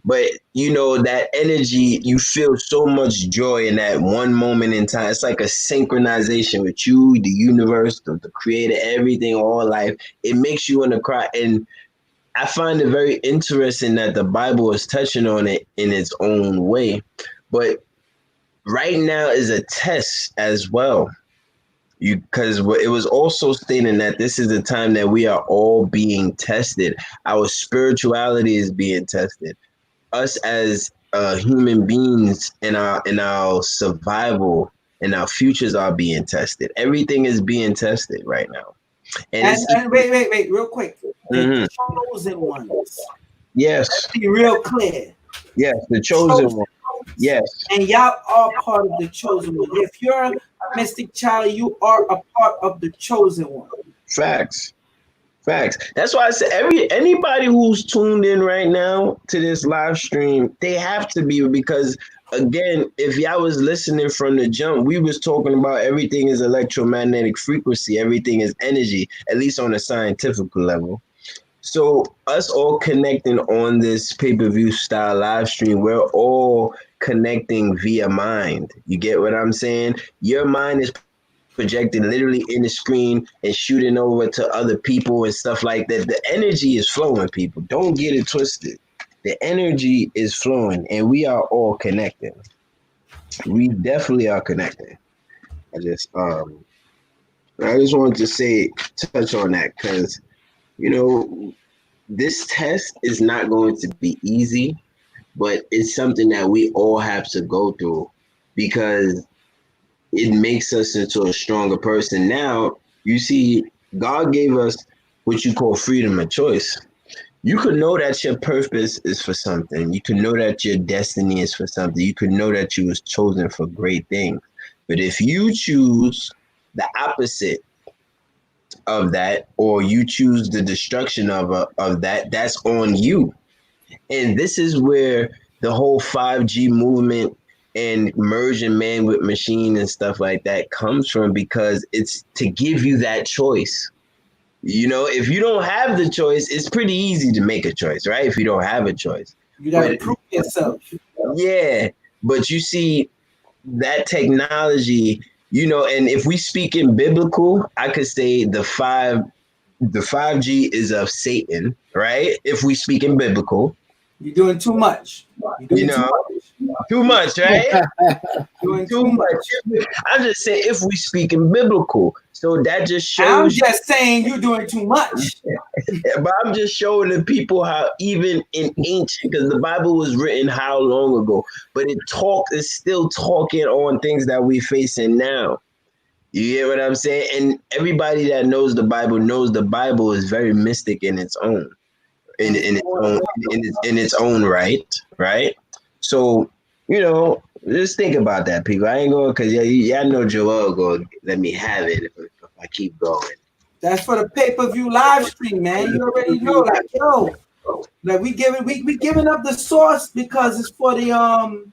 But you know, that energy, you feel so much joy in that one moment in time. It's like a synchronization with you, the universe, the Creator, everything, all life. It makes you want to cry. And I find it very interesting that the Bible is touching on it in its own way. But right now is a test as well. Because it was also stating that this is the time that we are all being tested. Our spirituality is being tested. Us as human beings in our survival and our futures are being tested. Everything is being tested right now. And wait, real quick. The chosen ones. Yes. Let's be real clear. Yes, the chosen one. Yes. And y'all are part of the chosen one. If you're a mystic child, you are a part of the chosen one. Facts. That's why I said anybody who's tuned in right now to this live stream, they have to be, because again, if y'all was listening from the jump, we was talking about everything is electromagnetic frequency, everything is energy, at least on a scientific level. So us all connecting on this pay-per-view style live stream, we're all connecting via mind. You get what I'm saying? Your mind is projecting literally in the screen and shooting over to other people and stuff like that. The energy is flowing, people. Don't get it twisted. The energy is flowing, and we are all connected. We definitely are connected. I just wanted to touch on that, because you know, this test is not going to be easy, but it's something that we all have to go through, because it makes us into a stronger person. Now, you see, God gave us what you call freedom of choice. You could know that your purpose is for something. You could know that your destiny is for something. You could know that you was chosen for great things. But if you choose the opposite of that, or you choose the destruction of that, that's on you. And this is where the whole 5G movement and merging man with machine and stuff like that comes from, because it's to give you that choice. You know, if you don't have the choice, it's pretty easy to make a choice, right? If you don't have a choice, you gotta prove yourself. Yeah, but you see that technology, you know, and if we speak in biblical, I could say the 5G is of Satan, right? If we speak in biblical. You're doing too much. Too much, right? Doing too much. I'm just saying, if we speak in biblical, so that just shows. I'm just saying you're doing too much. But I'm just showing the people how even in ancient, because the Bible was written how long ago, but it's still talking on things that we facing now. You get what I'm saying? And everybody that knows the Bible is very mystic in its own. In its own right? So, you know, just think about that, people. I ain't going, because y'all know Joel go let me have it if I keep going. That's for the pay-per-view live stream, man. You already know, like, yo, like we giving up the source because it's for the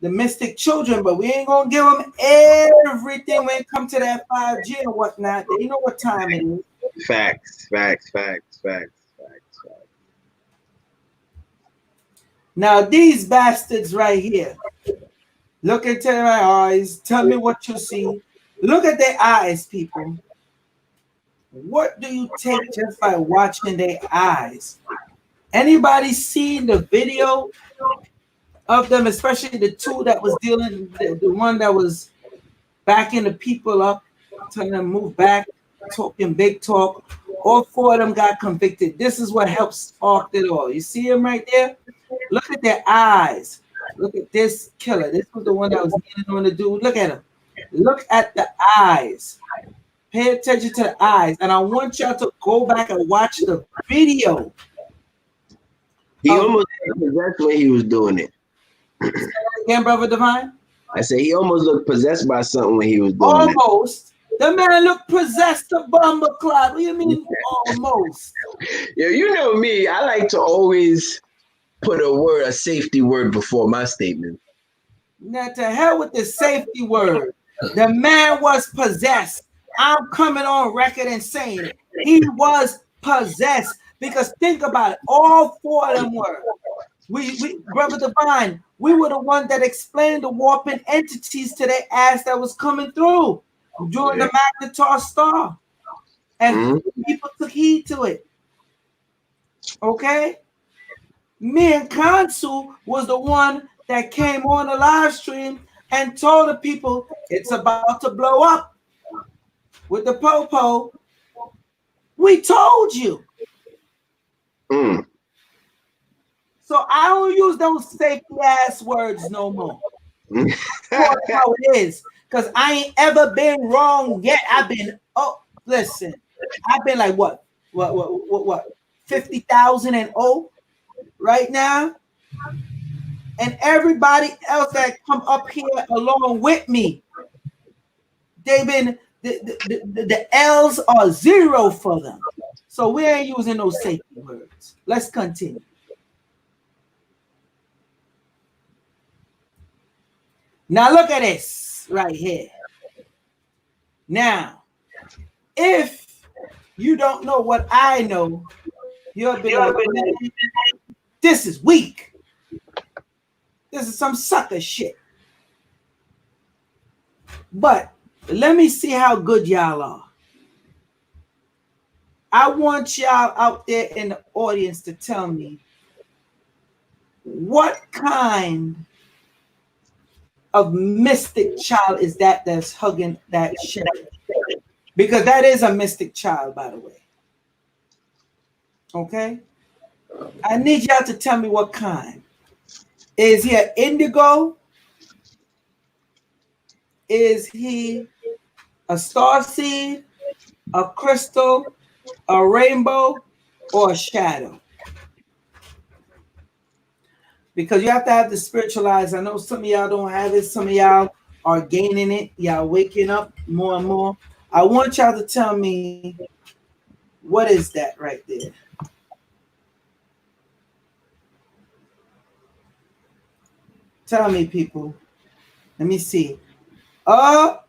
mystic children, but we ain't gonna give them everything when it comes to that 5G and whatnot. They know what time it is. Facts. Now these bastards right here, look into my eyes. Tell me what you see. Look at their eyes, people. What do you take just by watching their eyes? Anybody seen the video of them, especially the two that was dealing, the one that was backing the people up, telling them move back, talking big talk? All four of them got convicted. This is what helps spark it all. You see him right there? Look at their eyes. Look at this killer. This was the one that was kneeling on the dude. Look at him. Look at the eyes. Pay attention to the eyes. And I want y'all to go back and watch the video. He almost possessed when he was doing it. Again, Brother Divine? I said he almost looked possessed by something when he was doing it. Almost. The man looked possessed to Bomber Clot. What do you mean almost? Yeah, you know me. I like to always put a safety word before my statement. Now to hell with the safety word. The man was possessed. I'm coming on record and saying it. He was possessed. Because think about it. All four of them were. We Brother Divine, we were the one that explained the warping entities to their ass that was coming through during the Magnetar Star. And people took heed to it. Okay? Me and Kansu was the one that came on the live stream and told the people it's about to blow up with the Popo. We told you. So I don't use those safety ass words no more. That's how it is. Because I ain't ever been wrong yet. I've been, listen, I've been like what? 50,000 and right now. And everybody else that come up here along with me, they've been, the L's are 0 for them. So we ain't using those safety words. Let's continue. Now look at this right here. Now, if you don't know what I know, you'll be like, this is weak. This is some sucker shit. But let me see how good y'all are. I want y'all out there in the audience to tell me what kind of mystic child is that's hugging that shit? Because that is a mystic child, by the way. Okay? I need y'all to tell me what kind. Is he an indigo? Is he a star seed, a crystal, a rainbow, or a shadow? Because you have to have the spiritual eyes. I know some of y'all don't have it. Some of y'all are gaining it. Y'all waking up more and more. I want y'all to tell me, what is that right there? Tell me, people. Let me see. Oh.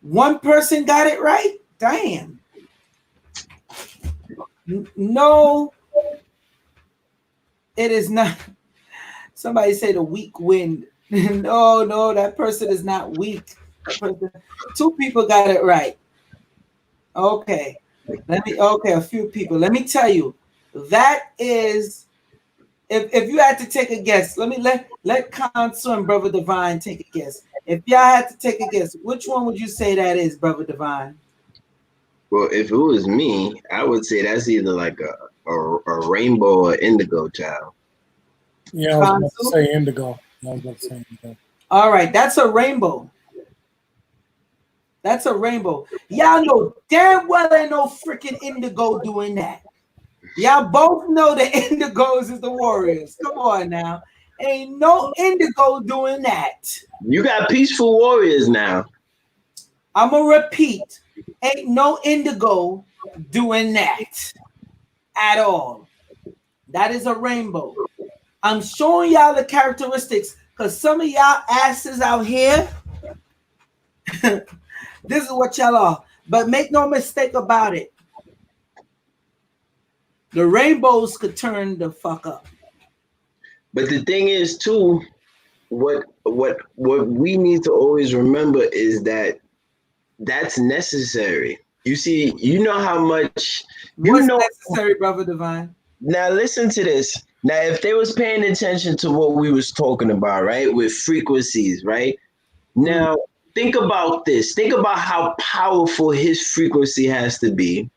One person got it right? Damn. No, it is not. Somebody say the weak wind. No, that person is not weak. Two people got it right. Okay. A few people. Let me tell you, that is, if you had to take a guess, let Counsel and Brother Divine take a guess. If y'all had to take a guess, which one would you say that is, Brother Divine? Well, if it was me, I would say that's either like a rainbow or indigo child. Yeah, I was about to say indigo. All right, that's a rainbow. That's a rainbow. Y'all know damn well ain't no freaking indigo doing that. Y'all both know the indigos is the warriors. Come on now. Ain't no indigo doing that. You got peaceful warriors now. I'm going to repeat. Ain't no indigo doing that at all. That is a rainbow. I'm showing y'all the characteristics because some of y'all asses out here, this is what y'all are. But make no mistake about it. The rainbows could turn the fuck up. But the thing is, too, what we need to always remember is that that's necessary. You see, you know how much What's necessary, Brother Divine? Now listen to this. Now, if they was paying attention to what we was talking about, right, with frequencies, right? Now, think about this. Think about how powerful his frequency has to be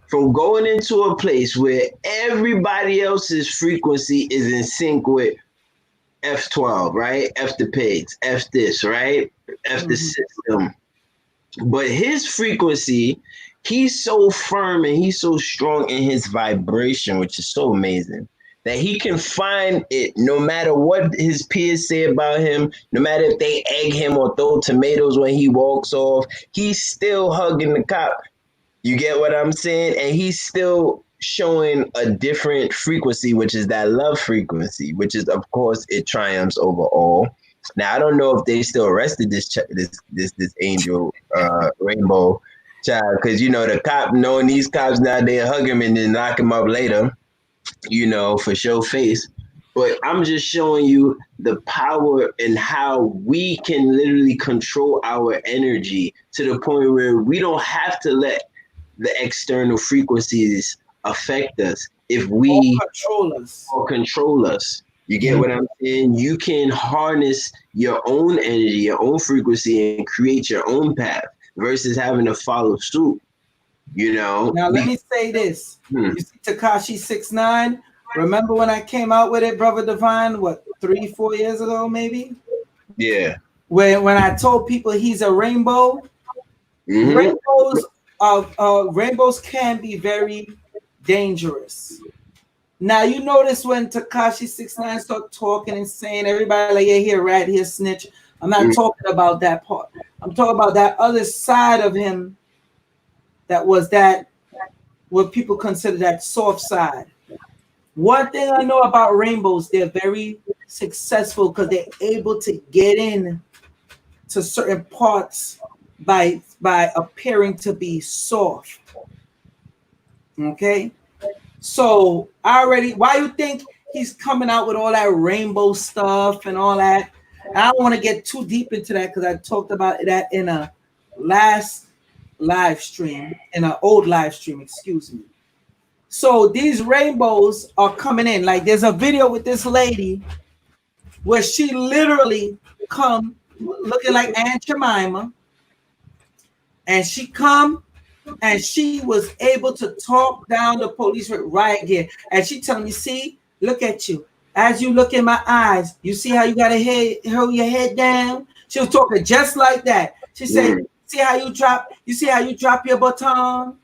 from going into a place where everybody else's frequency is in sync with F12, right? F the pigs, F this, right? F the system. But his frequency, he's so firm and he's so strong in his vibration, which is so amazing, that he can find it no matter what his peers say about him, no matter if they egg him or throw tomatoes when he walks off, he's still hugging the cop. You get what I'm saying? And he's still showing a different frequency, which is that love frequency, which is, of course, it triumphs over all. Now, I don't know if they still arrested this angel rainbow child, because, you know, the cop, knowing these cops now, they hug him and then knock him up later, you know, for show face. But I'm just showing you the power and how we can literally control our energy to the point where we don't have to let the external frequencies affect us if we control us. You get what I'm saying? You can harness your own energy, your own frequency, and create your own path versus having to follow suit. You know. Now let me say this. You see Tekashi 6ix9ine? Remember when I came out with it, Brother Divine? What, 3-4 years ago, maybe? Yeah. When I told people he's a rainbow, rainbows can be very dangerous. Now you notice when Tekashi 6ix9ine start talking and saying everybody like, yeah, he a rat, he a snitch. I'm not talking about that part. I'm talking about that other side of him that was that what people consider that soft side. One thing I know about rainbows, they're very successful because they're able to get in to certain parts by appearing to be soft. Okay? So why you think he's coming out with all that rainbow stuff and all that? I don't want to get too deep into that because I talked about that in a last live stream, in an old live stream, excuse me. So these rainbows are coming in. Like there's a video with this lady where she literally come looking like Aunt Jemima, and she come and she was able to talk down the police with riot gear. And she telling me, see, look at you. As you look in my eyes, you see how you gotta hold your head down? She was talking just like that. She said, see how you drop your baton?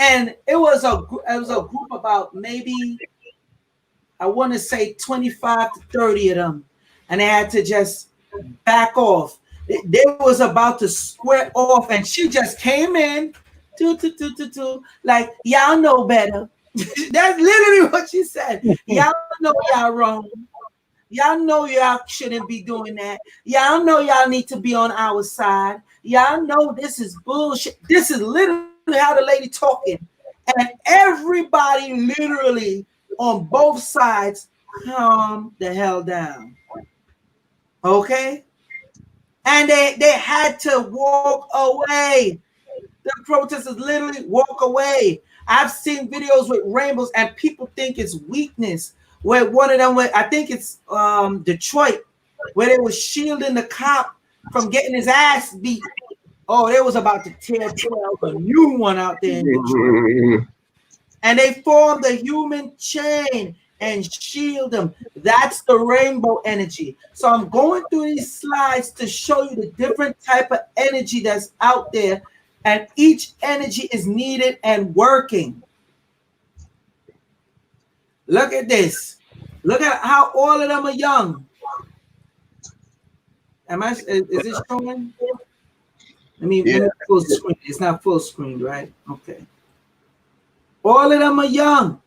And it was a group about maybe, I want to say 25 to 30 of them. And they had to just back off. They was about to square off, and she just came in, like, y'all know better. That's literally what she said. Y'all know y'all wrong. Y'all know y'all shouldn't be doing that. Y'all know y'all need to be on our side. Y'all know this is bullshit. This is literally how the lady talking. And everybody literally on both sides calm the hell down. Okay? And they had to walk away. The protesters literally walk away. I've seen videos with rainbows and people think it's weakness. Where one of them, I think it's Detroit, where they was shielding the cop from getting his ass beat. Oh, they was about to tear a new one out there in Detroit. And they formed a human chain and shield them. That's the rainbow energy. So I'm going through these slides to show you the different type of energy that's out there, and each energy is needed and working. Look at this. Look at how all of them are young. Is it showing? Let me full screen. It's not full screen, right? Okay. All of them are young.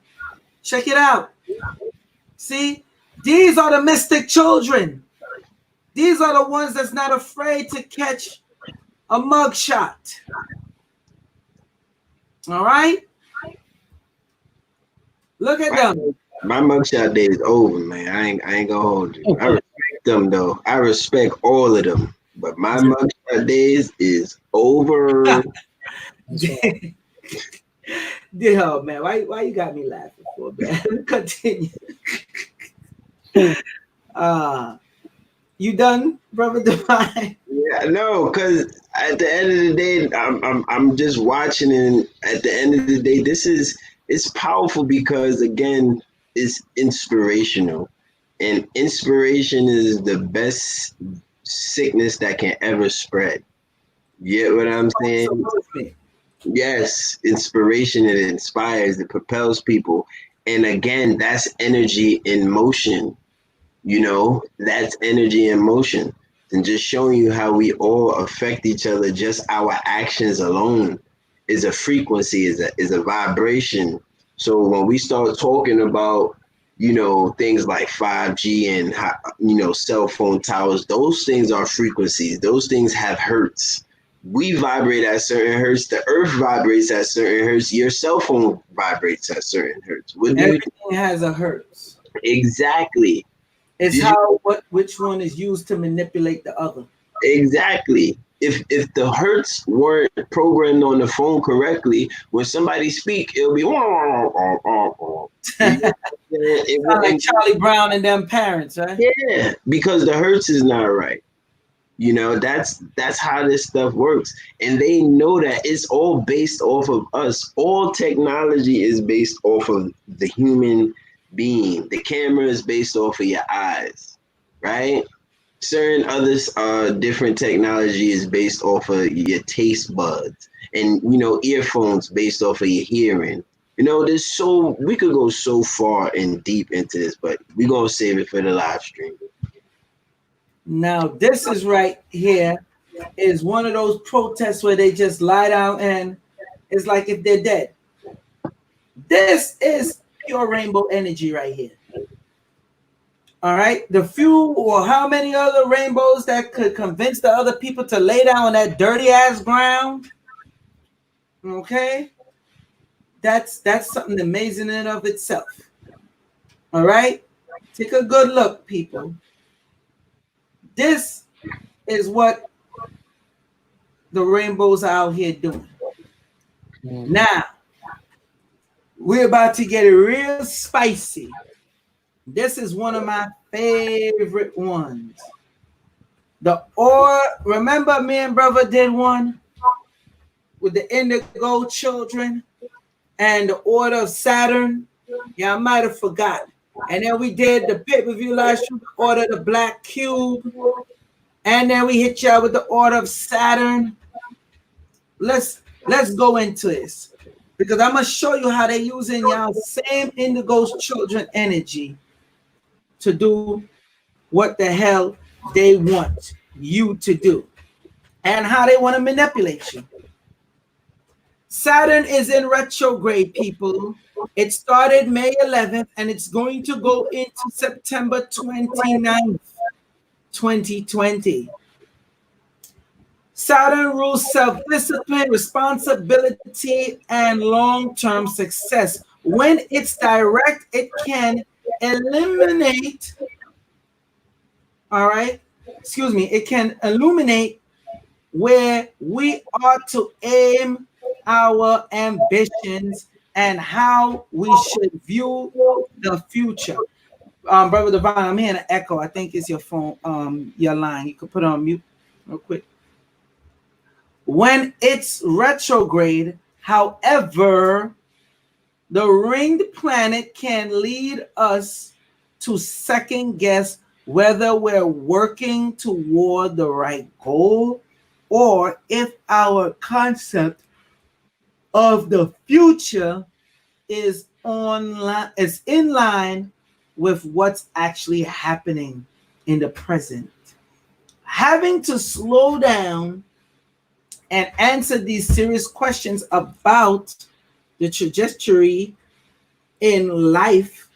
Check it out. See, these are the mystic children. These are the ones that's not afraid to catch a mugshot. All right. Look at them. My mugshot day is over, man. I ain't gonna hold you. I respect them though. I respect all of them. But my mugshot days is over. Oh man, why you got me laughing for, man? Continue. You done, brother Divine? Yeah, no, because at the end of the day, I'm just watching, and at the end of the day, it's powerful because again, it's inspirational, and inspiration is the best sickness that can ever spread. You get what I'm saying? Yes, inspiration, it inspires, it propels people, and again, that's energy in motion. You know, that's energy in motion. And just showing you how we all affect each other, just our actions alone is a frequency, is a vibration. So when we start talking about, you know, things like 5G and, you know, cell phone towers, those things are frequencies. Those things have hertz. We vibrate at certain hertz. The earth vibrates at certain hertz. Your cell phone vibrates at certain hertz. Everything has a hertz. Exactly. It's which one is used to manipulate the other. Exactly. If the hertz weren't programmed on the phone correctly, when somebody speak, it'll be like Charlie Brown and them parents, right? Yeah, because the hertz is not right. You know, that's how this stuff works. And they know that it's all based off of us. All technology is based off of the human being. The camera is based off of your eyes, right? Certain others different technology is based off of your taste buds, and you know, earphones based off of your hearing. You know, we could go so far and deep into this, but we're gonna save it for the live stream. Now, this is right here is one of those protests where they just lie down and it's like if they're dead. This is pure rainbow energy right here. All right. The few or how many other rainbows that could convince the other people to lay down on that dirty ass ground. Okay. That's something amazing in and of itself. All right. Take a good look, people. This is what the rainbows are out here doing. Now, we're about to get real spicy. This is one of my favorite ones. Remember me and brother did one with the indigo children and the Order of Saturn? Yeah, I might have forgotten. And then we did the pay-per-view last year, the Order of the Black Cube. And then we hit y'all with the Order of Saturn. Let's go into this. Because I'm going to show you how they're using y'all same indigo children energy to do what the hell they want you to do. And how they want to manipulate you. Saturn is in retrograde, people. It started May 11th and it's going to go into September 29th, 2020. Saturn rules self-discipline, responsibility, and long-term success. When it's direct, it can eliminate, it can illuminate where we are to aim our ambitions and how we should view the future. Brother Divine, I'm hearing an echo. I think it's your phone, your line. You could put it on mute real quick. When it's retrograde, however, the ringed planet can lead us to second guess whether we're working toward the right goal or if our concept of the future is in line with what's actually happening in the present. Having to slow down and answer these serious questions about the trajectory in life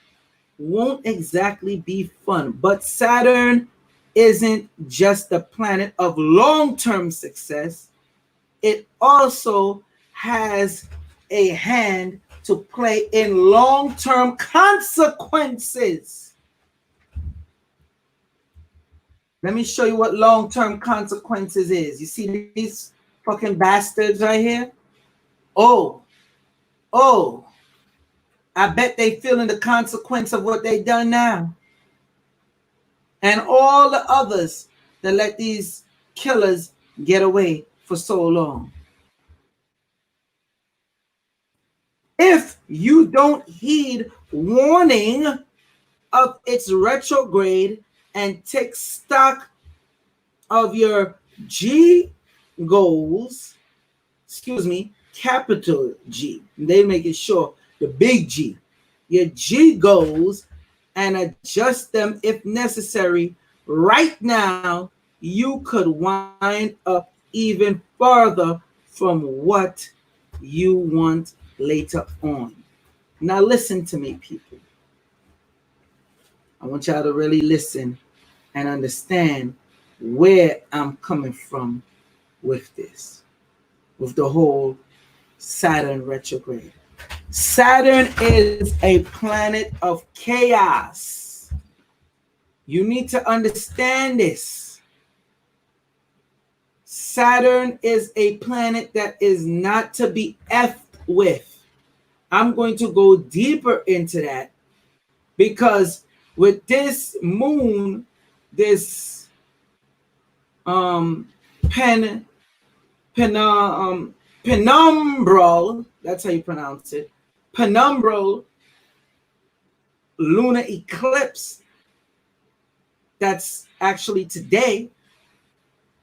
won't exactly be fun. But Saturn isn't just the planet of long-term success. It also has a hand to play in long-term consequences. Let me show you what long-term consequences is. You see these fucking bastards right here? Oh, I bet they feeling the consequence of what they done now. And all the others that let these killers get away for so long. If you don't heed warning of its retrograde and take stock of your G goals, capital G, they make it sure, the big G, your G goals, and adjust them if necessary, right now, you could wind up even further from what you want later on. Now listen to me, people. I want y'all to really listen and understand where I'm coming from with this, with the whole Saturn retrograde. Saturn is a planet of chaos. You need to understand this. Saturn is a planet that is not to be effed with. I'm going to go deeper into that because with this moon, this penumbral, that's how you pronounce it, penumbral lunar eclipse, that's actually today,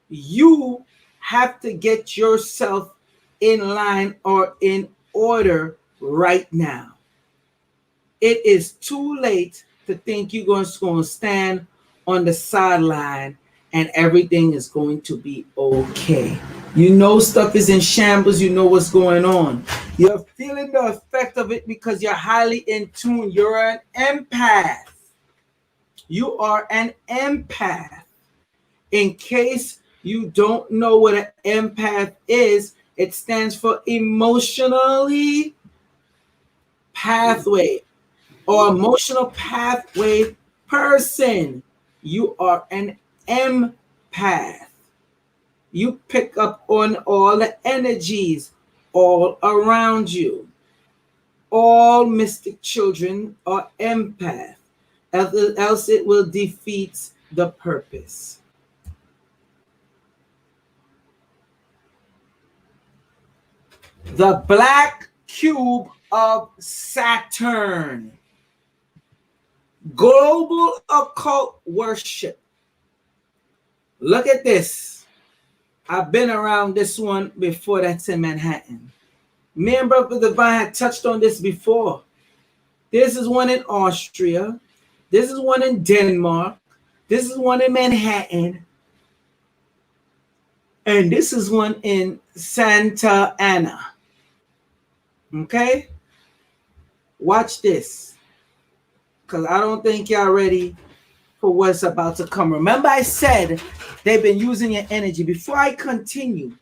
you have to get yourself in line or in order right now. It is too late to think you're going to stand on the sideline and everything is going to be okay. You know stuff is in shambles. You know what's going on. You're feeling the effect of it because you're highly in tune. You're an empath. You are an empath. In case you don't know what an empath is, it stands for emotionally pathway or emotional pathway person. You are an empath. You pick up on all the energies all around you. All mystic children are empath, else it will defeat the purpose. The black cube of Saturn. Global occult worship. Look at this. I've been around this one before. That's in Manhattan. Me and Brother Divine had touched on this before. This is one in Austria. This is one in Denmark. This is one in Manhattan. And this is one in Santa Ana. Okay? Watch this. Because I don't think y'all ready for what's about to come. Remember I said they've been using your energy. Before I continue,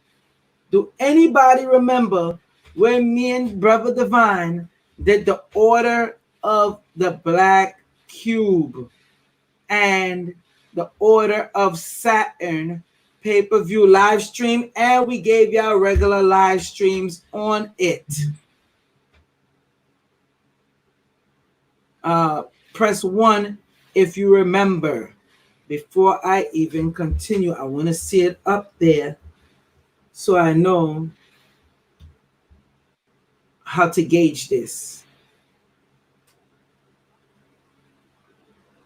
do anybody remember when me and Brother Divine did the Order of the Black Cube and the Order of Saturn pay-per-view live stream, and we gave y'all regular live streams on it? Press 1 if you remember. Before I even continue, I want to see it up there so I know how to gauge this.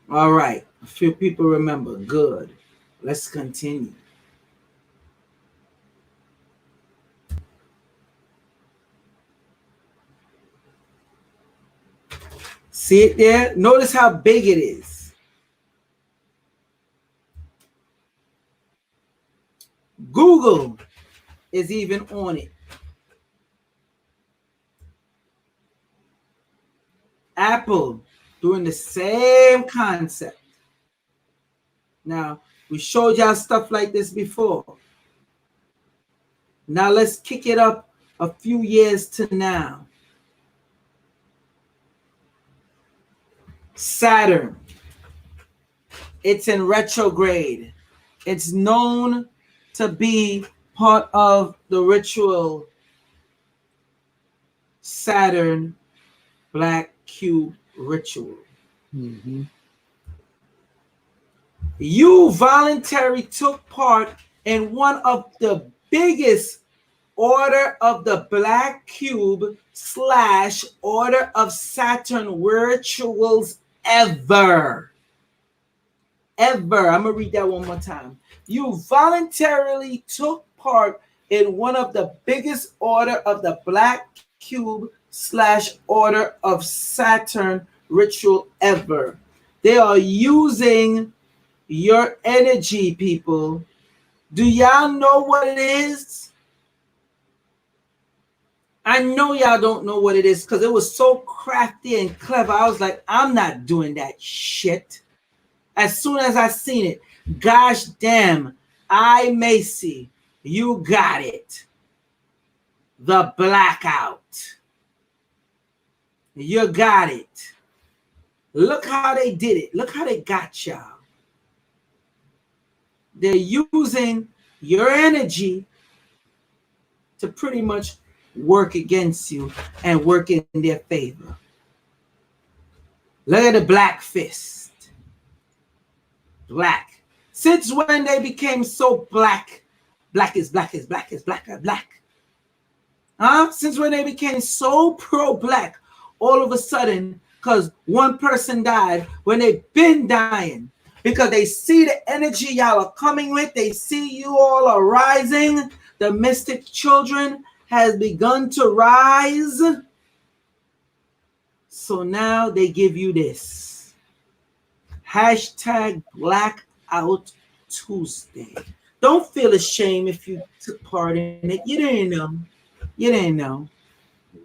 All right. A few people remember. Good. Let's continue. See it there? Notice how big it is. Google is even on it. Apple doing the same concept. Now, we showed y'all stuff like this before. Now let's kick it up a few years to now. Saturn. It's in retrograde. It's known to be part of the ritual Saturn black cube ritual. Mm-hmm. You voluntarily took part in one of the biggest Order of the Black Cube / Order of Saturn rituals ever. Ever. I'm going to read that one more time. You voluntarily took part in one of the biggest Order of the Black Cube / Order of Saturn ritual ever. They are using your energy, people. Do y'all know what it is? I know y'all don't know what it is because it was so crafty and clever. I was like, I'm not doing that shit. As soon as I seen it, gosh damn, I Macy, you got it. The blackout. You got it. Look how they did it. Look how they got y'all. They're using your energy to pretty much work against you and work in their favor. Look at the black fist. Black. Since when they became so black? Black is black is black is black is black. Huh? Since when they became so pro-black all of a sudden because one person died when they've been dying. Because they see the energy y'all are coming with. They see you all are rising. The mystic children has begun to rise. So now they give you this. #Blackout Tuesday. Don't feel ashamed if you took part in it. You didn't know. You didn't know.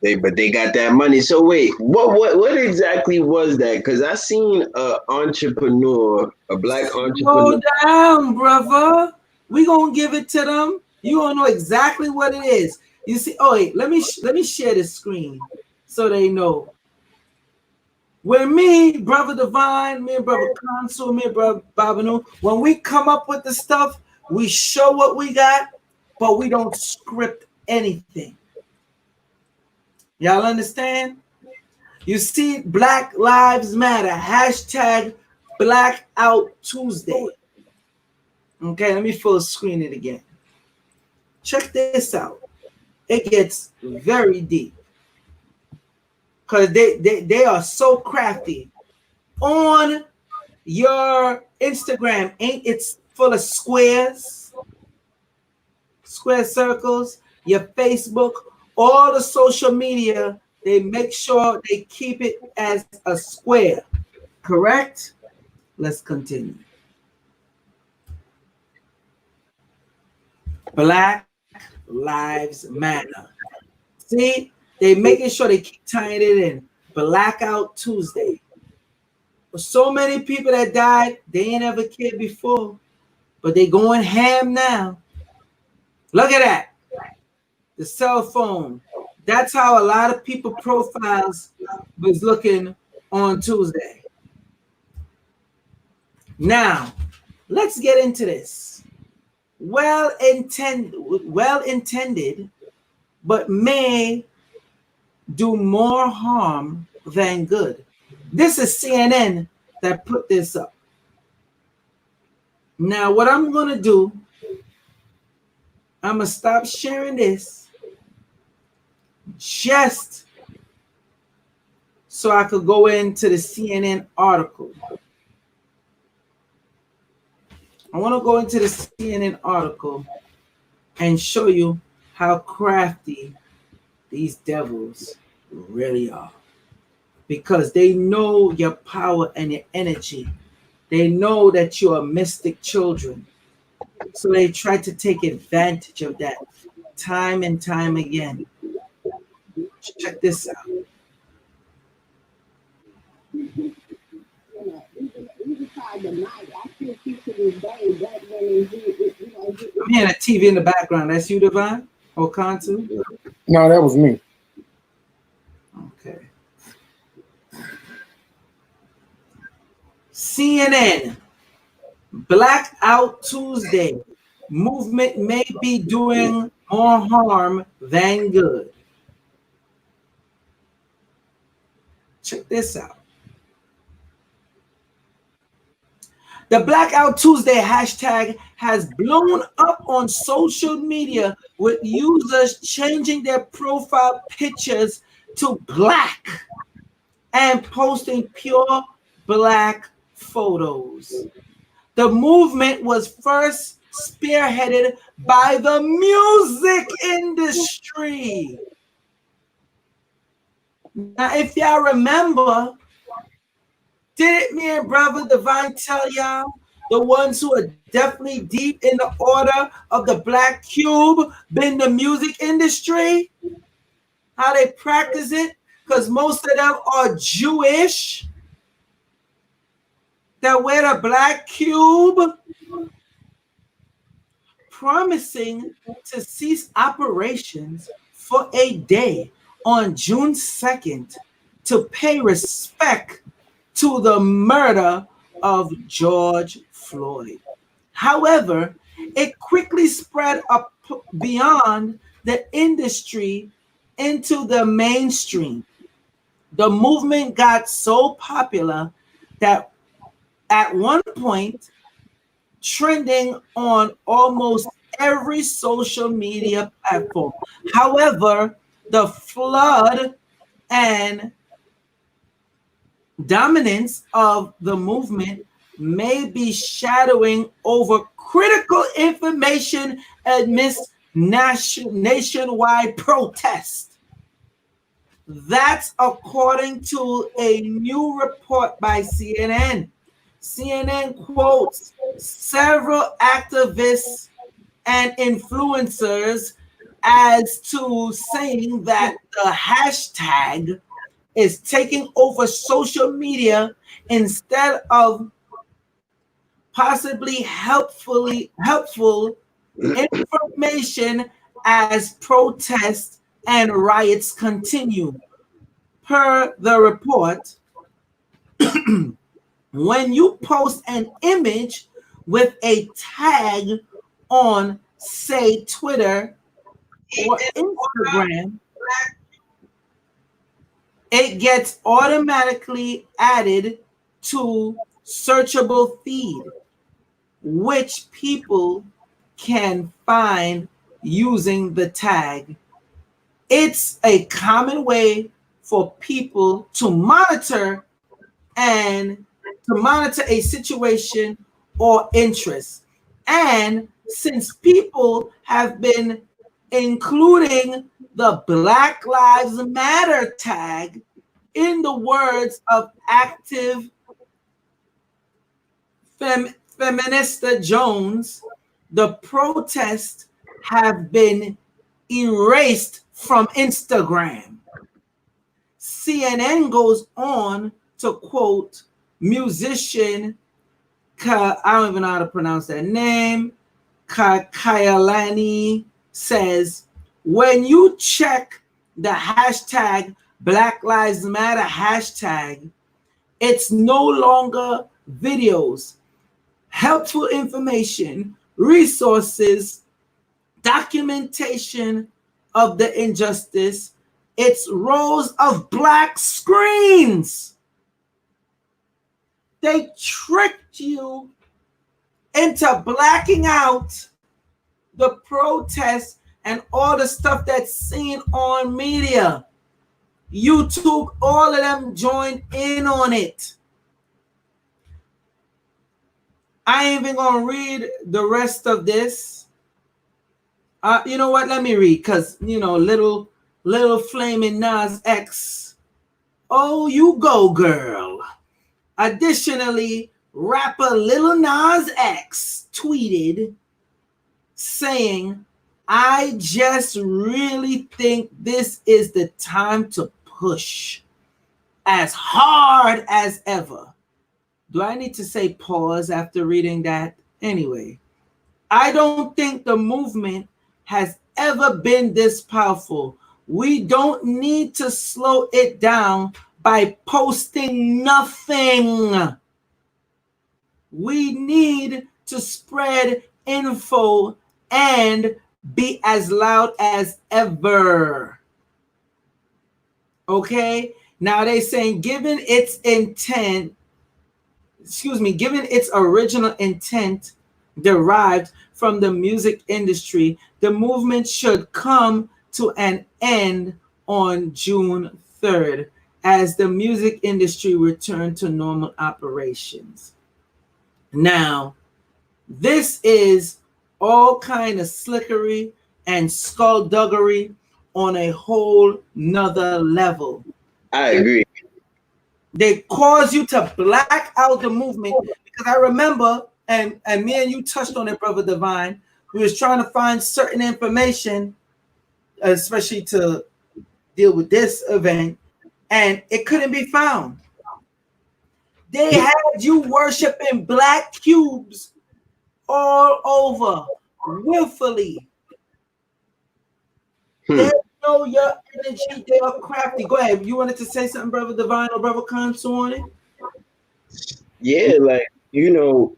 But they got that money. So wait, what exactly was that? Because I seen a entrepreneur, a black entrepreneur. Slow down, brother. We gonna give it to them. You gonna know exactly what it is. You see, oh wait, let me share the screen so they know. When me, Brother Divine, me and Brother Consul, me and Brother Babanu, when we come up with the stuff, we show what we got, but we don't script anything. Y'all understand? You see, Black Lives Matter, #Blackout Tuesday. Okay, let me full screen it again. Check this out. It gets very deep. Because they are so crafty. On your Instagram, it's full of squares, square circles, your Facebook, all the social media, they make sure they keep it as a square. Correct? Let's continue. Black Lives Matter. See, they making sure they keep tying it in. Blackout Tuesday. For so many people that died, they ain't ever cared before, but they going ham now. Look at that. The cell phone. That's how a lot of people profiles was looking on Tuesday. Now, let's get into this. Well intended, but may do more harm than good. This is CNN that put this up. Now, what I'm going to do, I'm going to stop sharing this just so I could go into the CNN article. I want to go into the CNN article and show you how crafty these devils really are. Because they know your power and your energy. They know that you are mystic children. So they try to take advantage of that time and time again. Check this out. I'm hearing a TV in the background. That's you, Divine? Or Kantu? No, that was me. Okay. CNN, Blackout Tuesday. Movement may be doing more harm than good. Check this out. The Blackout Tuesday hashtag has blown up on social media with users changing their profile pictures to black and posting pure black photos. The movement was first spearheaded by the music industry. Now, if y'all remember, didn't me and Brother Divine tell y'all, the ones who are definitely deep in the order of the Black Cube, been the music industry, how they practice it? Because most of them are Jewish that wear the Black Cube, promising to cease operations for a day on June 2nd to pay respect to the murder of George Floyd. However, it quickly spread up beyond the industry into the mainstream. The movement got so popular that at one point, trending on almost every social media platform. However, the flood and dominance of the movement may be shadowing over critical information amidst nationwide protest. That's according to a new report by CNN. CNN quotes several activists and influencers as to saying that the hashtag is taking over social media instead of possibly helpful information as protests and riots continue. Per the report, when you post an image with a tag on, say, Twitter or Instagram, it gets automatically added to searchable feed, which people can find using the tag. It's a common way for people to monitor a situation or interest. And since people have been including the Black Lives Matter tag, in the words of active Feminista Jones, the protests have been erased from Instagram. CNN goes on to quote musician, I don't even know how to pronounce that name, Kyalani, says, when you check the hashtag Black Lives Matter hashtag, it's no longer videos, helpful information, resources, documentation of the injustice. It's rows of black screens. They tricked you into blacking out the protests and all the stuff that's seen on media. YouTube, all of them joined in on it. I ain't even gonna read the rest of this. You know what? Let me read, because little flaming Nas X. Oh, you go, girl. Additionally, rapper Lil Nas X tweeted saying, I just really think this is the time to push as hard as ever. Do I need to say pause after reading that? Anyway, I don't think the movement has ever been this powerful. We don't need to slow it down by posting nothing. We need to spread info and be as loud as ever. Okay? Now they saying given its original intent derived from the music industry, the movement should come to an end on June 3rd as the music industry returned to normal operations. Now, this is all kind of slickery and skullduggery on a whole nother level. I agree. They cause you to black out the movement, because I remember, and me and you touched on it, Brother Divine, we was trying to find certain information, especially to deal with this event, and it couldn't be found. They had you worshiping black cubes all over, willfully. They know your energy, they are crafty. Go ahead. You wanted to say something, Brother Divine or Brother Consul, on it? Yeah, like, you know,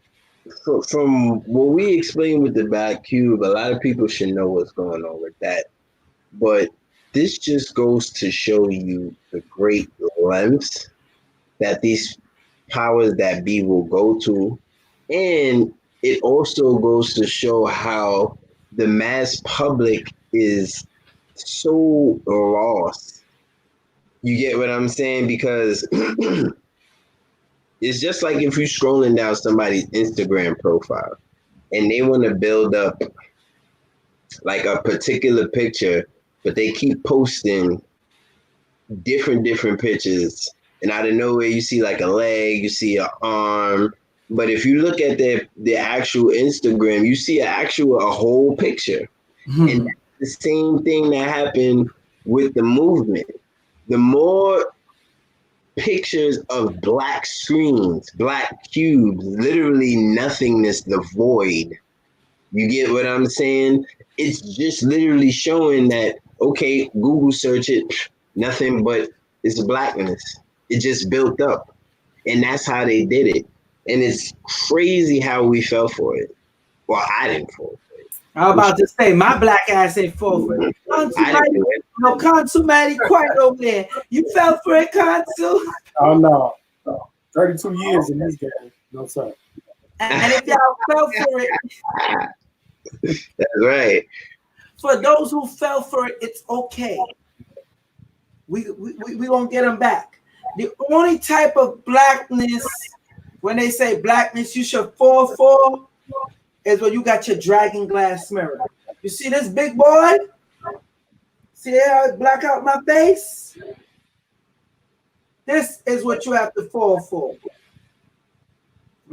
from what we explained with the black cube, a lot of people should know what's going on with that. But this just goes to show you the great lengths that these powers that be will go to. And it also goes to show how the mass public is so lost. You get what I'm saying? Because it's just like if you're scrolling down somebody's Instagram profile and they want to build up like a particular picture, but they keep posting different pictures, and out of nowhere you see like a leg, you see an arm. But if you look at the actual Instagram, you see a whole picture. And that's the same thing that happened with the movement. The more pictures of black screens, black cubes, literally nothingness, the void. You get what I'm saying? It's just literally showing that, okay, Google search it, nothing but it's blackness. It just built up. And that's how they did it. And it's crazy how we fell for it. Well, I didn't fall for it. I was about to say, my black ass ain't fall for it. Consul Matty quite over there. You fell for it, Consul? Oh, no. 32 years in this game. No, sir. And if y'all fell for it, that's right. For those who fell for it, it's okay. We won't get them back. The only type of blackness, when they say blackness you should fall for, is when you got your dragon glass mirror. You see this big boy? See how it black out my face? This is what you have to fall for.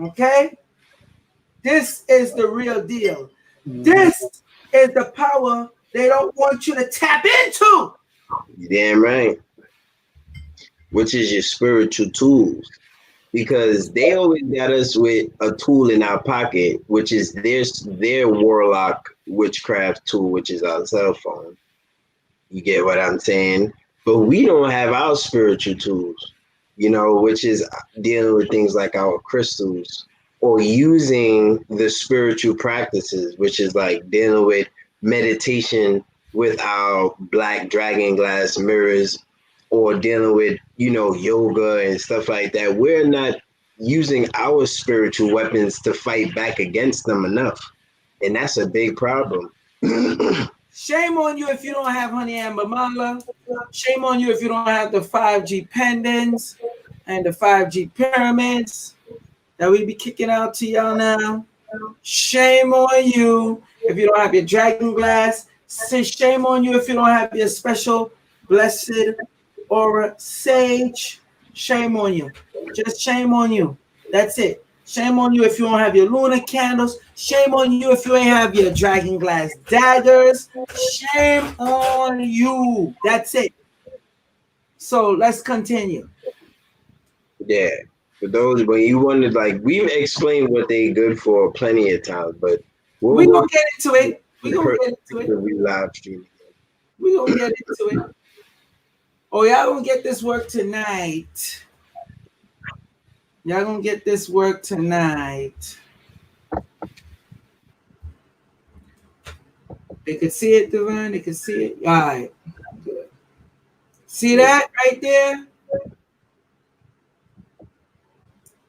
Okay? This is the real deal. This is the power they don't want you to tap into. You're damn right. Which is your spiritual tools. Because they always got us with a tool in our pocket, which is their warlock witchcraft tool, which is our cell phone. You get what I'm saying? But we don't have our spiritual tools, you know, which is dealing with things like our crystals, or using the spiritual practices, which is like dealing with meditation with our black dragon glass mirrors, or dealing with, you know, yoga and stuff like that. We're not using our spiritual weapons to fight back against them enough. And that's a big problem. Shame on you if you don't have Honey Amber Mala. Shame on you if you don't have the 5G pendants and the 5G pyramids that we be kicking out to y'all now. Shame on you if you don't have your dragon glass. Shame on you if you don't have your special blessed aura sage. Shame on you. Just shame on you. That's it. Shame on you if you don't have your lunar candles. Shame on you if you ain't have your dragon glass daggers. Shame on you. That's it. So let's continue. Yeah. For those, when you wanted, like, we've explained what they good for plenty of times, but we're gonna get into it. We're gonna get into it. We live stream. We're gonna get into it. Oh, y'all gonna get this work tonight. Y'all gonna get this work tonight. They could see it, Divine. They could see it. All right. Good. See that right there?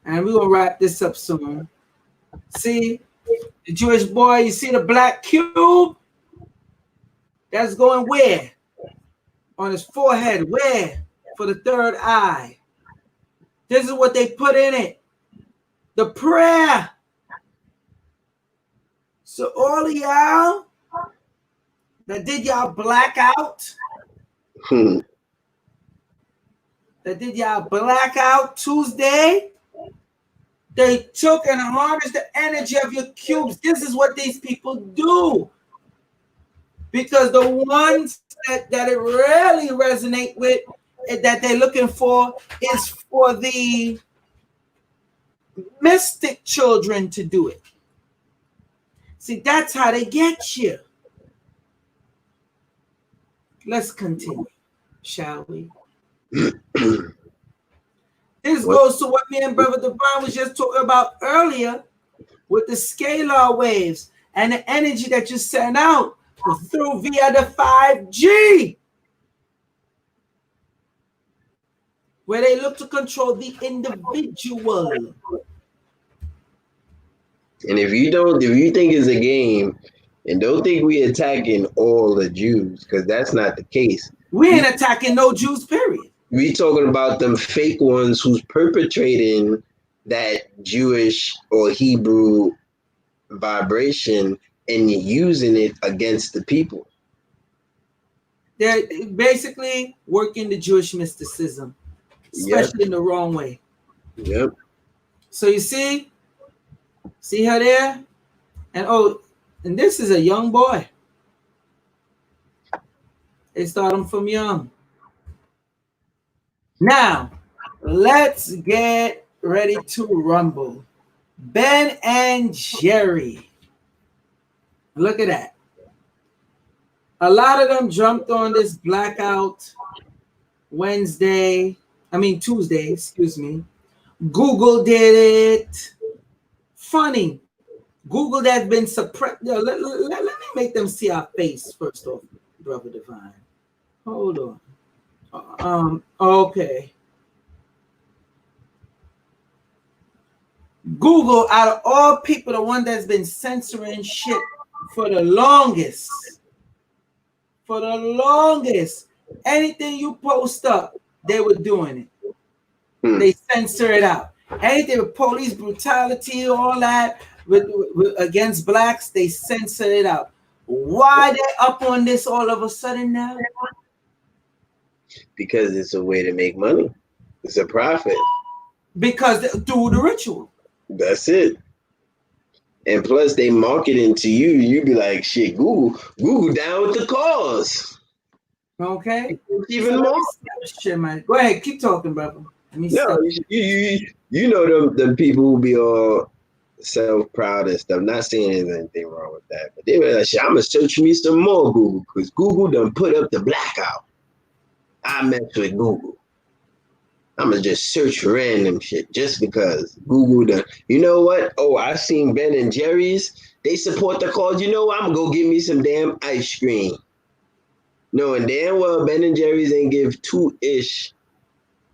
And we're gonna wrap this up soon. See the Jewish boy, you see the black cube? That's going where? On his forehead. Where? For the third eye. This is what they put in it. The prayer. So all of y'all that did y'all blackout, that did y'all blackout Tuesday, they took and harnessed the energy of your cubes. This is what these people do. Because the ones that it really resonate with, that they're looking for, is for the mystic children to do it. See, that's how they get you. Let's continue, shall we? This goes to what me and Brother Divine was just talking about earlier with the scalar waves and the energy that you send out through via the 5G, where they look to control the individual. And if you think it's a game, and don't think we attacking all the Jews, because that's not the case. We ain't attacking no Jews, period. We talking about them fake ones who's perpetrating that Jewish or Hebrew vibration and using it against the people. They're basically working the Jewish mysticism, especially in the wrong way. Yep. So you see her there? And this is a young boy. They start him from young. Now, let's get ready to rumble. Ben and Jerry. Look at that. A lot of them jumped on this blackout Tuesday, excuse me. Google did it. Funny. Google that been suppressed. Let me make them see our face first off, Brother Divine. Hold on. Okay. Google, out of all people, the one that's been censoring shit for the longest. For the longest. Anything you post up, they were doing it. They censor it out. Anything with police brutality, all that, with against blacks, they censor it out. Why they up on this all of a sudden now? Because it's a way to make money. It's a profit. Because through the ritual. That's it. And plus they marketing to you, you be like, shit, Google down with the cause. Okay. Even more. Shit, man. Go ahead, keep talking, brother. No, you know them people who be all self-proud and stuff. Not saying there's anything wrong with that, but they were like, shit, I'm gonna search me some more Google, because Google done put up the blackout. I mess with Google. I'm gonna just search random shit just because Google done. You know what? Oh, I seen Ben and Jerry's. They support the cause. You know what? I'm gonna go get me some damn ice cream. Knowing damn well Ben and Jerry's ain't give two-ish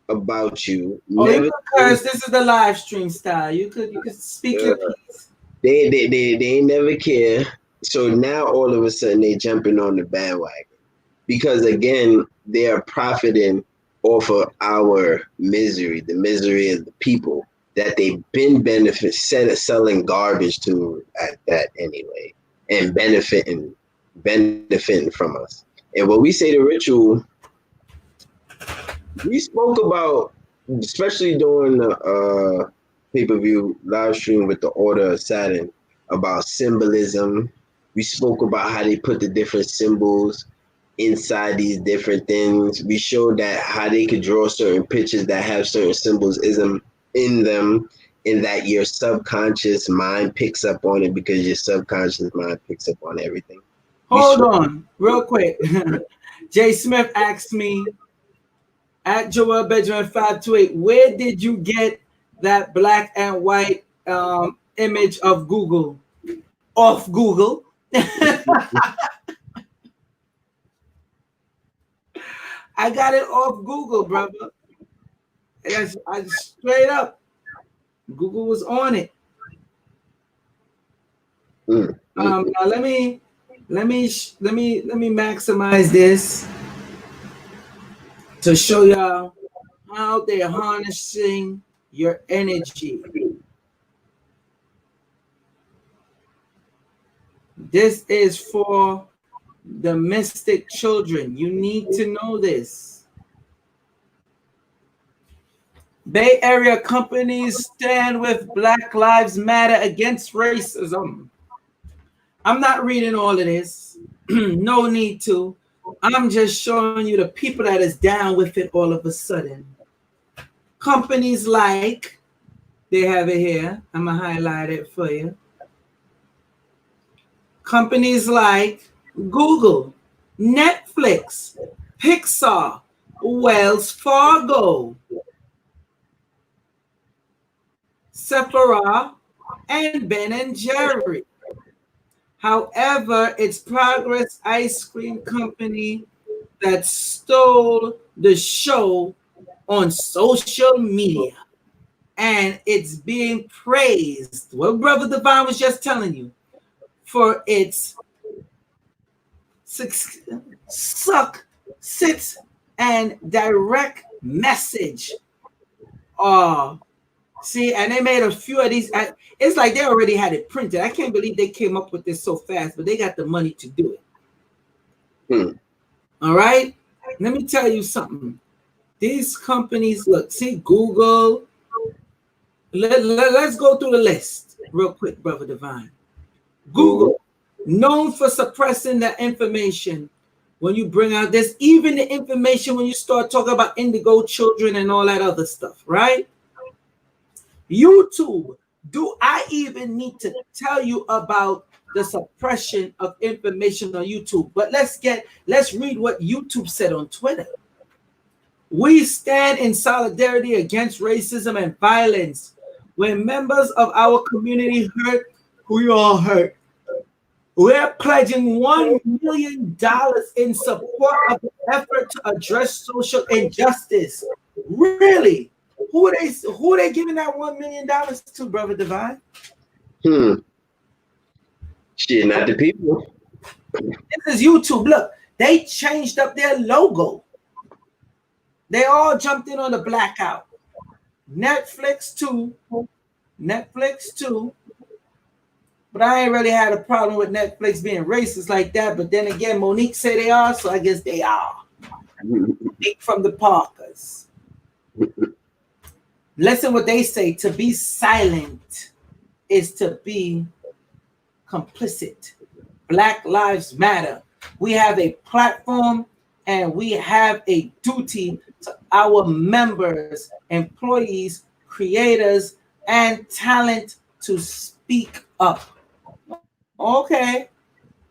about you. Because this is the live stream style. You could speak your piece. They ain't never care. So now all of a sudden they jumping on the bandwagon. Because again, they are profiting off of our misery, the misery of the people that they've been selling garbage to at that anyway, and benefiting from us. And when we say the ritual, we spoke about, especially during the pay-per-view live stream with the Order of Saturn, about symbolism. We spoke about how they put the different symbols inside these different things. We showed that how they could draw certain pictures that have certain symbolism in them, and that your subconscious mind picks up on it because your subconscious mind picks up on everything. Hold on, real quick. Jay Smith asked me at Joel Benjamin 528, where did you get that black and white image of Google off Google. I got it off Google, brother. I straight up, Google was on it. Now let me maximize this to show y'all how they're harnessing your energy. This is for the mystic children. You need to know this. Bay Area companies stand with Black Lives Matter against racism. I'm not reading all of this. No need to. I'm just showing you the people that is down with it all of a sudden. Companies like, they have it here. I'm going to highlight it for you. Companies like Google, Netflix, Pixar, Wells Fargo, Sephora, and Ben & Jerry. However, it's Progress Ice Cream Company that stole the show on social media. And it's being praised, what Brother Divine was just telling you, for its sits and direct message. See, and they made a few of these. It's like they already had it printed. I can't believe they came up with this so fast, but they got the money to do it. All right. Let me tell you something. These companies, look, see, Google. Let's go through the list real quick, Brother Divine. Google, known for suppressing the information when you bring out this, even the information when you start talking about indigo children and all that other stuff, right? YouTube, do I even need to tell you about the suppression of information on YouTube? But let's read what YouTube said on Twitter. We stand in solidarity against racism and violence. When members of our community hurt, we all hurt. We're pledging $1 million in support of the effort to address social injustice. Really? Who are they giving that $1 million to, Brother Divine? Shit, not the people. This is YouTube. Look, they changed up their logo. They all jumped in on the blackout. Netflix too. But I ain't really had a problem with Netflix being racist like that. But then again, Monique say they are, so I guess they are. Monique from the Parkers. Listen what they say. To be silent is to be complicit. Black Lives Matter. We have a platform and we have a duty to our members, employees, creators, and talent to speak up. Okay.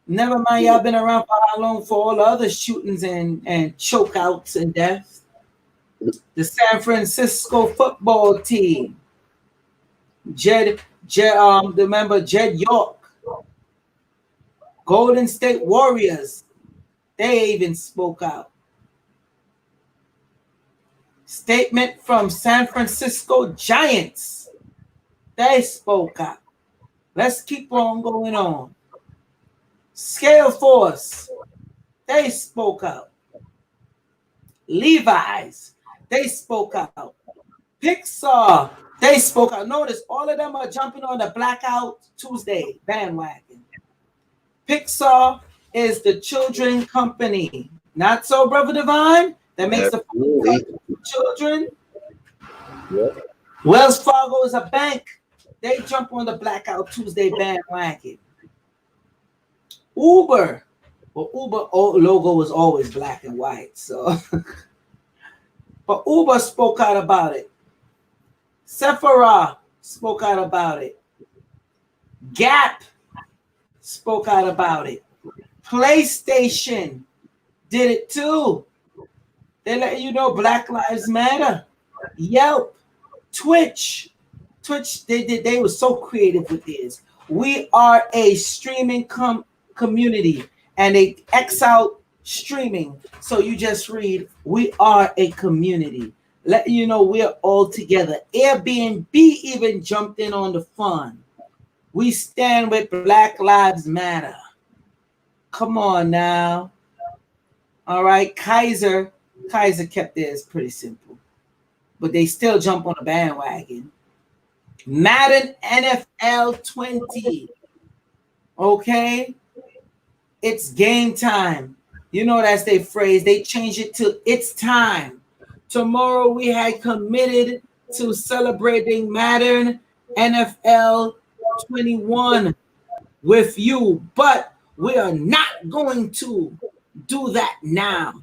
Never mind, y'all been around for how long for all the other shootings and chokeouts and deaths? The San Francisco football team. Remember Jed York. Golden State Warriors. They even spoke out. Statement from San Francisco Giants. They spoke out. Let's keep on going on. Scale Force. They spoke out. Levi's. They spoke out. Pixar. They spoke out. Notice all of them are jumping on the Blackout Tuesday bandwagon. Pixar is the children company. Not so, Brother Divine? That makes the children. Yep. Wells Fargo is a bank. They jump on the Blackout Tuesday bandwagon. Uber. Well, Uber logo was always black and white. So, but Uber spoke out about it. Sephora spoke out about it. Gap spoke out about it. PlayStation did it too. They let you know Black Lives Matter. Yelp, Twitch, Twitch, they were so creative with this. We are a streaming community and they X out streaming. So you just read, we are a community. Let you know we're all together. Airbnb even jumped in on the fun. We stand with Black Lives Matter. Come on now. All right. Kaiser kept theirs pretty simple, but they still jump on the bandwagon. Madden NFL 20. Okay. It's game time. You know, that's their phrase. They changed it to it's time. Tomorrow we had committed to celebrating Madden NFL 21 with you, but we are not going to do that now.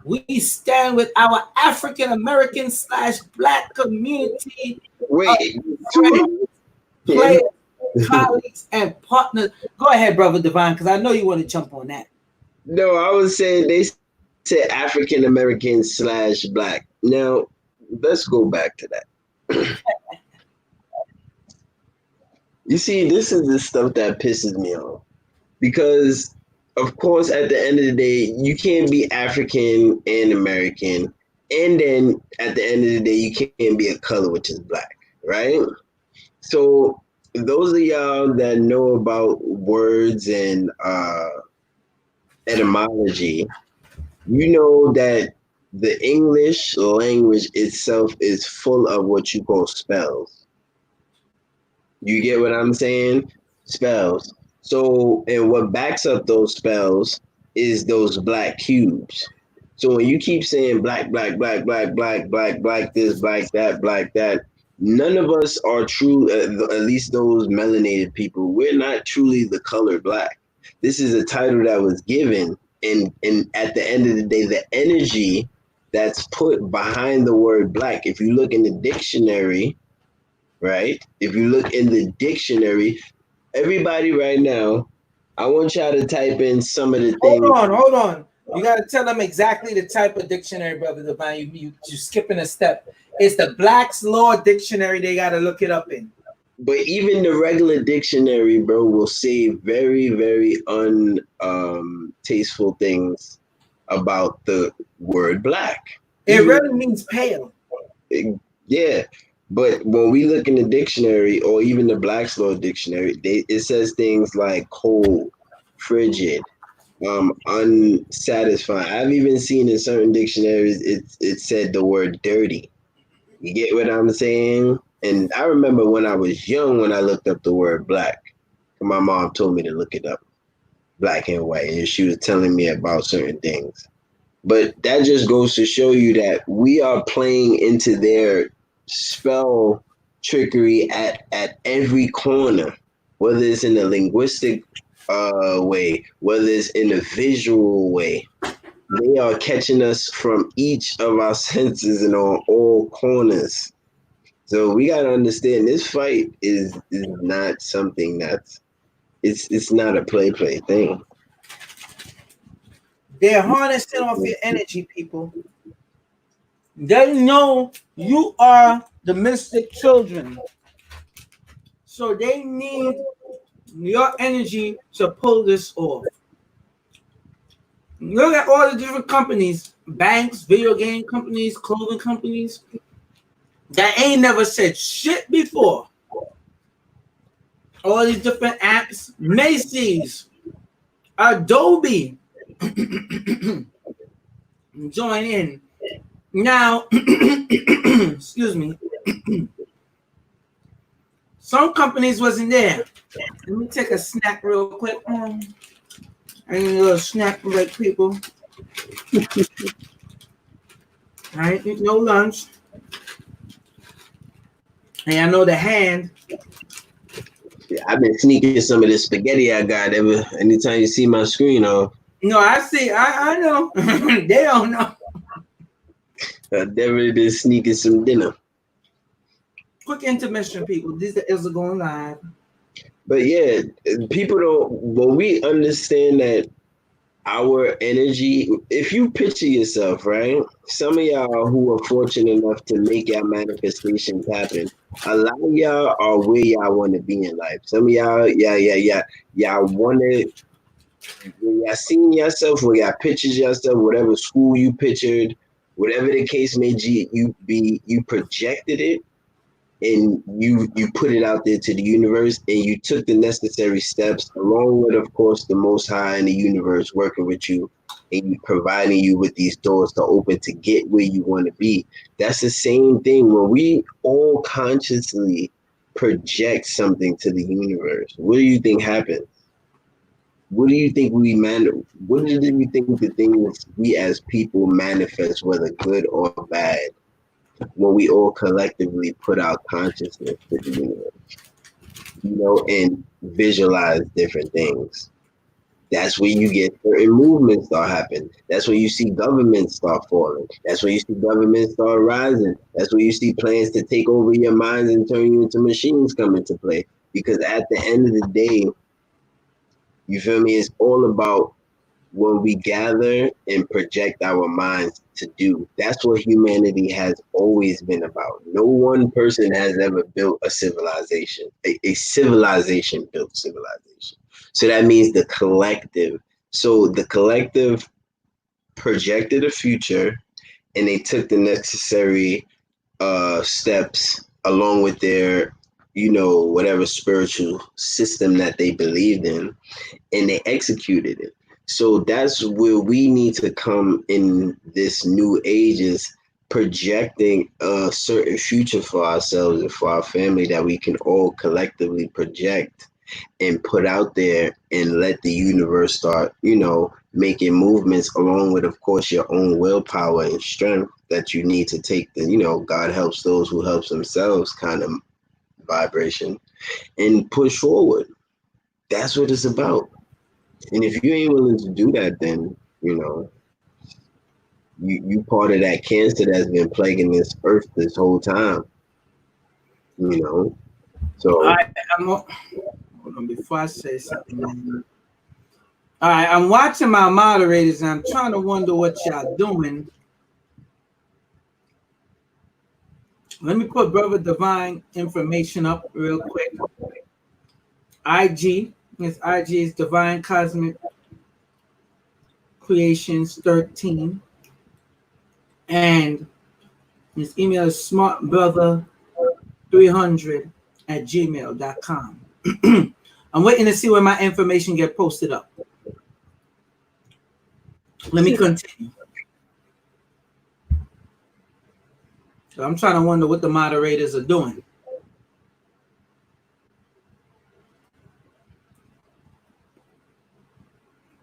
We stand with our African American / Black community. Wait, Players, colleagues, and partners. Go ahead, brother Divine, because I know you want to jump on that. no, I was saying they said African American / Black. Now, let's go back to that. You see, this is the stuff that pisses me off. Because, of course, at the end of the day, you can't be African and American. And then at the end of the day, you can't be a color, which is black, right? So those of y'all that know about words and etymology, you know that the English language itself is full of what you call spells. You get what I'm saying? Spells. So, and what backs up those spells is those black cubes. So when you keep saying black, black, black, black, black, black, black, this, black, that, none of us are true, at least those melanated people, we're not truly the color black. This is a title that was given, and at the end of the day, the energy that's put behind the word black, if you look in the dictionary, right? If you look in the dictionary, everybody right now, I want y'all to type in some of the things. Hold on. You got to tell them exactly the type of dictionary, brother Divine. You're skipping a step. It's the Black's Law Dictionary. They got to look it up in. But even the regular dictionary, bro, will say very, very untasteful things about the word black. It really means pale. Yeah. But when we look in the dictionary, or even the Black's Law Dictionary, it says things like cold, frigid, unsatisfying. I've even seen in certain dictionaries it said the word dirty. You get what I'm saying? And I remember when I was young, when I looked up the word black, my mom told me to look it up, black and white, and she was telling me about certain things. But that just goes to show you that we are playing into their spell trickery at every corner, whether it's in a linguistic way, whether it's in a visual way. They are catching us from each of our senses and on all corners. So we got to understand this fight is not something that's it's not a play thing. They're harnessing off your energy, people. They know you are the mystic children. So they need your energy to pull this off. Look at all the different companies, banks, video game companies, clothing companies that ain't never said shit before. All these different apps, Macy's, Adobe, join in. Now, excuse me, some companies wasn't there. Let me take a snack real quick. I need a little snack break, people. I ain't eat no lunch. And I know the hand. Yeah, I've been sneaking some of this spaghetti I got anytime you see my screen off. No, I see. I know. They don't know. I've definitely been sneaking some dinner. Quick intermission, people. This is going live. But yeah, people don't. When we understand that our energy, if you picture yourself, right? Some of y'all who are fortunate enough to make y'all manifestations happen, a lot of y'all are where y'all want to be in life. Some of y'all, y'all want to, when y'all seen yourself, when y'all pictures yourself, whatever school you pictured, whatever the case may be, you projected it and you put it out there to the universe, and you took the necessary steps along with, of course, the Most High and the universe working with you, and you providing you with these doors to open to get where you want to be. That's the same thing when we all consciously project something to the universe. What do you think happens? What do you think what do you think the things we as people manifest, whether good or bad, when we all collectively put our consciousness to the universe, and visualize different things? That's where you get certain movements start happening. That's when you see governments start falling. That's when you see governments start rising. That's when you see plans to take over your minds and turn you into machines come into play. Because at the end of the day, you feel me? It's all about when we gather and project our minds to do. That's what humanity has always been about. No one person has ever built a civilization, a civilization built civilization. So that means the collective. So the collective projected a future, and they took the necessary steps along with their, whatever spiritual system that they believed in, and they executed it. So that's where we need to come in this new age, is projecting a certain future for ourselves and for our family that we can all collectively project and put out there, and let the universe start, making movements along with, of course, your own willpower and strength that you need to take the, God helps those who helps themselves kind of vibration, and push forward. That's what it's about. And if you ain't willing to do that, then, you part of that cancer that's been plaguing this earth this whole time. So hold on, before I say something. All right, I'm watching my moderators, and I'm trying to wonder what y'all doing. Let me put Brother Divine information up real quick. IG, his IG is Divine Cosmic Creations 13, and his email is smartbrother300@gmail.com. I'm waiting to see when my information get posted up. Let me continue. So I'm trying to wonder what the moderators are doing.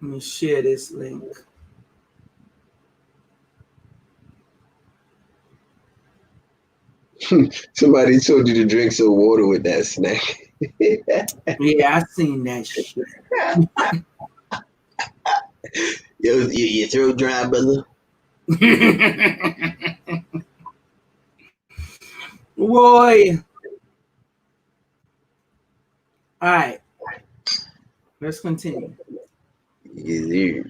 Let me share this link. somebody told you to drink some water with that snack. Yeah, I seen that shit. Yo, your throat dry, brother? Boy. All right. Let's continue. Yeah.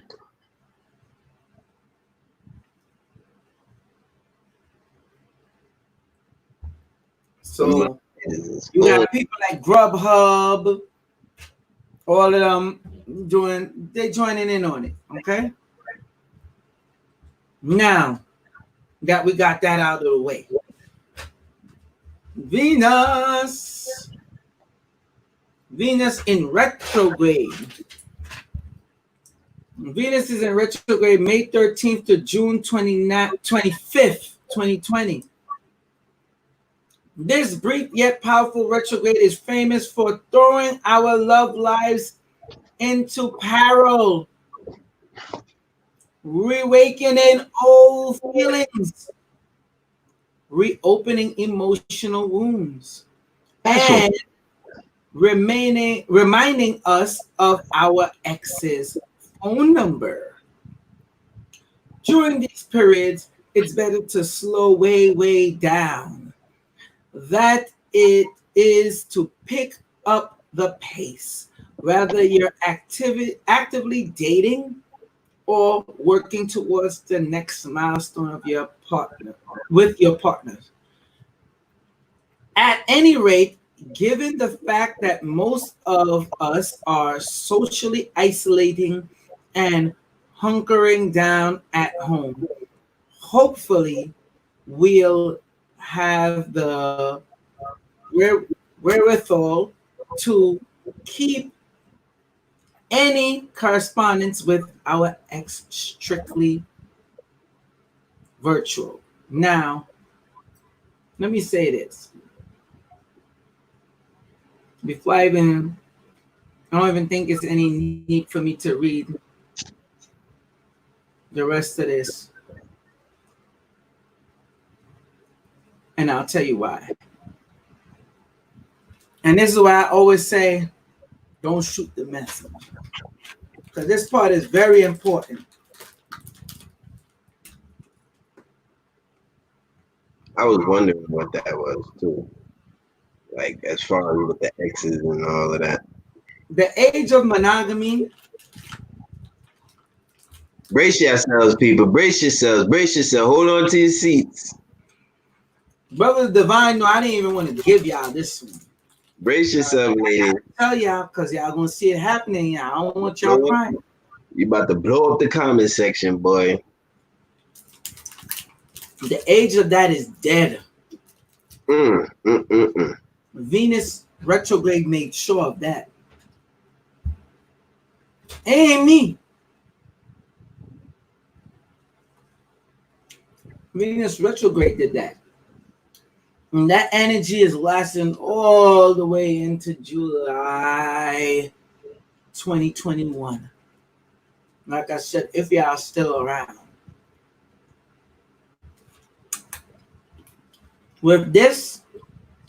So you got people like Grubhub, all of them joining in on it. Okay. Now that we got that out of the way, Venus in retrograde. Venus is in retrograde May 13th to June 25th, 2020. This brief yet powerful retrograde is famous for throwing our love lives into peril, reawakening old feelings, reopening emotional wounds, and reminding us of our ex's phone number. During these periods, it's better to slow way down. That it is to pick up the pace. Whether you're actively dating, or working towards the next milestone of your partner with your partners. At any rate, given the fact that most of us are socially isolating and hunkering down at home, hopefully we'll have the wherewithal to keep any correspondence with our ex strictly virtual. Now, let me say this. Before I don't even think it's any need for me to read the rest of this. And I'll tell you why. And this is why I always say, don't shoot the messenger. Because this part is very important. I was wondering what that was too. Like as far as with the exes and all of that. The age of monogamy. Brace yourselves, people. Brace yourselves. Brace yourself. Hold on to your seats. Brother Divine, no, I didn't even want to give y'all this one. Brace yourself, ladies. Tell y'all, because y'all gonna see it happening. I don't want y'all crying. You about to blow up the comment section, boy. The age of that is dead. Venus retrograde made sure of that. It ain't me. Venus retrograde did that. And that energy is lasting all the way into July 2021. Like I said, if y'all still around. With this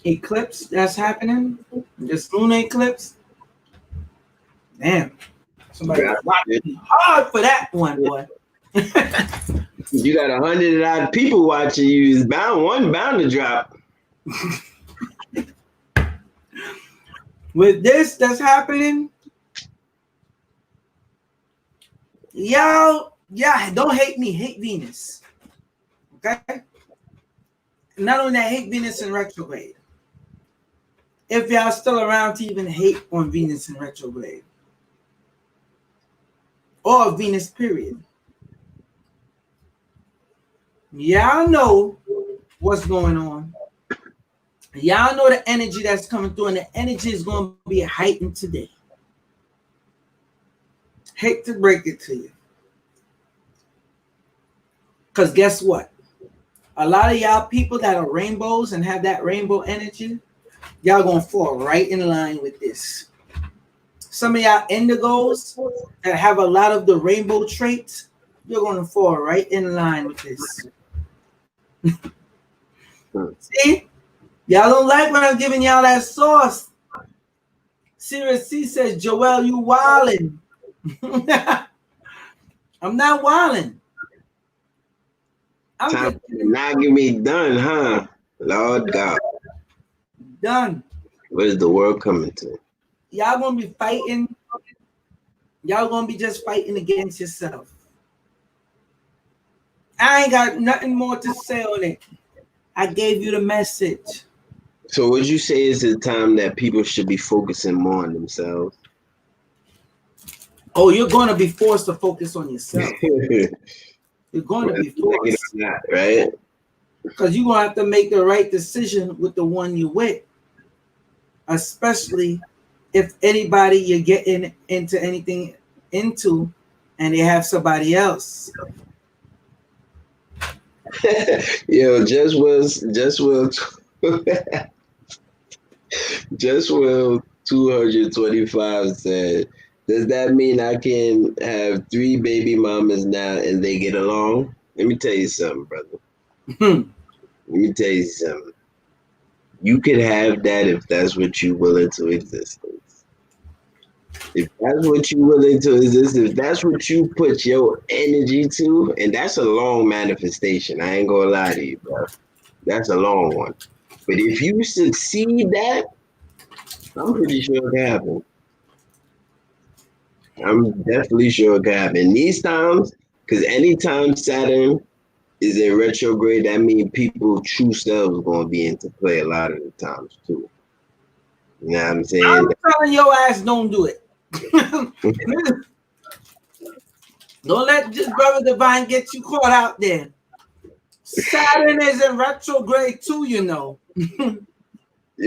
eclipse that's happening, this lunar eclipse, damn, somebody watching hard for that one, boy. You got 100 odd people watching you. It's bound to drop. With this that's happening, y'all, don't hate me, hate Venus. Okay? Not only that, hate Venus in retrograde. If y'all still around to even hate on Venus in retrograde. Or Venus, period. Y'all know what's going on. Y'all know the energy that's coming through, and the energy is going to be heightened today. Hate to break it to you. Because guess what? A lot of y'all people that are rainbows and have that rainbow energy, y'all going to fall right in line with this. Some of y'all indigos that have a lot of the rainbow traits, you're going to fall right in line with this. See? Y'all don't like when I'm giving y'all that sauce. Sirius C says, Joel, you wildin'. I'm not wildin'. Time to not get me done, huh? Lord God. Done. What is the world coming to? Y'all gonna be fighting. Y'all gonna be just fighting against yourself. I ain't got nothing more to say on it. I gave you the message. So would you say is the time that people should be focusing more on themselves? Oh, you're going to be forced to focus on yourself. You're going to be forced. Not, right? Because you're going to have to make the right decision with the one you're with. Especially if anybody you're getting into anything into and they have somebody else. Yo, just will 225 said, does that mean I can have 3 baby mamas now and they get along? Let me tell you something, brother. Let me tell you something. You could have that if that's what you will into existence. If that's what you will into existence, if that's what you put your energy to, and that's a long manifestation. I ain't gonna lie to you, bro. That's a long one. But if you succeed that, I'm pretty sure it can happen. I'm definitely sure it can happen. These times, because anytime Saturn is in retrograde, that means people true selves going to be into play a lot of the times too. You know what I'm saying? I'm telling your ass, don't do it. Don't let this brother Divine get you caught out there. Saturn is in retrograde too, you know.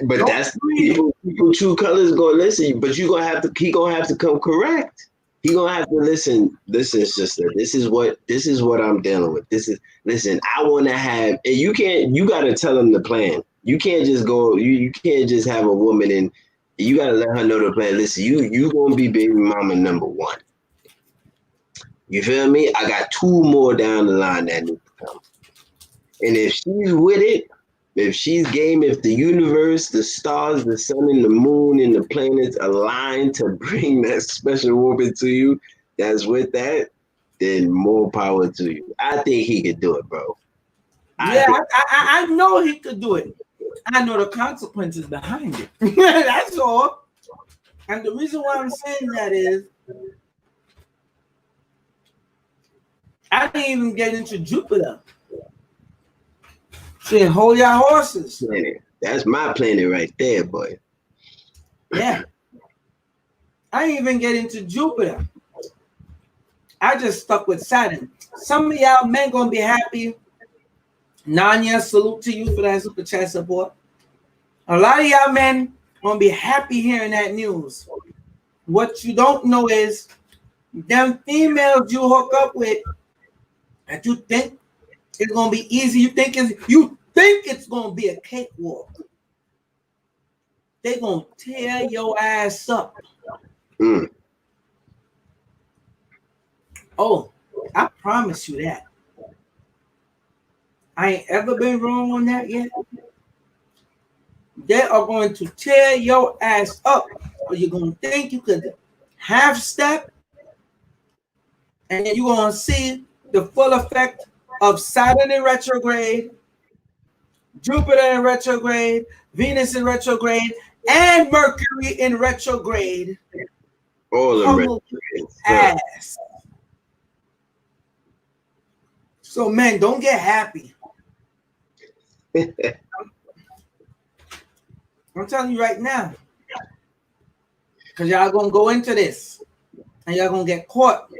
But Don't that's breathe. people true colors going to listen. But he gonna have to come correct. He gonna have to listen, sister. This is what I'm dealing with. Listen, I wanna have, and you gotta tell him the plan. You can't just go, you can't just have a woman and you gotta let her know the plan. Listen, you gonna be baby mama number one. You feel me? I got 2 more down the line that need to come. And if she's with it, if she's game, if the universe, the stars, the sun and the moon and the planets align to bring that special woman to you that's with that, then more power to you. I think he could do it, bro. I know he could do it. I know the consequences behind it. That's all. And the reason why I'm saying that is I didn't even get into Jupiter. Shit, hold your horses. That's my planet right there, boy. Yeah. I didn't even get into Jupiter. I just stuck with Saturn. Some of y'all men gonna be happy. Nanya, salute to you for that super chat support. A lot of y'all men gonna be happy hearing that news. What you don't know is them females you hook up with that you think it's gonna be easy. You think it's gonna be a cakewalk. They gonna tear your ass up. Mm. Oh, I promise you that. I ain't ever been wrong on that yet. They are going to tear your ass up, or you're gonna think you could half step, and then you're gonna see the full effect of Saturn in retrograde, Jupiter in retrograde, Venus in retrograde, and Mercury in retrograde. All of retrograde. Ass. So, man, don't get happy. I'm telling you right now, because y'all gonna go into this and y'all gonna get caught.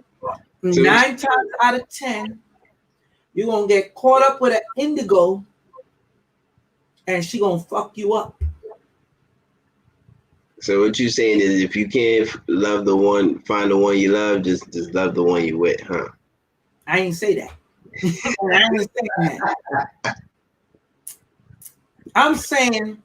9 times out of 10, you're gonna get caught up with an indigo and she gonna fuck you up. So what you saying is if you can't find the one you love, just love the one you with, huh? I ain't say that. I ain't saying that. I'm saying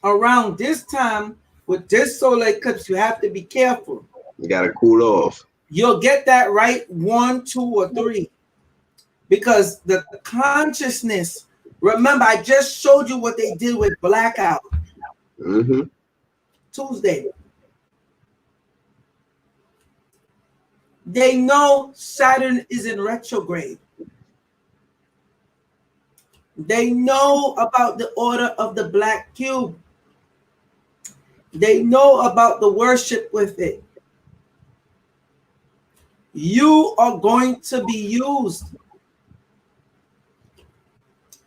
around this time with this solar eclipse, you have to be careful. You gotta cool off. You'll get that right 1, 2, or 3. Because the consciousness, remember, I just showed you what they did with blackout. Mm-hmm. Tuesday. They know Saturn is in retrograde. They know about the order of the black cube. They know about the worship with it. You are going to be used.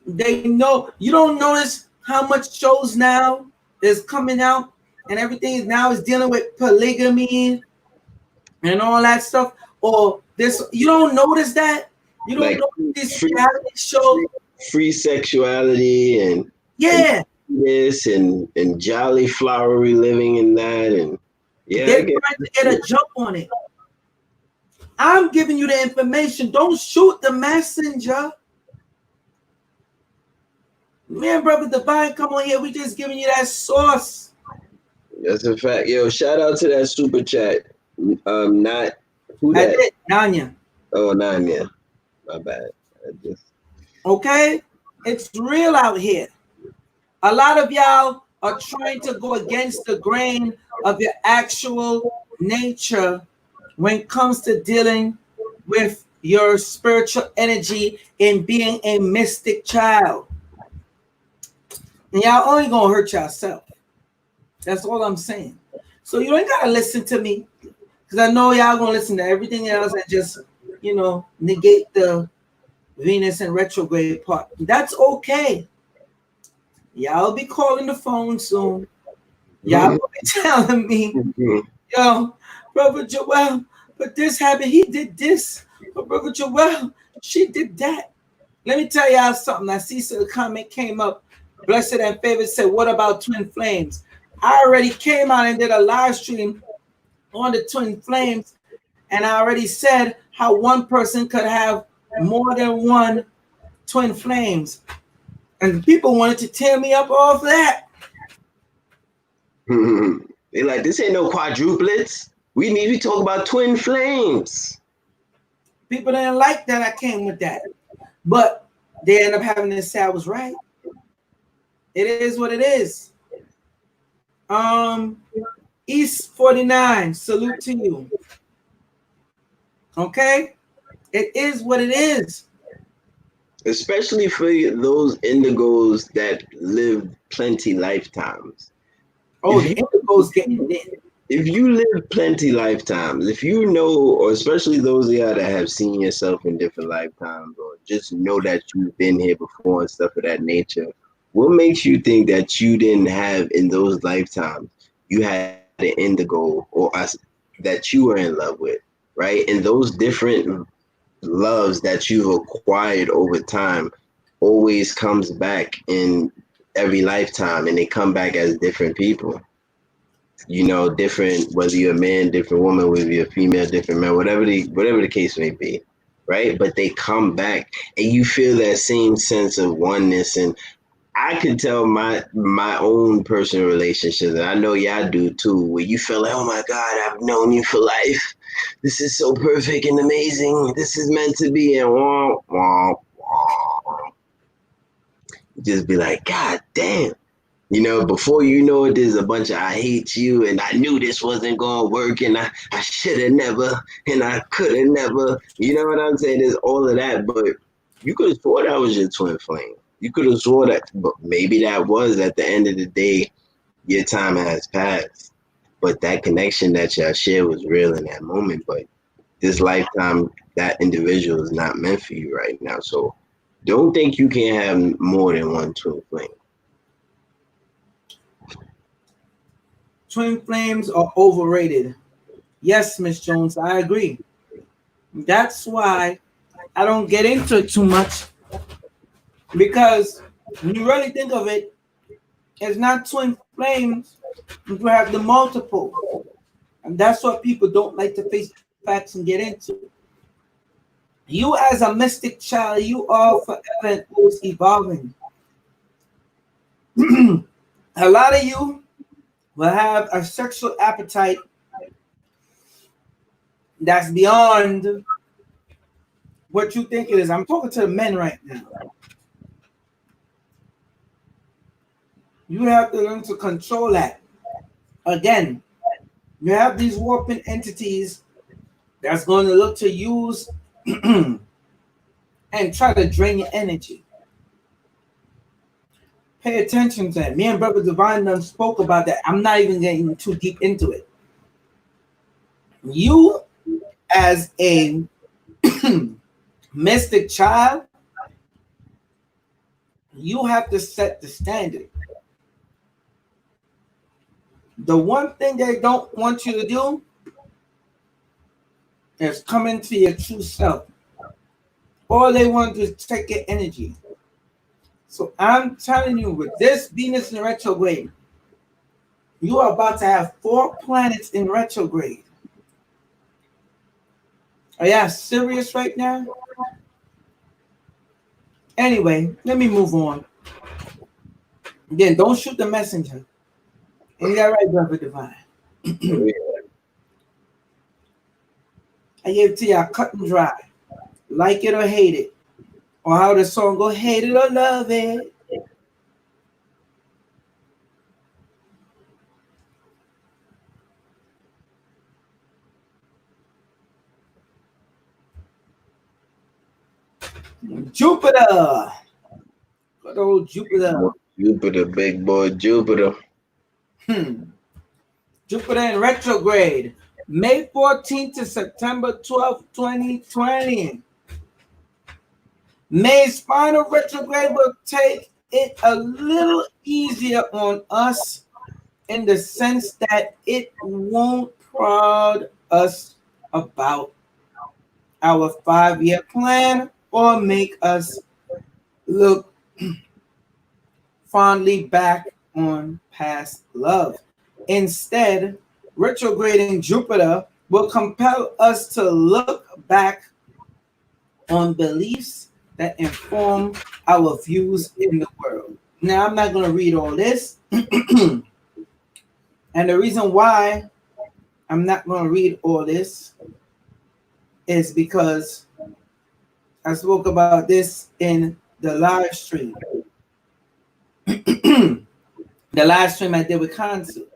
They know. You don't notice how much shows now is coming out and everything is now is dealing with polygamy and all that stuff. Or this, you don't notice that? You don't notice this reality show? Free sexuality and yeah, this and jolly flowery living and that, and yeah, they're trying to get a jump on it. I'm giving you the information. Don't shoot the messenger. Man, brother Divine, come on here. We just giving you that sauce. That's a fact. Yo, shout out to that super chat. Not who that? I did, Nanya. Oh, Nanya. My bad. Okay, it's real out here. A lot of y'all are trying to go against the grain of your actual nature when it comes to dealing with your spiritual energy and being a mystic child. And y'all only gonna hurt yourself. That's all I'm saying. So you ain't gotta listen to me, because because I know y'all gonna listen to everything else and just, negate the Venus and retrograde part. That's okay. Y'all be calling the phone soon. Y'all will be telling me, yo, Brother Joel, but this happened. He did this. But Brother Joel, she did that. Let me tell y'all something. I see the comment came up. Blessed and Favored said, what about twin flames? I already came out and did a live stream on the twin flames. And I already said how one person could have more than one twin flames. And people wanted to tear me up off that. They like, this ain't no quadruplets. We need to talk about twin flames. People didn't like that I came with that. But they end up having to say I was right. It is what it is. East 49, salute to you. Okay? It is what it is. Especially for those indigos that live plenty lifetimes. Oh, the indigo's getting in. If you live plenty lifetimes, if you know, or especially those of y'all that have seen yourself in different lifetimes, or just know that you've been here before and stuff of that nature, what makes you think that you didn't have in those lifetimes, you had an indigo or us that you were in love with, right? And those different loves that you've acquired over time always comes back in every lifetime, and they come back as different people. Different, whether you're a man, different woman, whether you're a female, different man, whatever the case may be, right? But they come back, and you feel that same sense of oneness. And I could tell my own personal relationships, and I know y'all do too, where you feel like, oh my God, I've known you for life. This is so perfect and amazing. This is meant to be. And wah, wah, wah. Just be like, God damn. Before you know it, there's a bunch of I hate you, and I knew this wasn't going to work, and I should have never, and I could have never. You know what I'm saying? There's all of that, but you could have swore that was your twin flame. You could have swore that, but maybe that was, at the end of the day, your time has passed. But that connection that y'all shared was real in that moment. But this lifetime, that individual is not meant for you right now. So don't think you can have more than one twin flame. Twin flames are overrated. Yes, Miss Jones, I agree. That's why I don't get into it too much, because when you really think of it, it's not twin flames. You have the multiple, and that's what people don't like to face facts and get into. You, as a mystic child, you are forever and always evolving. A lot of you will have a sexual appetite that's beyond what you think it is. I'm talking to the men right now. You have to learn to control that. Again, you have these warping entities that's going to look to use and try to drain your energy. Pay attention to that. Me and Brother Divine done spoke about that. I'm not even getting too deep into it. You, as a mystic child, you have to set the standard. The one thing they don't want you to do is come into your true self. All they want to do is take your energy. So I'm telling you, with this Venus in retrograde, you are about to have 4 planets in retrograde. Are y'all serious right now? Anyway, let me move on. Again, don't shoot the messenger. Ain't that right, Brother Divine? I gave it to y'all cut and dry. Like it or hate it. Or how the song go, hate it or love it. Jupiter. Good old Jupiter. Jupiter, big boy Jupiter. Jupiter in retrograde. May 14th to September 12th, 2020. May's final retrograde will take it a little easier on us in the sense that it won't prod us about our 5-year plan or make us look fondly back on past love. Instead, retrograding Jupiter will compel us to look back on beliefs that inform our views in the world. Now, I'm not going to read all this. And the reason why I'm not going to read all this is because I spoke about this in the live stream. The live stream I did with Kansu.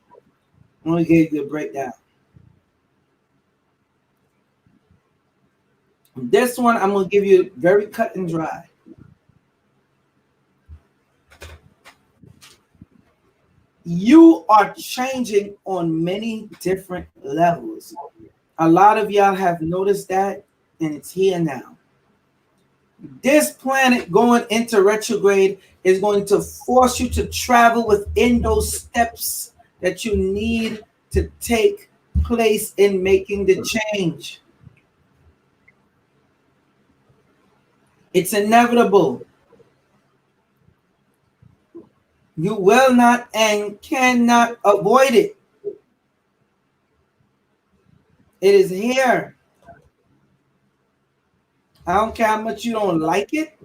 I'm going to give you a breakdown. This one I'm going to give you very cut and dry. You are changing on many different levels. A lot of y'all have noticed that, and it's here now. This planet going into retrograde is going to force you to travel within those steps that you need to take place in making the change. It's inevitable. You will not and cannot avoid it. It is here. I don't care how much you don't like it.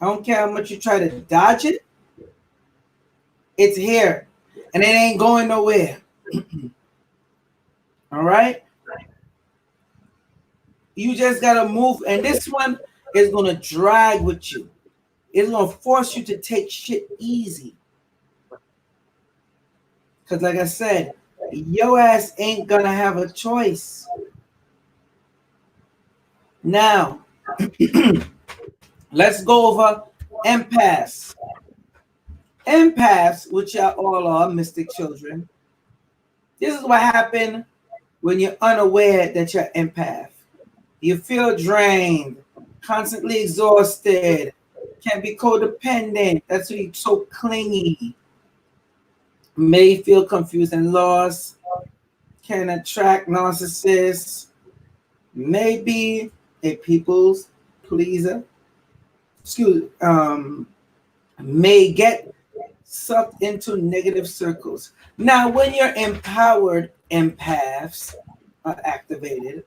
I don't care how much you try to dodge it. It's here. And it ain't going nowhere. All right? You just got to move. And this one is going to drag with you. It's going to force you to take shit easy. Because like I said, your ass ain't going to have a choice. Now, let's go over empaths. Empaths, which y'all all are, mystic children. This is what happened when you're unaware that you're empath. You feel drained, constantly exhausted, can be codependent. That's why you're so clingy. May feel confused and lost, can attract narcissists, may be a people's pleaser. May get sucked into negative circles. Now, when you're empowered, empaths are activated,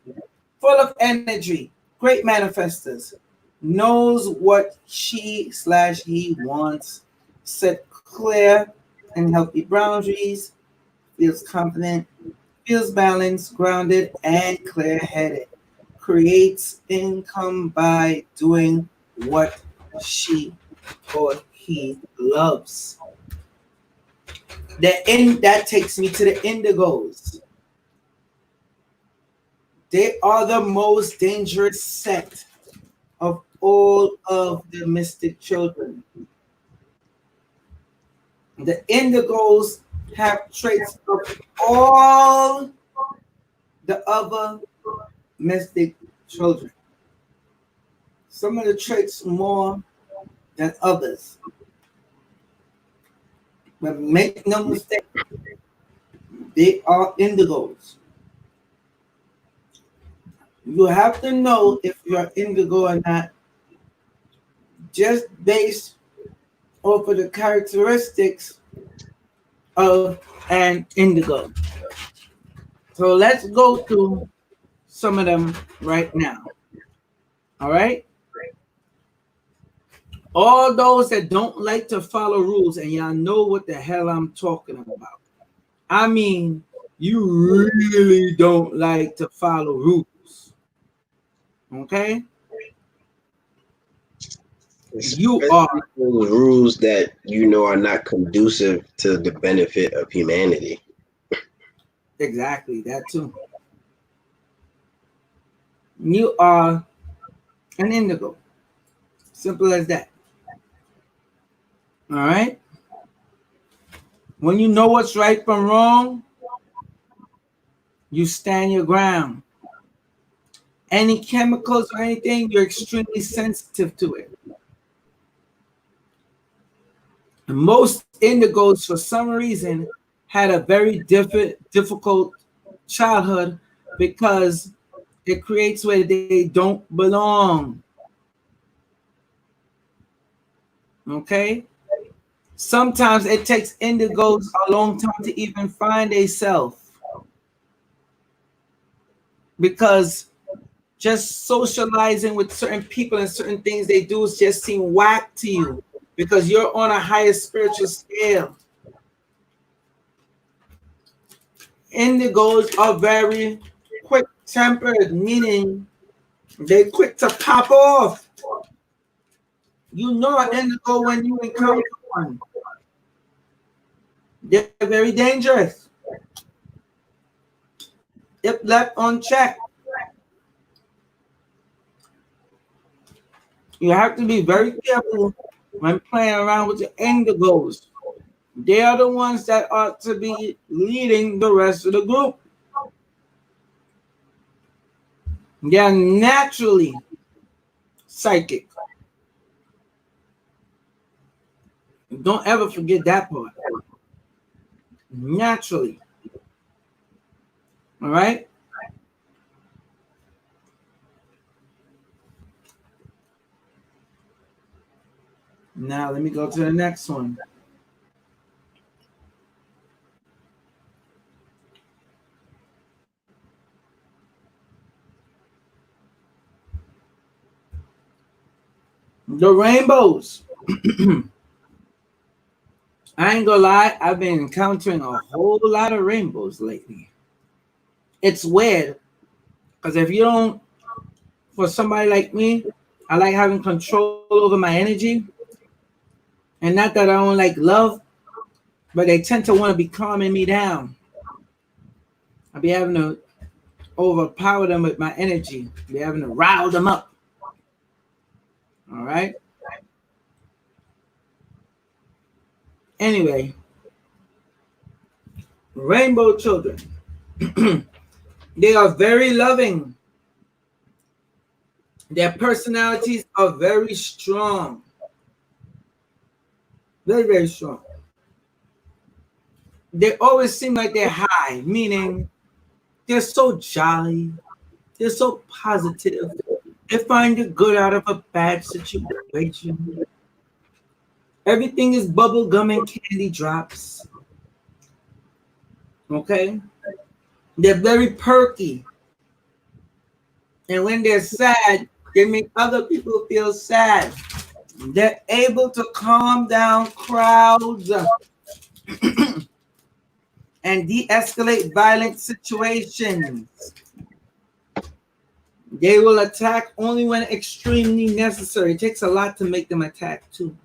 full of energy, great manifestors, knows what she/he wants, set clear and healthy boundaries, feels confident, feels balanced, grounded, and clear-headed, creates income by doing what she or he loves. That takes me to the indigos. They are the most dangerous set of all of the mystic children. The indigos have traits of all the other mystic children. Some of the traits more than others. But make no mistake, they are indigos. You have to know if you're indigo or not just based off of the characteristics of an indigo. So let's go through some of them right now. All right? All those that don't like to follow rules, and y'all know what the hell I'm talking about. I mean, you really don't like to follow rules. Okay? You are rules that you know are not conducive to the benefit of humanity. Exactly, that too. You are an indigo. Simple as that. All right? When you know what's right from wrong, You stand your ground. Any chemicals or anything, you're extremely sensitive to it. And most indigos, for some reason, had a very difficult childhood because it creates where they don't belong. Okay? Sometimes it takes indigos a long time to even find a self, because just socializing with certain people and certain things they do just seem whack to you because you're on a higher spiritual scale. Indigos are very quick-tempered, meaning they're quick to pop off. You know an indigo when you encounter one. They're very dangerous. If left unchecked, you have to be very careful when playing around with the indigos. They are the ones that ought to be leading the rest of the group. They are naturally psychic. Don't ever forget that part. Naturally. All right? Now, let me go to the next one. The rainbows. I ain't gonna lie, I've been encountering a whole lot of rainbows lately. It's weird, because if you don't, for somebody like me, I like having control over my energy. And not that I don't like love, but they tend to want to be calming me down. I'll be having to overpower them with my energy. I'll be having to rile them up. All right? Anyway, rainbow children. They are very loving. Their personalities are very strong. Very, very strong. They always seem like they're high, meaning they're so jolly. They're so positive. They find the good out of a bad situation. Everything is bubble gum and candy drops. Okay? They're very perky. And when they're sad, they make other people feel sad. They're able to calm down crowds and de-escalate violent situations. They will attack only when extremely necessary. It takes a lot to make them attack too.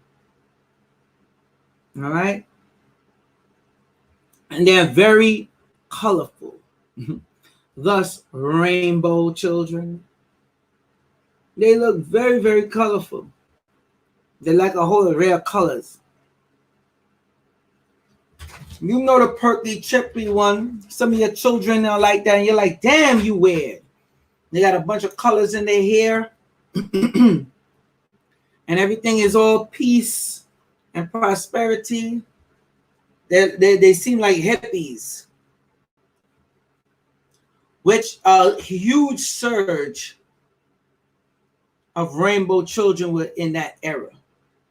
All right? And they're very colorful. Thus, rainbow children. They look very, very colorful. They like a whole array of colors. You know the perky, chippy one. Some of your children are like that, and you're like, damn, you weird. They got a bunch of colors in their hair. And everything is all peace and prosperity. They seem like hippies. Which a huge surge of rainbow children were in that era,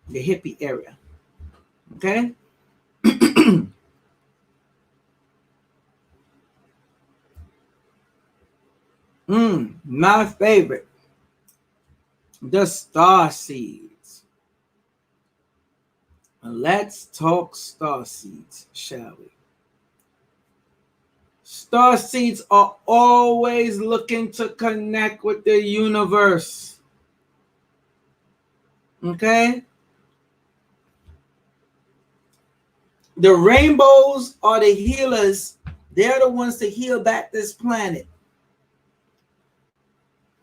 the hippie era. Okay? My favorite, the star seeds. Let's talk star seeds, shall we? Star seeds are always looking to connect with the universe. Okay? The rainbows are the healers. They're the ones to heal back this planet.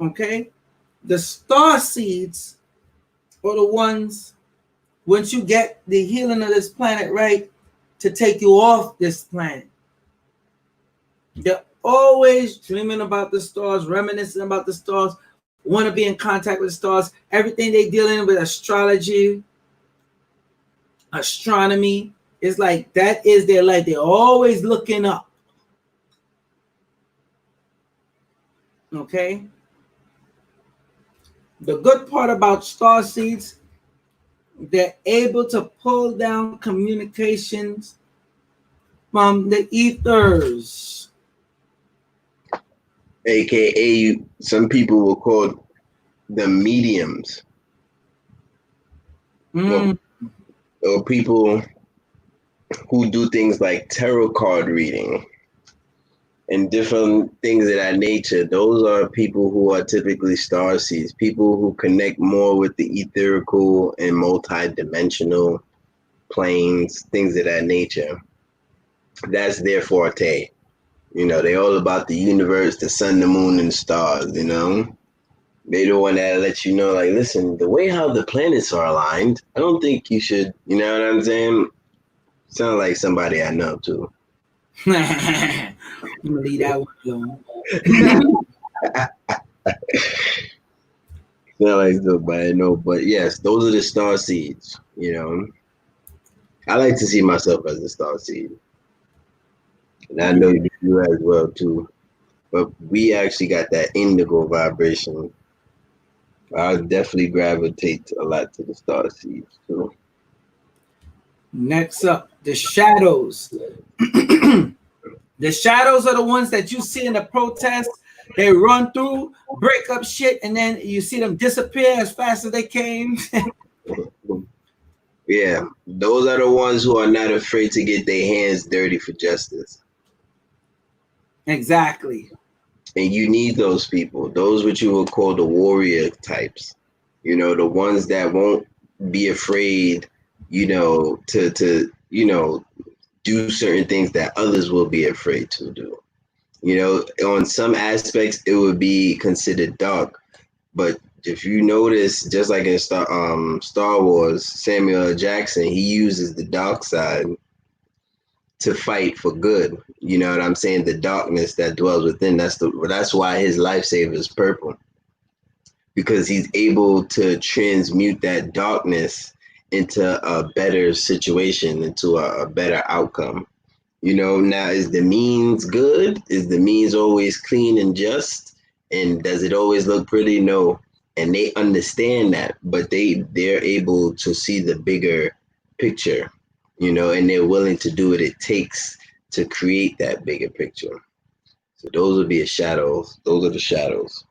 Okay? The star seeds are the ones, once you get the healing of this planet right, to take you off this planet. The always dreaming about the stars, reminiscing about the stars, want to be in contact with the stars. Everything they dealing with, astrology, astronomy, is like that is their life. They're always looking up. Okay. The good part about star seeds, they're able to pull down communications from the ethers. AKA, some people will call them mediums. Or people who do things like tarot card reading and different things of that nature. Those are people who are typically star seeds, people who connect more with the etherical and multi-dimensional planes, things of that nature. That's their forte. You know, they're all about the universe, the sun, the moon, and the stars, you know? They the one that let you know, like, listen, the way how the planets are aligned, I don't think you should, you know what I'm saying? Sound like somebody I know, too. I'm gonna leave that one alone. Sound like somebody I know, but yes, those are the star seeds, you know? I like to see myself as a star seed. And I know you do as well, too. But we actually got that indigo vibration. I definitely gravitate a lot to the star seeds too. Next up, the shadows. The shadows are the ones that you see in the protests. They run through, break up shit, and then you see them disappear as fast as they came. Yeah, those are the ones who are not afraid to get their hands dirty for justice. Exactly. And you need those people, those what you would call the warrior types. You know, the ones that won't be afraid, you know, to you know, do certain things that others will be afraid to do. You know, on some aspects it would be considered dark, but if you notice, just like in Star Wars, Samuel L. Jackson, he uses the dark side to fight for good. You know what I'm saying? The darkness that dwells within. That's why his lifesaver is purple, because he's able to transmute that darkness into a better situation, into a better outcome. You know, now is the means good? Is the means always clean and just? And does it always look pretty? No. And they understand that, but they're able to see the bigger picture, you know, and they're willing to do what it takes to create that bigger picture. So those would be a shadows. Those are the shadows.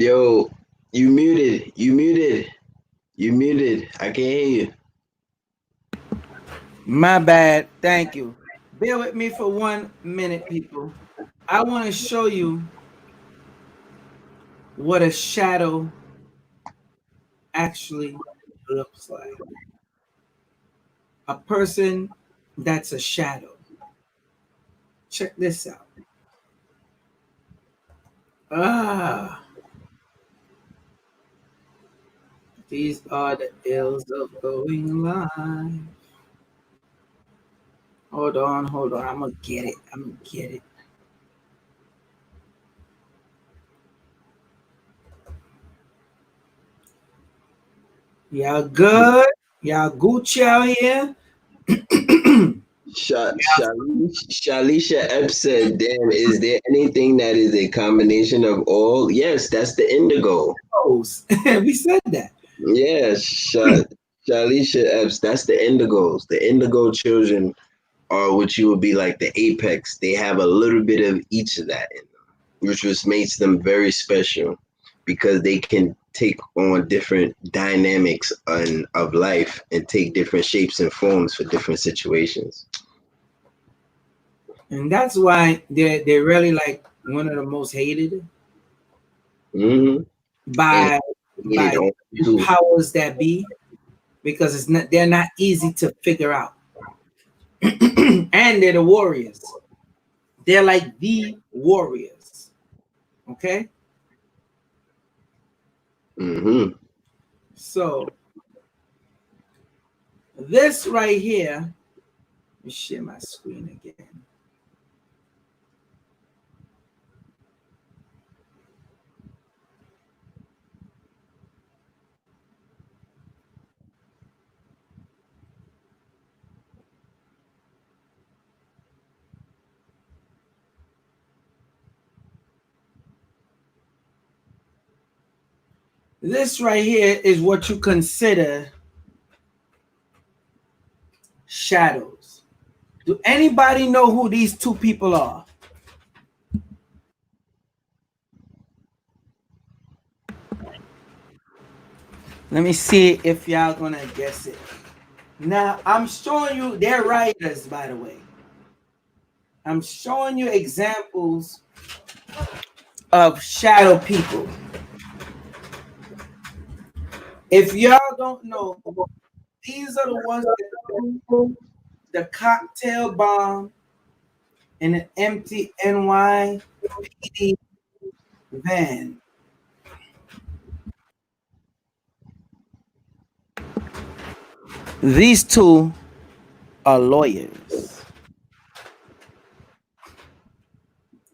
Yo, you muted. You muted. You muted. I can't hear you. My bad. Thank you. Bear with me for 1 minute, people. I want to show you what a shadow actually looks like. A person that's a shadow. Check this out. These are the ills of going live. Hold on. I'm gonna get it. Y'all good? Y'all Gucci out here? Shalisha Epps said, damn, is there anything that is a combination of all? Yes, that's the indigo. We said that. Yes, Shalisha Epps, that's the indigos. The indigo children are what you would be like the apex. They have a little bit of each of that in them, which just makes them very special because they can take on different dynamics of life and take different shapes and forms for different situations. And that's why they're really like one of the most hated. Mm-hmm. by Need it on the too. powers that be, because they're not easy to figure out. And they're the warriors. They're like the warriors. Okay? Mm-hmm. So this right here, let me share my screen again. This right here is what you consider shadows. Do anybody know who these two people are? Let me see if y'all gonna guess it. Now, I'm showing you, they're writers, by the way. I'm showing you examples of shadow people. If y'all don't know, these are the ones that do the cocktail bomb in an empty NYPD van. These two are lawyers.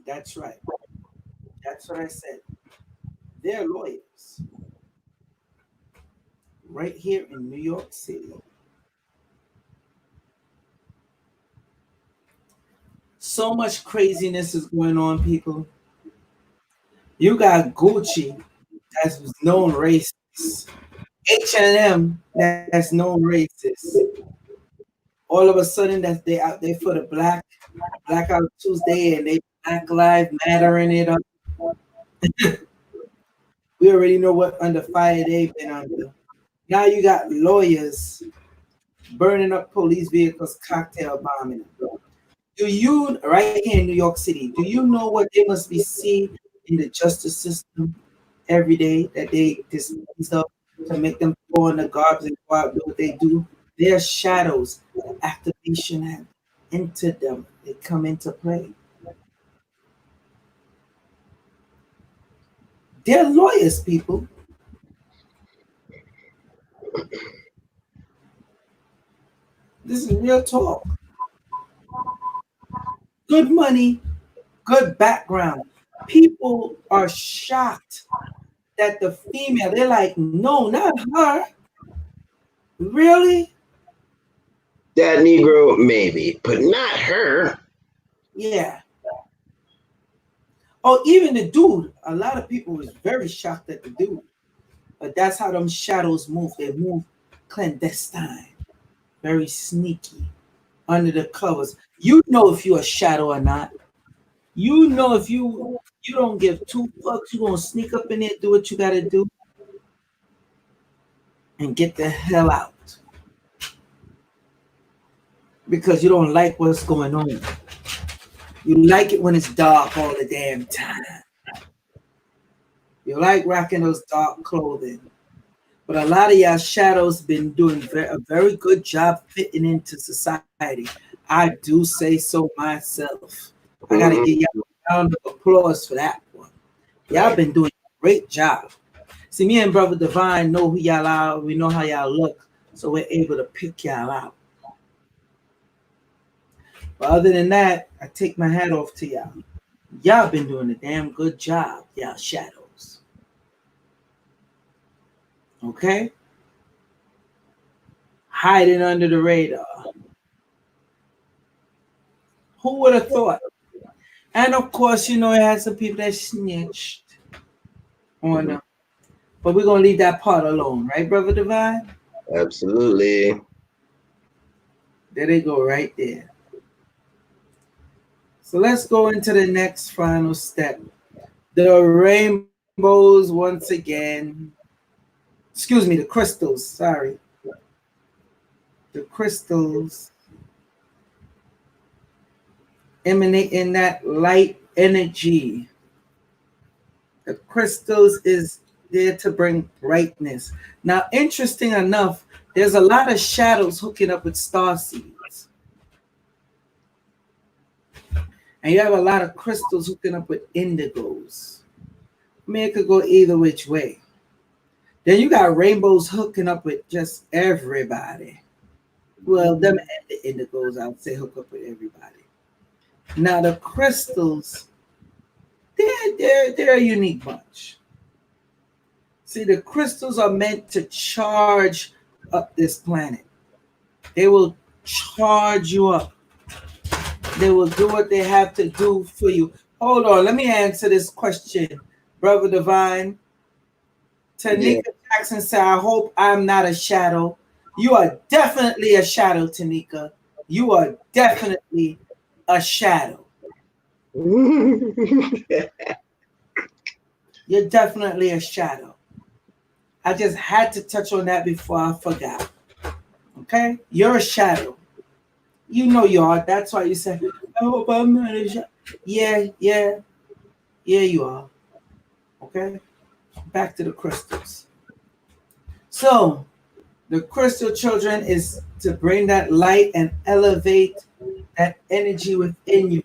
That's right. That's what I said. They're lawyers. Right here in New York City. So much craziness is going on, people. You got Gucci, that's known racist. H&M, that's known racist. All of a sudden, that they out there for the Blackout Tuesday, and they Black Lives Mattering it up. We already know what under fire they've been under. Now you got lawyers burning up police vehicles, cocktail bombing. Do you, right here in New York City, do you know what they must be seeing in the justice system every day that they dismiss up to make them go in the garbage and go out and do what they do? Their shadows, the activation have entered them. They come into play. They're lawyers, people. This is real talk. Good money, good background. People are shocked that the female, they're like, no, not her. Really? That Negro, maybe, but not her. Yeah. Oh, even the dude. A lot of people was very shocked at the dude. But that's how them shadows move. They move clandestine, very sneaky, under the covers. You know if you're a shadow or not. You know if you don't give two fucks, you gonna sneak up in there, do what you gotta do, and get the hell out. Because you don't like what's going on. You like it when it's dark all the damn time. You like rocking those dark clothing. But a lot of y'all shadows been doing a very good job fitting into society. I do say so myself. I gotta give y'all a round of applause for that one. Y'all been doing a great job. See, me and Brother Divine know who y'all are. We know how y'all look, so we're able to pick y'all out. But other than that, I take my hat off to y'all. Y'all been doing a damn good job, y'all shadows. Okay? Hiding under the radar. Who would have thought? And of course, you know, it had some people that snitched on them. But we're going to leave that part alone, right, Brother Divine? Absolutely. There they go, right there. So let's go into the next final step. The rainbows once again. Excuse me, the crystals, sorry. The crystals emanating that light energy. The crystals is there to bring brightness. Now, interesting enough, there's a lot of shadows hooking up with star seeds. And you have a lot of crystals hooking up with indigos. I mean, it could go either which way. Then you got rainbows hooking up with just everybody. Well, them and the indigos, I would say, hook up with everybody. Now, the crystals, they're a unique bunch. See, the crystals are meant to charge up this planet. They will charge you up. They will do what they have to do for you. Hold on, let me answer this question, Brother Divine. Tanika Jackson said, I hope I'm not a shadow. You are definitely a shadow, Tanika. You are definitely a shadow. You're definitely a shadow. I just had to touch on that before I forgot. Okay? You're a shadow. You know you are. That's why you said, I hope I'm not a shadow. Yeah, you are. Okay? Back to the crystals. So, the crystal children is to bring that light and elevate that energy within you.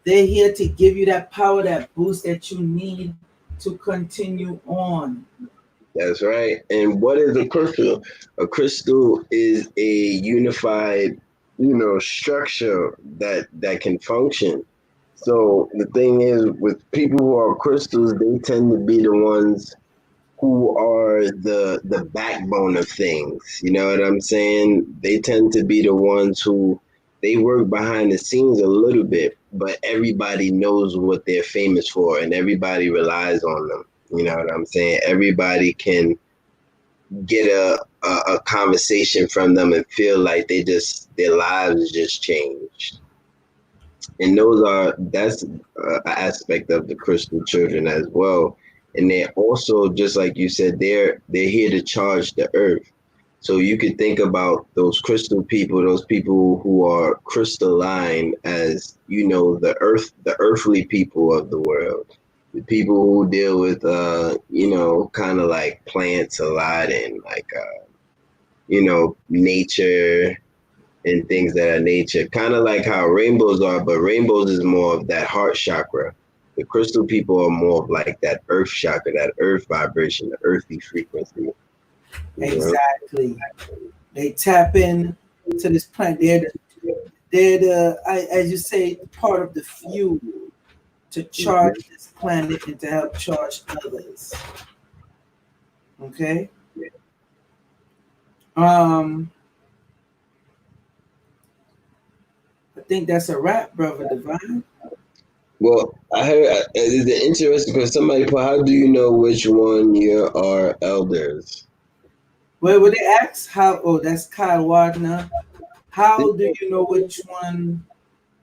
They're here to give you that power, that boost that you need to continue on. That's right. And what is a crystal? A crystal is a unified, structure that can function. So the thing is, with people who are crystals, they tend to be the ones who are the backbone of things. You know what I'm saying? They tend to be the ones who they work behind the scenes a little bit, but everybody knows what they're famous for and everybody relies on them. You know what I'm saying? Everybody can get a conversation from them and feel like their lives just changed. And that's an aspect of the crystal children as well. And they're also, just like you said, they're here to charge the earth. So you could think about those crystal people, those people who are crystalline as, the earthly people of the world. The people who deal with, kind of like plants a lot and like, nature and things that are nature. Kind of like how rainbows are, but rainbows is more of that heart chakra. The crystal people are more of like that earth chakra, that earth vibration, the earthy frequency. Exactly. They tap in to this planet. They're the, as you say, part of the fuel to charge this planet and to help charge others. Okay. I think that's a wrap, Brother Divine. Well, I heard it's interesting because somebody put, how do you know which one you are elders? Well, would they ask how? Oh, that's Kyle Wagner. How do you know which one?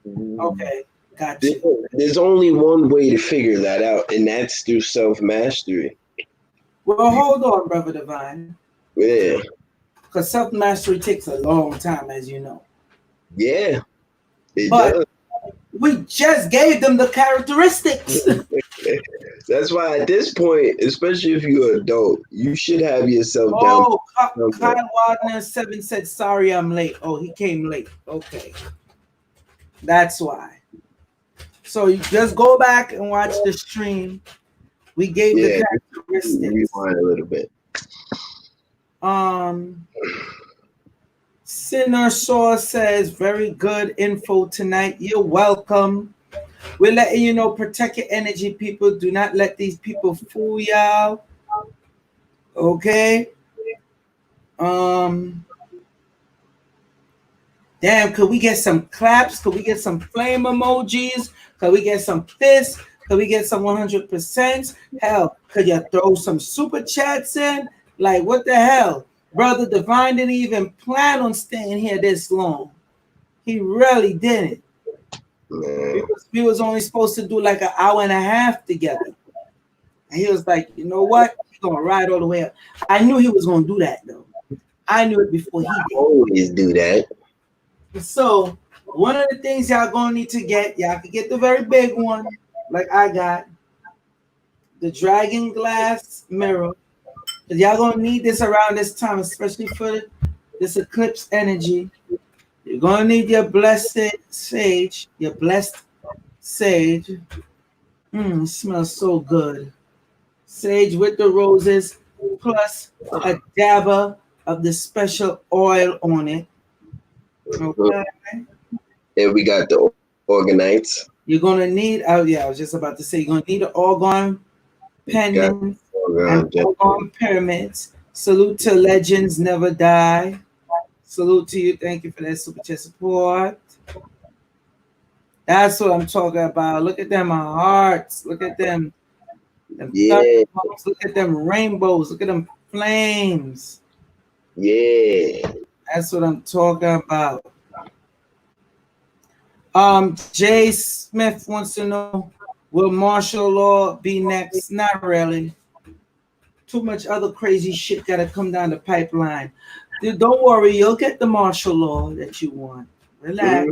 Okay, gotcha. There's only one way to figure that out, and that's through self-mastery. Well, hold on, Brother Divine. Yeah. Because self-mastery takes a long time, as you know. Yeah, it but does. We just gave them the characteristics. That's why at this point, especially if you're an adult, you should have yourself down. Oh, Kyle Wagner 7 said, sorry, I'm late. Oh, he came late. Okay. That's why. So you just go back and watch the stream. We gave the characteristics. Rewind a little bit. Sinner Saw says, very good info tonight. You're welcome. We're letting you know, protect your energy, people. Do not let these people fool y'all. Okay. Damn, could we get some claps? Could we get some flame emojis? Could we get some fists? Could we get some 100%? Hell, could you throw some super chats in? Like, what the hell? Brother Divine didn't even plan on staying here this long. He really didn't. We was only supposed to do like an hour and a half together. And he was like, you know what? He's going to ride all the way up. I knew he was going to do that, though. I knew it before he did. Always do that. So, one of the things y'all going to need to get, y'all can get the very big one, like I got. the dragon glass mirror. Y'all gonna need this around this time, especially for this eclipse energy. You're gonna need your blessed sage, it smells so good. Sage with the roses, plus a dabber of the special oil on it. Okay. And we got the organites. You're gonna need, I was just about to say, you're gonna need an orgone pendant and orgone pyramids. Salute to legends never die. Salute to you. Thank you for that super chat support. That's what I'm talking about. Look at them hearts. Look at them. Look at them rainbows. Look at them flames. Yeah. That's what I'm talking about. Jay Smith wants to know, will martial law be next? Not really. Too much other crazy shit gotta come down the pipeline. Dude, don't worry, you'll get the martial law that you want. Relax.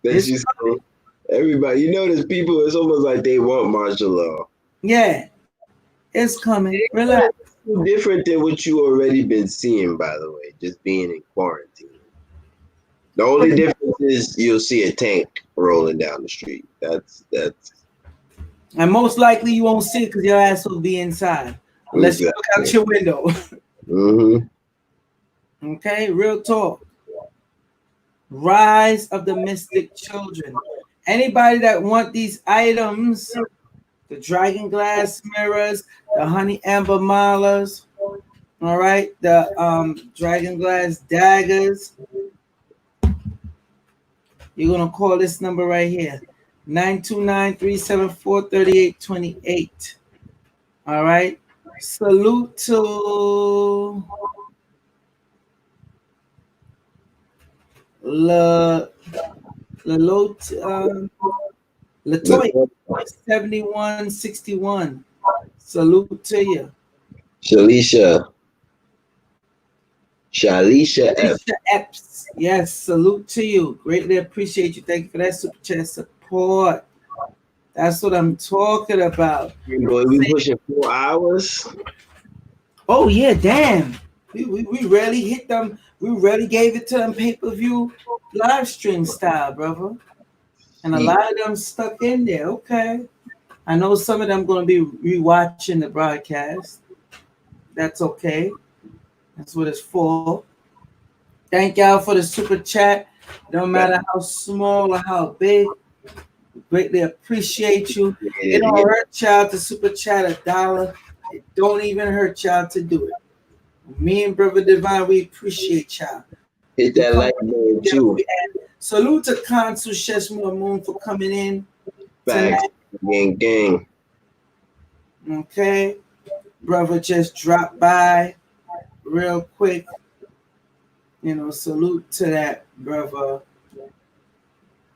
That's just everybody. There's people. It's almost like they want martial law. Yeah, it's coming. Relax. It's different than what you already been seeing, by the way. Just being in quarantine. The only difference is you'll see a tank rolling down the street. That's. And most likely you won't see it because your ass will be inside, unless you look out your window. Okay, real talk. Rise of the Mystic Children. Anybody that want these items, the dragon glass mirrors, the honey amber malas, all right, the dragon glass daggers, you're gonna call this number right here, 929-374-3828. All right. Salute to Latoya 7161. Salute to you. Shalisha Epps. Yes, salute to you. Greatly appreciate you. Thank you for that super chat support. That's what I'm talking about. Boy, we pushing 4 hours. Oh yeah, damn. We rarely hit them. We rarely gave it to them pay-per-view live stream style, brother. And a lot of them stuck in there. Okay. I know some of them going to be rewatching the broadcast. That's okay. That's what it's for. Thank y'all for the super chat. No matter how small or how big, we greatly appreciate you. It don't hurt y'all to super chat $1. It don't even hurt y'all to do it. Me and Brother Divine, we appreciate y'all. Hit that like button too. Salute to Kansu Sheshmua Moon for coming in. Facts. Gang. Okay. Brother just dropped by real quick. Salute to that brother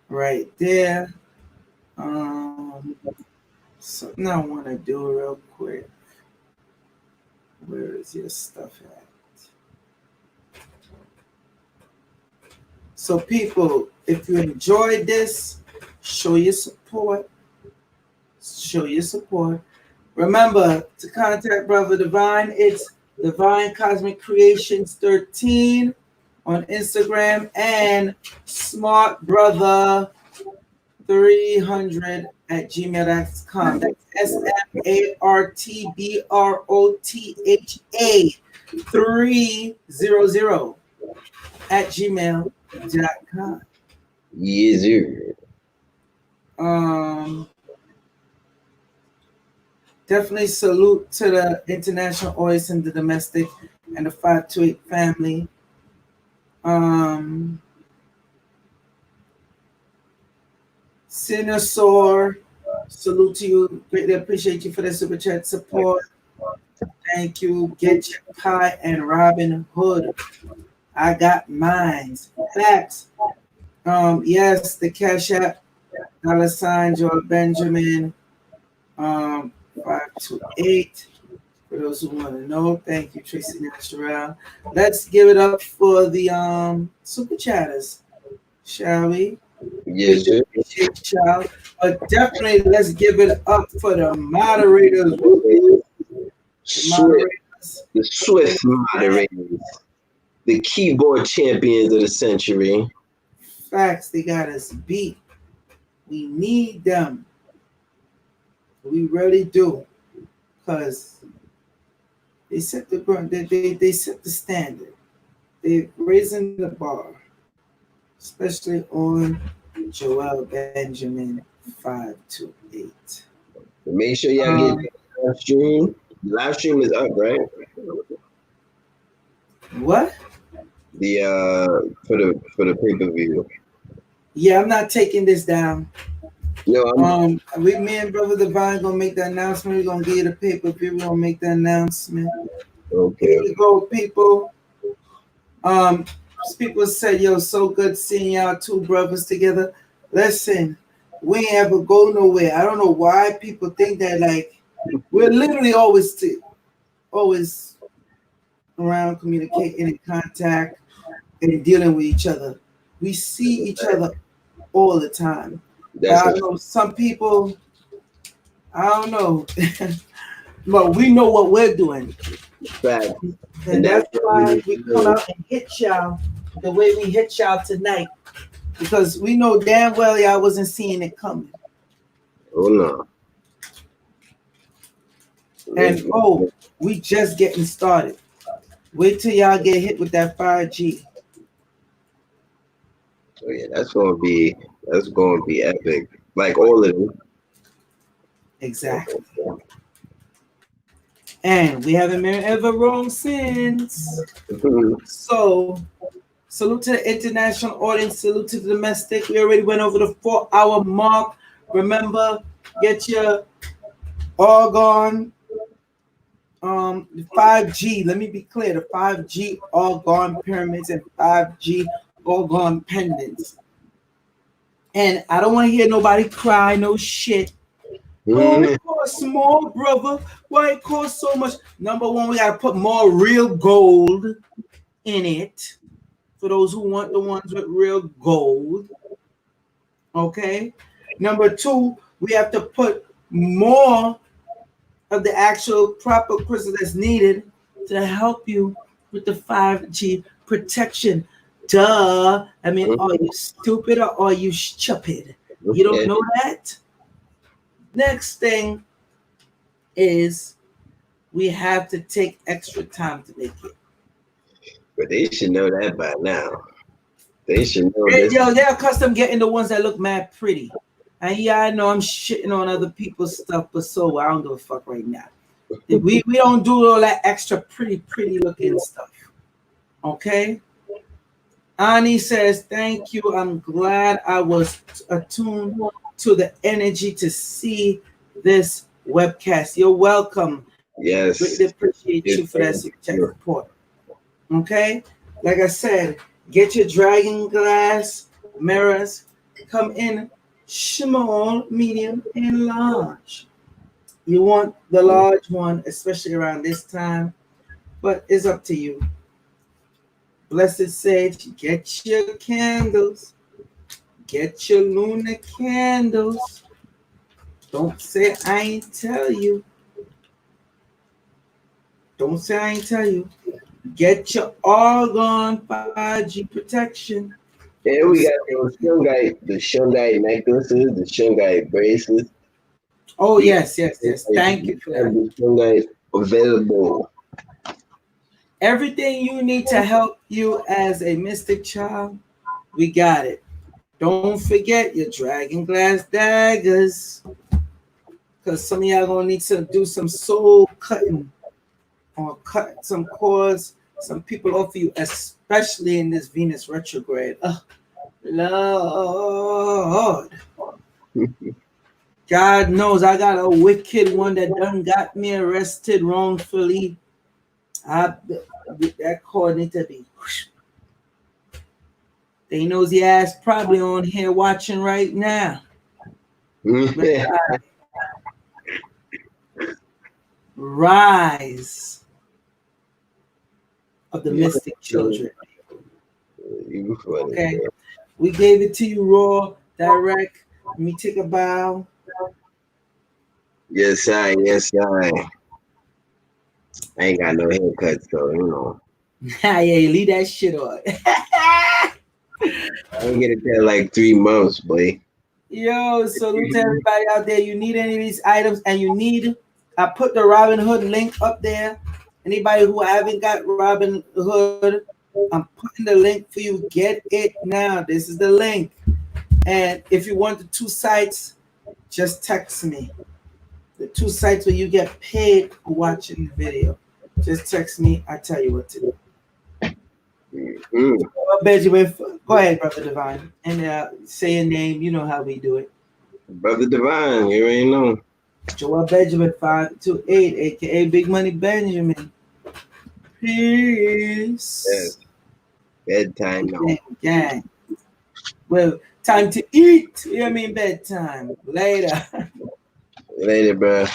right there. Something I want to do real quick. Where is your stuff at? So people, if you enjoyed this, show your support. Remember to contact Brother Divine. It's Divine Cosmic Creations 13 on Instagram and Smart Brother 300 at gmail.com. That's SMARTBROTHA 300 at gmail.com. Yes, sir. Definitely salute to the International Oils and the Domestic and the 528 family. Sinasaur, salute to you. Greatly appreciate you for the super chat support. Thank you. Get Your Pie and Robin Hood. I got mines. Facts. Yes, the Cash App, $ George Benjamin, 528. For those who want to know, thank you, Tracy Natural. Let's give it up for the super chatters, shall we? Yes, sir. Appreciate y'all. But definitely let's give it up for the moderators. The Swift, moderators. the Swift moderators, the keyboard champions of the century. Facts, they got us beat. We need them. We really do. Because they set the they set the standard. They're raising the bar. Especially on Joel Benjamin 528. Make sure y'all get the live stream. The live stream is up, right? What? The for the pay-per-view. Yeah, I'm not taking this down. No, Me and Brother Divine gonna make the announcement. We're gonna give you the pay-per-view. We're gonna make the announcement. okay. Here you go, people. People said, yo, so good seeing y'all two brothers together. Listen, we ain't ever go nowhere. I don't know why people think that, like, we're literally always around, communicating, in contact, and dealing with each other. We see each other all the time. I know some people, I don't know, but we know what we're doing. Fact. And that's why we come out and hit y'all the way we hit y'all tonight. Because we know damn well y'all wasn't seeing it coming. Oh no. And we just getting started. Wait till y'all get hit with that 5G. Oh yeah, that's gonna be epic. Like all of them. Exactly. And we haven't been ever wrong since. So salute to the international audience, salute to the domestic. We already went over the 4-hour mark. Remember, get your Argon 5G. Let me be clear, the 5G Argon pyramids and 5G Argon pendants. And I don't want to hear nobody cry, no shit. Oh, it costs more, brother. Why it costs so much? Number one, we gotta put more real gold in it for those who want the ones with real gold. Okay. Number two, we have to put more of the actual proper crystal that's needed to help you with the 5G protection. Duh. I mean, are you stupid or are you stupid? You don't know that? Next thing is we have to take extra time to make it. But they should know that by now. They should know this. Yo, they're accustomed getting the ones that look mad pretty. And yeah, I know I'm shitting on other people's stuff, but so I don't give a fuck right now. We don't do all that extra pretty looking stuff. Okay? Ani says, thank you. I'm glad I was attuned to the energy to see this webcast. You're welcome. Yes. Really appreciate you for that support. Okay? Like I said, get your dragon glass mirrors. Come in small, medium, and large. You want the large one, especially around this time, but it's up to you. Blessed Sage, get your candles. Get your lunar candles. Don't say I ain't tell you. Don't say I ain't tell you. Get your Argon 5G protection. Yeah, we got the Shungite necklaces, the Shungite bracelets. Oh, yes. Thank you for that. The Shungite available. Everything you need to help you as a mystic child, we got it. Don't forget your dragon glass daggers. Because some of y'all going to need to do some soul cutting or cut some cords. Some people offer you, especially in this Venus retrograde. Lord. God knows I got a wicked one that done got me arrested wrongfully. That cord need to be. They nosy ass probably on here watching right now. Rise of the mystic children. Okay, we gave it to you raw. direct. Let me take a bow. Yes, I. Yes, I. I ain't got no haircut, so you know. Yeah, leave that shit on. I ain't get it there like 3 months, boy. Yo, salute to everybody out there. You need any of these items, and you need. I put the Robin Hood link up there. Anybody who haven't got Robin Hood, I'm putting the link for you. Get it now. This is the link. And if you want the 2 sites, just text me. The 2 sites where you get paid for watching the video. Just text me. I tell you what to do. Benjamin, go ahead, Brother Divine, and say your name. You know how we do it. Brother Divine, you already know. Joel Benjamin 528, aka Big Money Benjamin. Peace. Yes. Bedtime now. Gang. Well, time to eat. You know what I mean? Bedtime. Later. Later, bro.